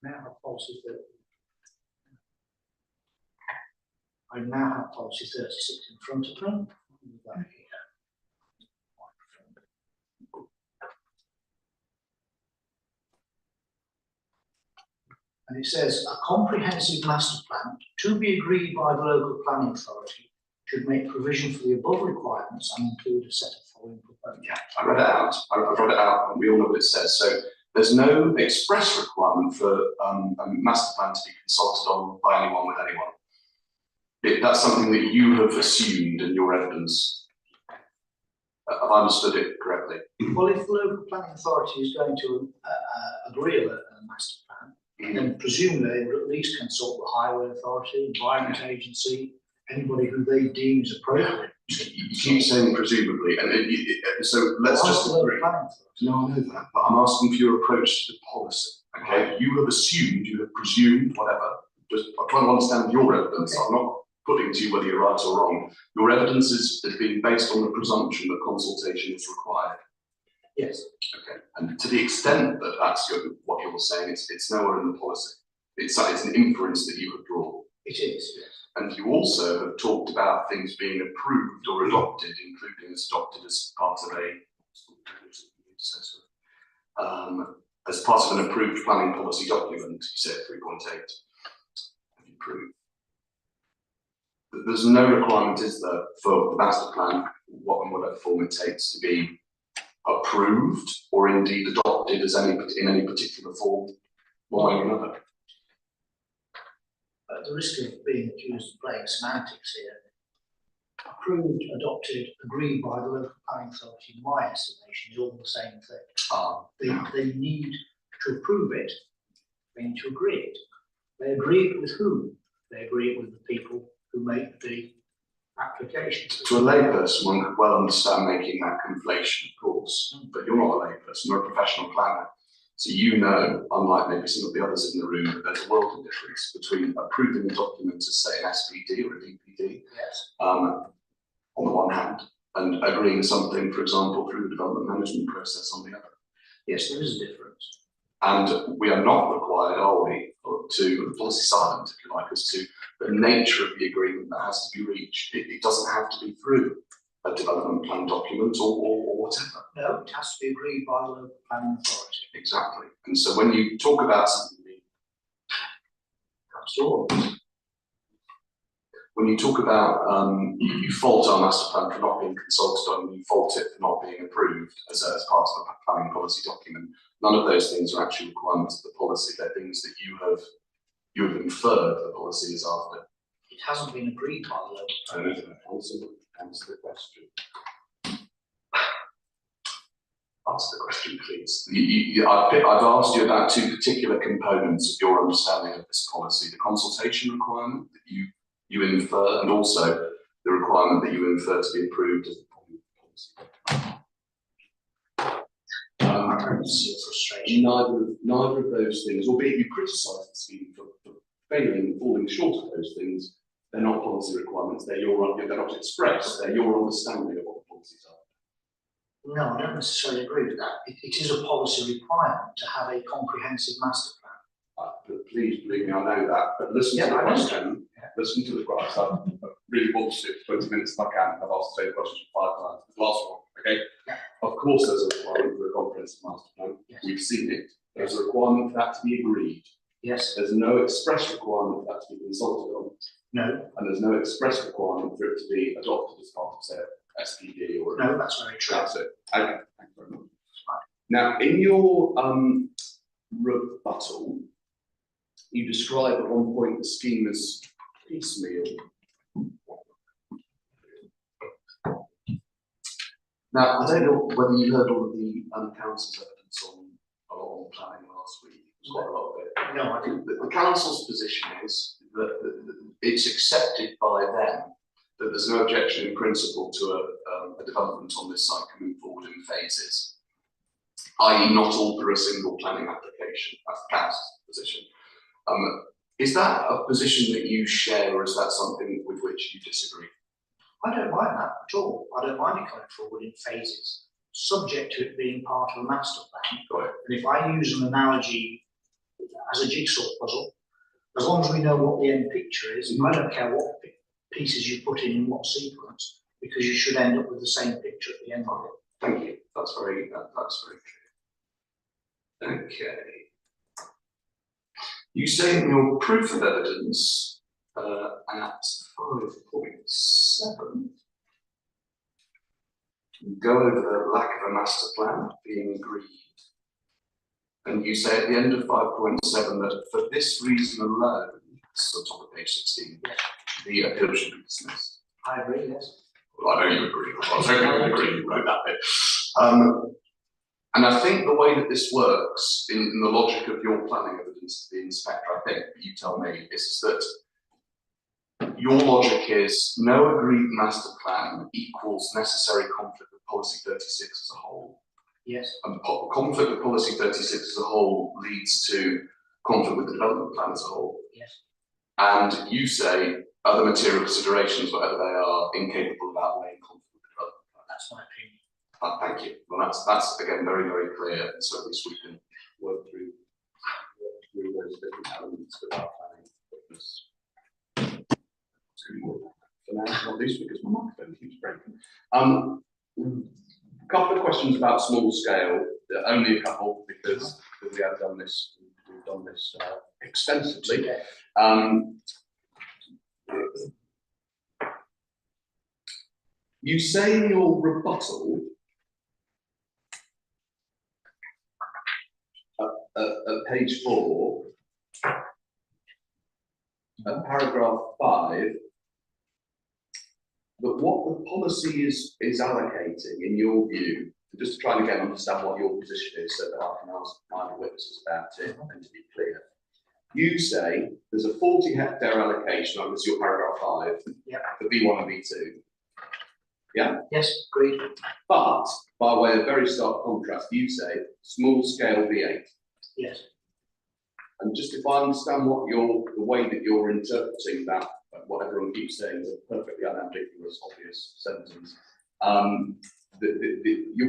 Now have policy 30. I now have policy 36 in front of me. And it says a comprehensive master plan to be agreed by the local planning authority should make provision for the above requirements and include a set of following proposals. Yeah, I read it out. I've read it out, and we all know what it says. So there's no express requirement for a master plan to be consulted on by anyone with anyone. That's something that you have assumed in your evidence. Have I understood it correctly? Well, if the local planning authority is going to agree on a master plan, then presumably they would at least consult the highway authority, environment agency, anybody who they deem is appropriate. You keep saying presumably, and so let's just agree. No, I know that, but I'm asking for your approach to the policy. Okay, you have assumed, you have presumed, whatever. Just I'm trying to understand your evidence. Okay. I'm not putting to you whether you're right or wrong. Your evidence is being based on the presumption that consultation is required. Yes. Okay, and to the extent that that's what you're saying, it's nowhere in the policy. It's an inference that you have drawn. It is, yes. And you also have talked about things being approved or adopted, including as adopted as part of as part of an approved planning policy document. You said 3.8. Approved. There's no requirement, is there, for the master plan, whatever form it takes, to be approved or indeed adopted as in any particular form, one way or another. At the risk of being accused of playing semantics here, approved, adopted, agreed by the local planning authority, in my estimation, is all the same thing. They need to approve it, they need to agree it. They agree it with whom? They agree it with the people who make the application. To a layperson, one could well understand making that conflation, of course, but you're not a layperson, you're a professional planner. So you know, unlike maybe some of the others in the room, that there's a world of difference between approving a document as, say, an SPD or a DPD, Yes. on the one hand, and agreeing something, for example, through the development management process on the other. Yes, there is a difference. And we are not required, are we, to policy silent, if you like, as to the nature of the agreement that has to be reached. It doesn't have to be through a development plan document or whatever. No, it has to be agreed by the local planning authority. Exactly. And so when you talk about something, when you talk about you fault our master plan for not being consulted on, you fault it for not being approved as part of a planning policy document. None of those things are actually requirements of the policy. They're things that you have inferred the policy is after. It hasn't been agreed by the local planning authority. Answer the question. Answer the question, please. I've asked you about two particular components of your understanding of this policy: the consultation requirement that you infer, and also the requirement that you infer to be approved as a policy. I don't see a frustration. Neither of those things, albeit you criticise the scheme for failing and falling short of those things, they're not policy requirements. They're not expressed. They're your understanding of what the policies are. No, I don't necessarily agree with that. It is a policy requirement to have a comprehensive master plan. But please believe me, I know that. But listen to the question. Listen to the question. I really want to do it for 20 minutes if I can. I've asked the same question 5 times. The last one, okay? Yeah. Of course, there's a requirement for a comprehensive master plan. Yes. We've seen it. There's a requirement for that to be agreed. Yes. There's no express requirement for that to be consulted on. No. And there's no express requirement for it to be adopted as part of, say, SPD or. No, that's very true. That's it. Okay, thank you very much. Now, in your rebuttal, you describe at one point the scheme as piecemeal. Now, I don't know whether you heard all of the council's evidence on planning last week. There's quite a lot of it. No, I didn't. The council's position is that it's accepted by them that there's no objection in principle to a development on this site coming forward in phases, i.e. not all through a single planning application. That's the council's position. Is that a position that you share, or is that something with which you disagree? I don't mind that at all. I don't mind it coming forward in phases, subject to it being part of a master plan. Got it. And if I use an analogy as a jigsaw puzzle, as long as we know what the end picture is, I don't care what pieces you put in what sequence, because you should end up with the same picture at the end of it. Thank you. That's very clear. Okay. You say in your proof of evidence at 5.7, you go over the lack of a master plan being agreed. And you say at the end of 5.7 that for this reason alone, this is on top of page 16, the appeal should be dismissed. I agree, yes. Well, I know you agree. I was hoping you agree. You wrote that bit. And I think the way that this works in the logic of your planning evidence to the inspector, I think, you tell me, is that your logic is no agreed master plan equals necessary conflict with policy 36 as a whole. Yes. And conflict with policy 36 as a whole leads to conflict with the development plan as a whole. Yes. And you say other material considerations, whatever they are, incapable of outweighing conflict with the development plan. That's my opinion. Thank you. Well, that's again very, very clear. And so at least we can work through those different elements without planning witness. For now, not least because my microphone keeps breaking. A couple of questions about small scale. Only a couple because we have done this. We've done this extensively. You say in your rebuttal at page 4, at paragraph 5, that what the policy is allocating, in your view, just to try and again understand what your position is, so that I can ask my witnesses about it and to be clear. You say there's a 40-hectare allocation, this is your paragraph 5, for B1 and B2. Yeah? Yes, agreed. But by way of very stark contrast, you say small scale B8. Yes. And just if I understand the way that you're interpreting that, what everyone keeps saying is a perfectly unambiguous, obvious sentence.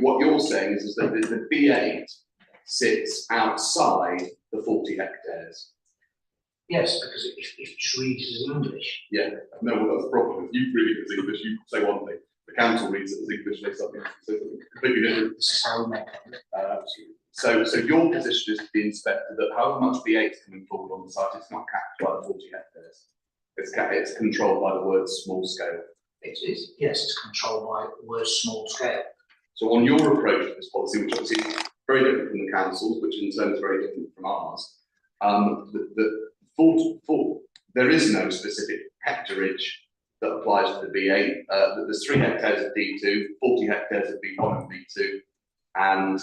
What you're saying is that the B8 sits outside the 40 hectares. Yes, because if you just read it as English. Yeah, no, well, that's the problem. If you read it as English, you say one thing. The council reads it as English, they say something completely different. This is how we make it. So your position is to the inspector that however much B8 is coming forward on the site, it's not capped by the 40 hectares. It's controlled by the word small scale. It is, yes, it's controlled by the word small scale. So on your approach to this policy, which obviously is very different from the council's, which in turn is very different from ours, there is no specific hectareage that applies to the B8. There's 3 hectares of D2, 40 hectares of B1 and B2, and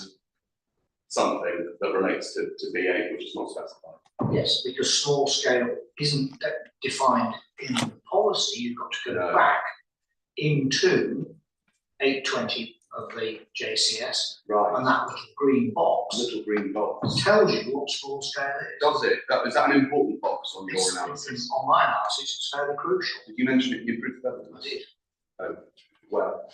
something that relates to B8, which is not specified. Yes, because small scale isn't defined in the policy. You've got to go back into 820 of the JCS, right? And that little green box tells you what small scale is. Does it? Is that an important box on your analysis? On my analysis, it's fairly crucial. Did you mention it in your proof of evidence? I did. Oh, well.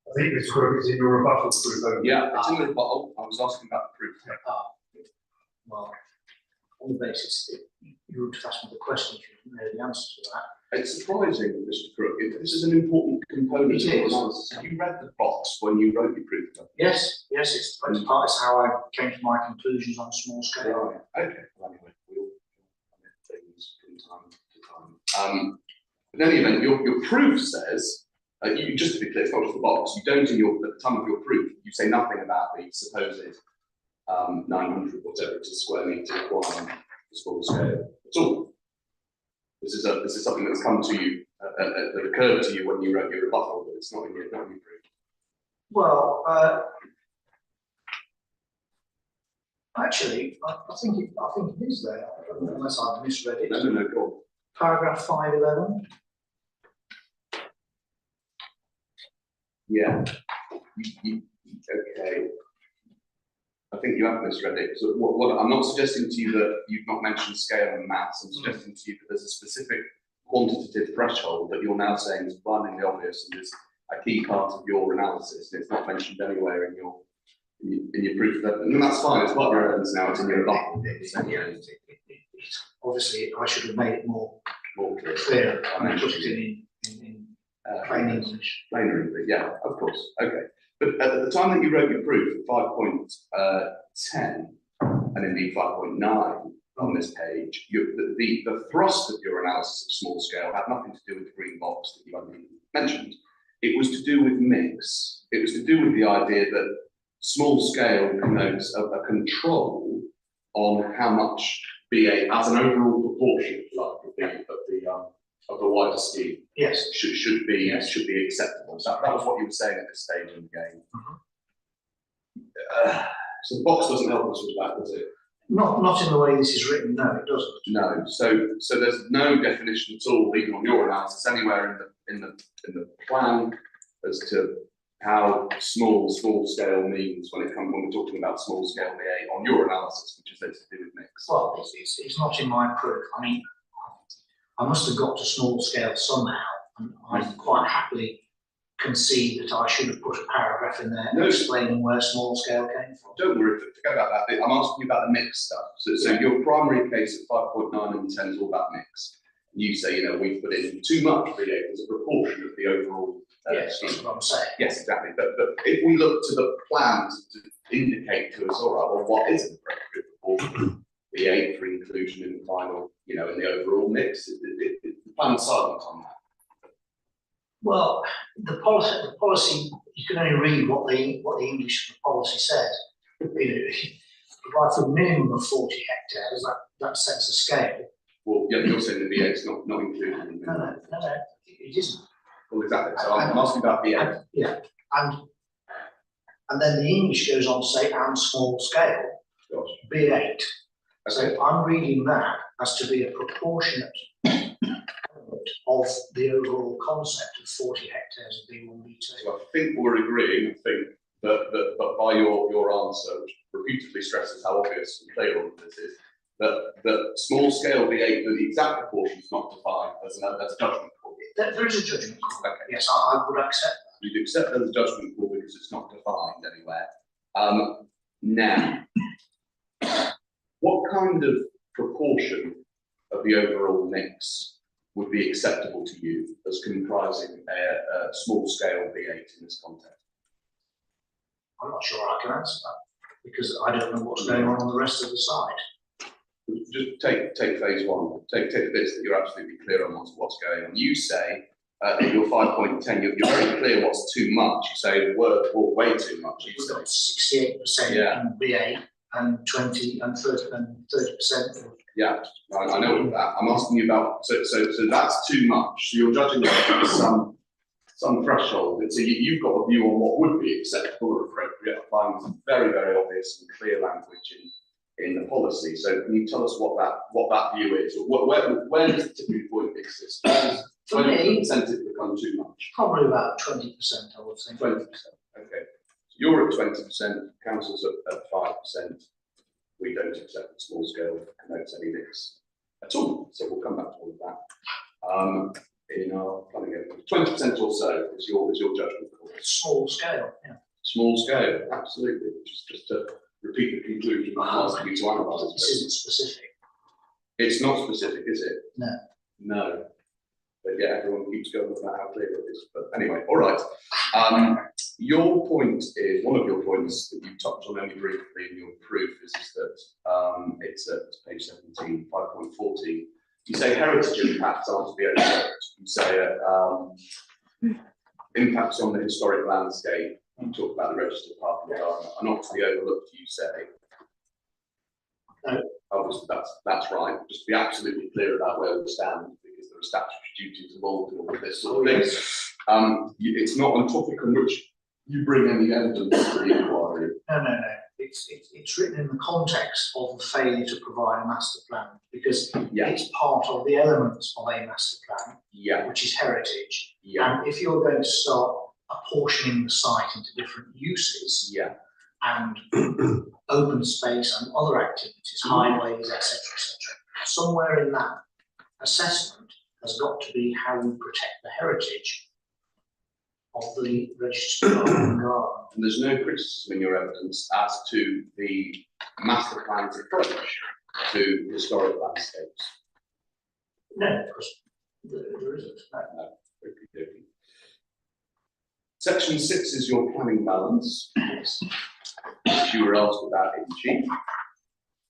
I think this quote is in your rebuttal proof. Yeah, it's in the rebuttal. I was asking about the proof. Well, on the basis that you would ask me the question, you didn't know the answer to that. It's surprising, Mr. Crook. This is an important component of your analysis. Have you read the box when you wrote your proof? Yes, it's part of how I came to my conclusions on small scale. Right. Okay. Well, anyway, we all admit things from time to time. But in any event, your proof says. You just to be clear, it's not just the box. You don't, at the time of your proof, you say nothing about the supposed 900 whatever it is square metre requirement for small scale at all. This is something that's come to you that occurred to you when you wrote your rebuttal, but it's not in your proof. Well, actually, I think it is there, unless I've misread it. No, go on. Paragraph 511. Yeah. Okay. I think you have misread it. So what I'm not suggesting to you that you've not mentioned scale and maths. I'm suggesting to you that there's a specific quantitative threshold that you're now saying is blindingly obvious and is a key part of your analysis. And it's not mentioned anywhere in your proof of evidence. And that's fine. It's part of your evidence now. It's in your rebuttal. Obviously, I should have made it more clear. I put it in plain English. Plainer English, yeah, of course. Okay. But at the time that you wrote your proof, 5.10 and indeed 5.9 on this page, the thrust of your analysis of small scale had nothing to do with the green box that you only mentioned. It was to do with mix. It was to do with the idea that small scale connotes a control on how much BA as an overall proportion, like of the wider scheme, yes, should be acceptable. So that was what you were saying at this stage in the game. So the box doesn't help us with that, does it? Not in the way this is written. No, it doesn't. No. So there's no definition at all, even on your analysis, anywhere in the plan as to how small scale means when we're talking about small scale BA on your analysis, which is then to do with mix. Well, it's not in my proof. I mean, I must have got to small scale somehow, and I quite happily concede that I should have put a paragraph in there explaining where small scale came from. Don't worry, forget about that. I'm asking you about the mix stuff. So your primary case at 5.9 and 10 is all about mix. You say, we put in too much BA as a proportion of the overall. Yes, that's what I'm saying. Yes, exactly. But if we look to the plan to indicate to us, all right, well, what is an appropriate for B8 for inclusion in the final, in the overall mix? The plan's silent on that. Well, the policy, you can only read what the English of the policy says. Provide for a minimum of 40 hectares, that sets a scale. Well, yeah, you're saying the B8 is not included in the No, it isn't. Well, exactly. So I'm asking about B8. Yeah, and then the English goes on to say and small scale, Gosh. B8. Okay. So I'm reading that as to be a proportionate element of the overall concept of 40 hectares of B1, B2. So I think we're agreeing, but by your answer, which repeatedly stresses how obvious and clear all of this is, that small scale B8, the exact proportion is not defined as a judgment call. There is a judgment call. Okay. Yes, I would accept that. You'd accept that as a judgment call because it's not defined anywhere. Now, what kind of proportion of the overall mix would be acceptable to you as comprising a small scale B8 in this context? I'm not sure I can answer that because I don't know what's going on the rest of the side. Just take phase one. Take the bits that you're absolutely clear on what's going on. You say in your 5.10, you're very clear what's too much. You say the word way too much. You We've say got 68% in B8 and 20 and 30%. Yeah, I know that. I'm asking you about so that's too much. So you're judging that some threshold. And so you've got a view on what would be acceptable or appropriate, applying some very, very obvious and clear language in the policy. So can you tell us what that view is? Where does the tipping point exist? When does it become too much? Probably about 20%, I would think. 20%. Okay. So you're at 20%, council's at 5%. We don't accept the small scale connotes any mix at all. So we'll come back to all of that. In our planning area, 20% or so is your judgment call. Small scale, yeah. Small scale, absolutely. Just to repeat the conclusion I'm asking you to analyse. This isn't specific. It's not specific, is it? No. No. But yeah, everyone keeps going about how clear it is. But anyway, all right. Your point is, one of your points that you touched on only briefly in your proof is that it's at page 17, 5.14. You say heritage impacts aren't to be overlooked. You say impacts on the historic landscape. You talk about the registered park and garden are not to be overlooked, you say. No. Obviously, that's right. Just to be absolutely clear about where we stand, because there are statutory duties involved in all of this sort of thing. It's not a topic on which you bring any evidence to the inquiry. No. It's written in the context of the failure to provide a master plan because it's part of the elements of a master plan, which is heritage. And if you're going to start apportioning the site into different uses and open space and other activities, highways, etc., somewhere in that assessment has got to be how we protect the heritage of the registered garden. And there's no criticism in your evidence as to the master plan's approach to historic landscapes. No, because there isn't. No. Okay. Section 6 is your planning balance, which you were asked about in chief.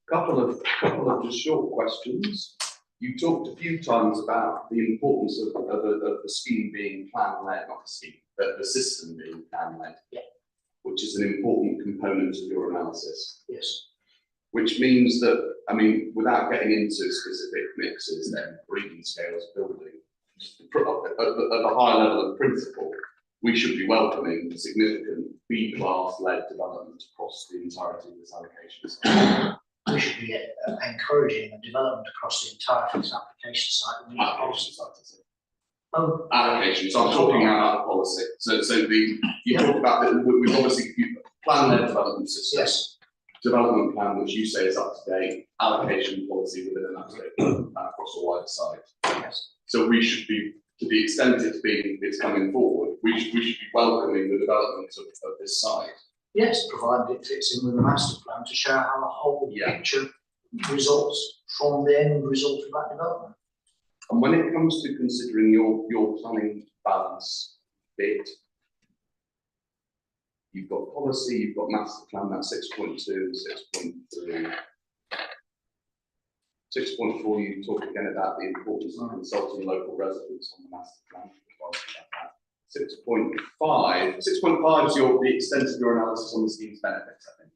Couple of just short questions. You talked a few times about the importance of the scheme being plan-led, not the scheme, but the system being plan-led, which is an important component of your analysis. Yes. Which means that, I mean, without getting into specific mixes, then breeding scales, building, at a high level of principle, we should be welcoming significant B-class led development across the entirety of this allocation site. We should be encouraging the development across the entirety of this application site. Allocation site, is it? Oh, Allocation. So I'm talking about the policy. So you talk about that. We've obviously plan-led development system. Yes. Development plan, which you say is up to date. Allocation policy within an application across a wider site. Yes. So we should be, to the extent it's coming forward, we should be welcoming the development of this site. Yes, provided it fits in with the master plan to show how the whole picture results from the end result of that development. And when it comes to considering your planning balance bit, you've got policy, you've got master plan, that's 6.2 and 6.3. 6.4, you talk again about the importance of consulting local residents on the master plan. 6.5 is the extent of your analysis on the scheme's benefits, I think.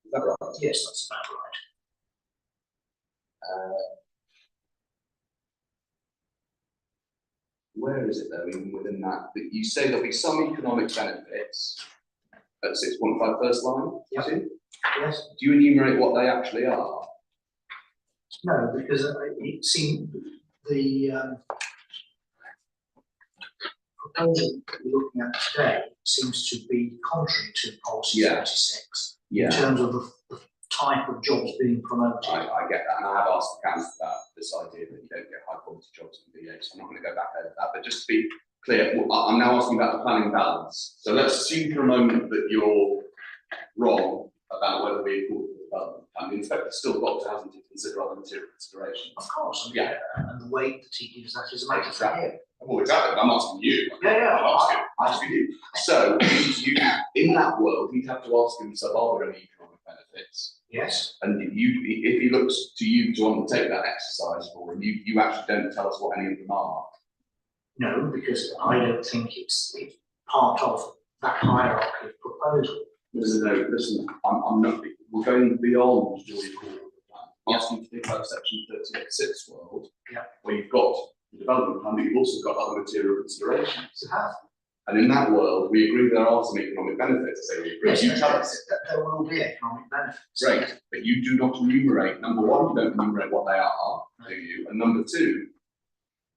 Is that right? Yes, that's about right. Where is it though, even within that you say there'll be some economic benefits at 6.5 first line? Yep. Yes. Do you enumerate what they actually are? No, because it seemed the proposal that we're looking at today seems to be contrary to policy 36 in terms of the type of jobs being promoted. I get that, and I have asked the council about this idea that you don't get high quality jobs in VA, so I'm not going to go back over that. But just to be clear, I'm now asking about the planning balance. So let's assume for a moment that you're wrong about whether we call it the development plan. The inspector's still got to, hasn't he, consider other material considerations. Of course, yeah. And the weight that he gives that is a matter for him. Well, exactly. I'm asking you. Yeah. I'm asking you. So, you in that world, he'd have to ask himself, are there any economic benefits? Yes. And if he looks to you to undertake that exercise for him, you actually don't tell us what any of them are. No, because I don't think it's part of that hierarchy of proposal. Listen, I'm not, we're going beyond your call of the plan. I'm asking to think about section 38.6 world, where you've got the development plan, but you've also got other material considerations. You have. And in that world, we agree there are some economic benefits. So we agree. Yes, you tell us. there will be economic benefits. Great, but you do not enumerate. Number one, you don't enumerate what they are, do you? And number two,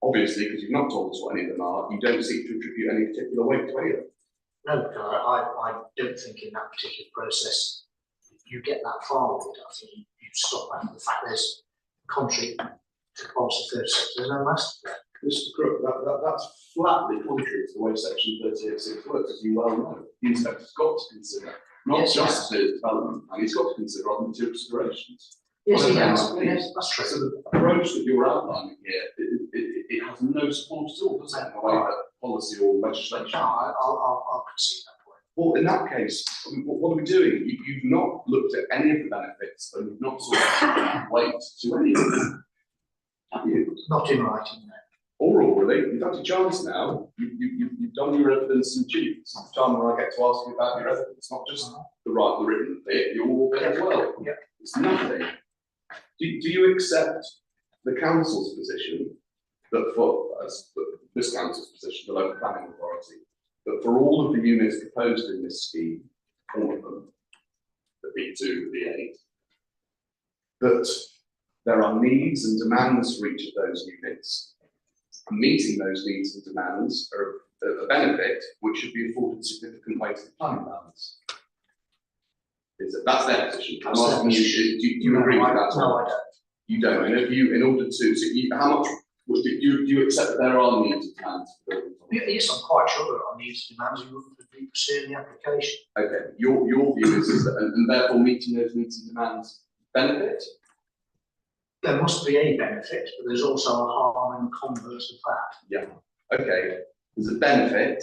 obviously, because you've not told us what any of them are, you don't seek to attribute any particular weight to any of them. No, I don't think in that particular process you get that far with it. I think you stop at the fact there's contrary to policy 36. There's no master plan. Mr. Crook, that's flatly contrary to the way section 38.6 works, as you well know. The inspector's got to consider not just the development, and he's got to consider other material considerations. Yes, he has. Yes, that's true. So the approach that you're outlining here, it has no support at all, does it, in the way that policy or legislation? No, I'll concede that point. Well, in that case, what are we doing? You've not looked at any of the benefits, and you've not sort of weight to any of them, have you? Not in writing, no. Oral, really. You've had your chance now. You've done your evidence in chief. It's the time where I get to ask you about your evidence, not just the written bit, your oral bit as well. Yeah. It's nothing. Do you accept the council's position that this council's position, the local planning authority, that for all of the units proposed in this scheme, all of them, the B2, the B8, that there are needs and demands for each of those units, and meeting those needs and demands are a benefit which should be afforded significant weight to the planning balance? That's their position. I'm asking you, do you agree with that? No, I don't. You don't. And if you, in order to, how much do you accept that there are needs and demands for building? Yes, I'm quite sure there are needs and demands. You wouldn't be pursuing the application. Okay. Your view is that, and therefore meeting those needs and demands benefit? There must be a benefit, but there's also a harm and converse of that. Yeah. Okay. There's a benefit.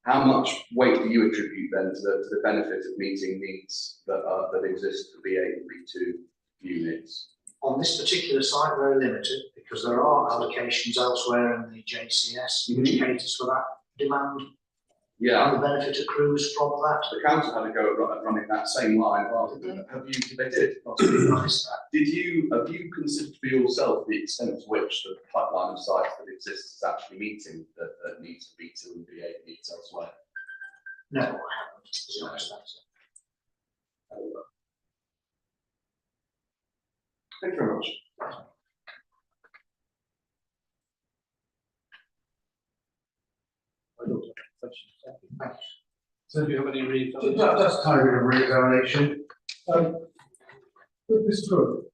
How much weight do you attribute then to the benefit of meeting needs that exist for B8 and B2 units? On this particular site, very limited, because there are allocations elsewhere in the JCS which caters for that demand. Yeah. And the benefit accrues from that. The council had to go at running that same line rather than they did. Have you considered for yourself the extent to which the pipeline of sites that exists is actually meeting that needs for B2 and B8 needs elsewhere? No, I haven't. To be honest, Thank you very much. So do you have any read? Just kind of a re-examination. With Mr. Crook,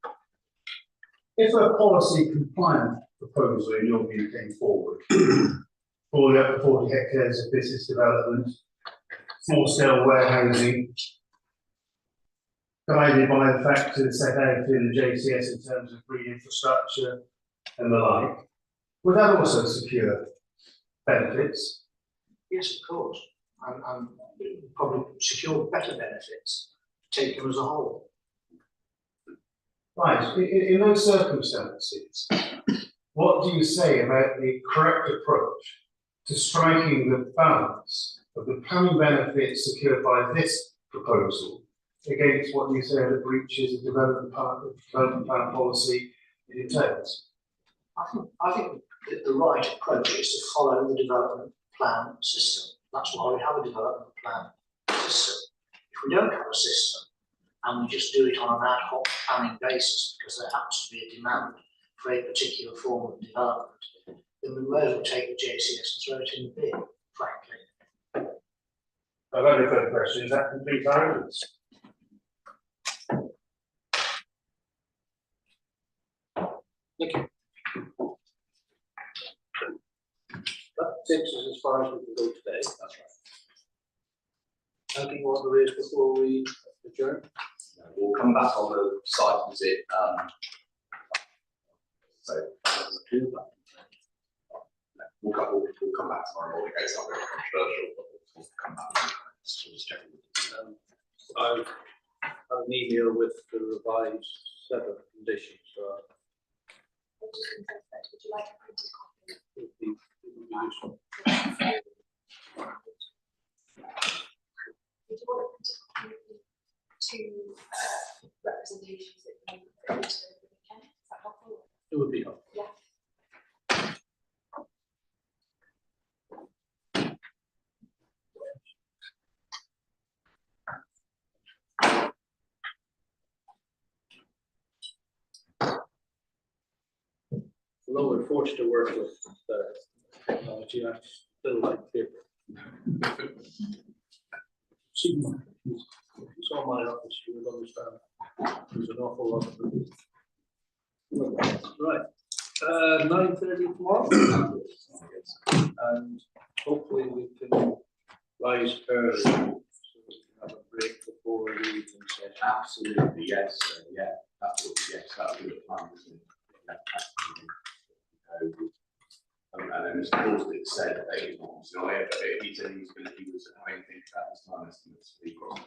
if a policy compliant proposal in your view came forward for the up to 40 hectares of business development, small scale warehousing, guided by the factors set out in the JCS in terms of green infrastructure and the like, would that also secure benefits? yes, of course. And probably secure better benefits taken as a whole. Right, in those circumstances, what do you say about the correct approach to striking the balance of the planning benefits secured by this proposal against what you say are the breaches of development plan policy it entails? I think that the right approach is to follow the development plan system. That's why we have a development plan system. If we don't have a system and we just do it on an ad hoc planning basis because there happens to be a demand for a particular form of development, then we may as well take the JCS and throw it in the bin, frankly. I've got no further questions. That completes our evidence. Thank you. That takes us as far as we can go today. That's right. Anything you want to raise before we adjourn? We'll come back on the site visit. We'll come back tomorrow morning. It's not very controversial, but we'll come back. Just checking. I've had an email with the revised set of conditions. Would you like a printed copy? It would be useful. Would you want a printed copy of the two representations that you put into the weekend? Is that helpful? It would be helpful. Yeah. Although we're forced to work with technology, I still like paper. See, if you saw my office, you would understand. There's an awful lot of them. Right. 9:30 tomorrow. And hopefully we can rise early so we can have a break before the evening session. Absolutely, yes, yeah, absolutely, yes, that would be the plan, isn't it? Yeah, absolutely. And then Mr. Horsted said that he was, he said he was having to think about his time estimates for the cross.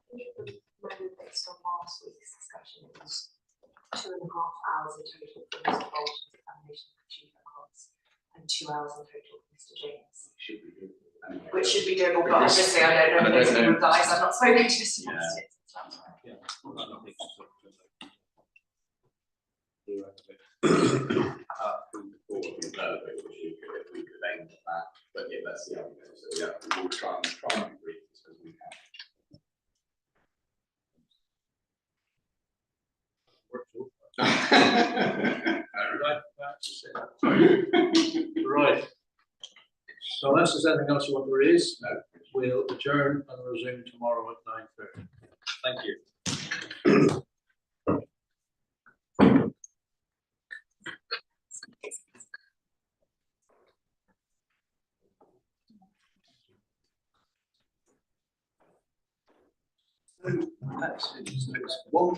Based on last week's discussion, it was 2.5 hours in total for Mr. Bolton's examination of chief accounts and 2 hours in total for Mr. James. Should be good. Anyway, Which should be doable, but obviously I don't know if it's you guys, I've not spoken to Mr. Bolton. Yeah. If we could aim at that, but yeah, that's the idea. So yeah, we'll try and be brief as we can. Right. So unless there's anything else you want to raise, No. We'll adjourn and resume tomorrow at 9:30. Thank you. That's it. So it's 1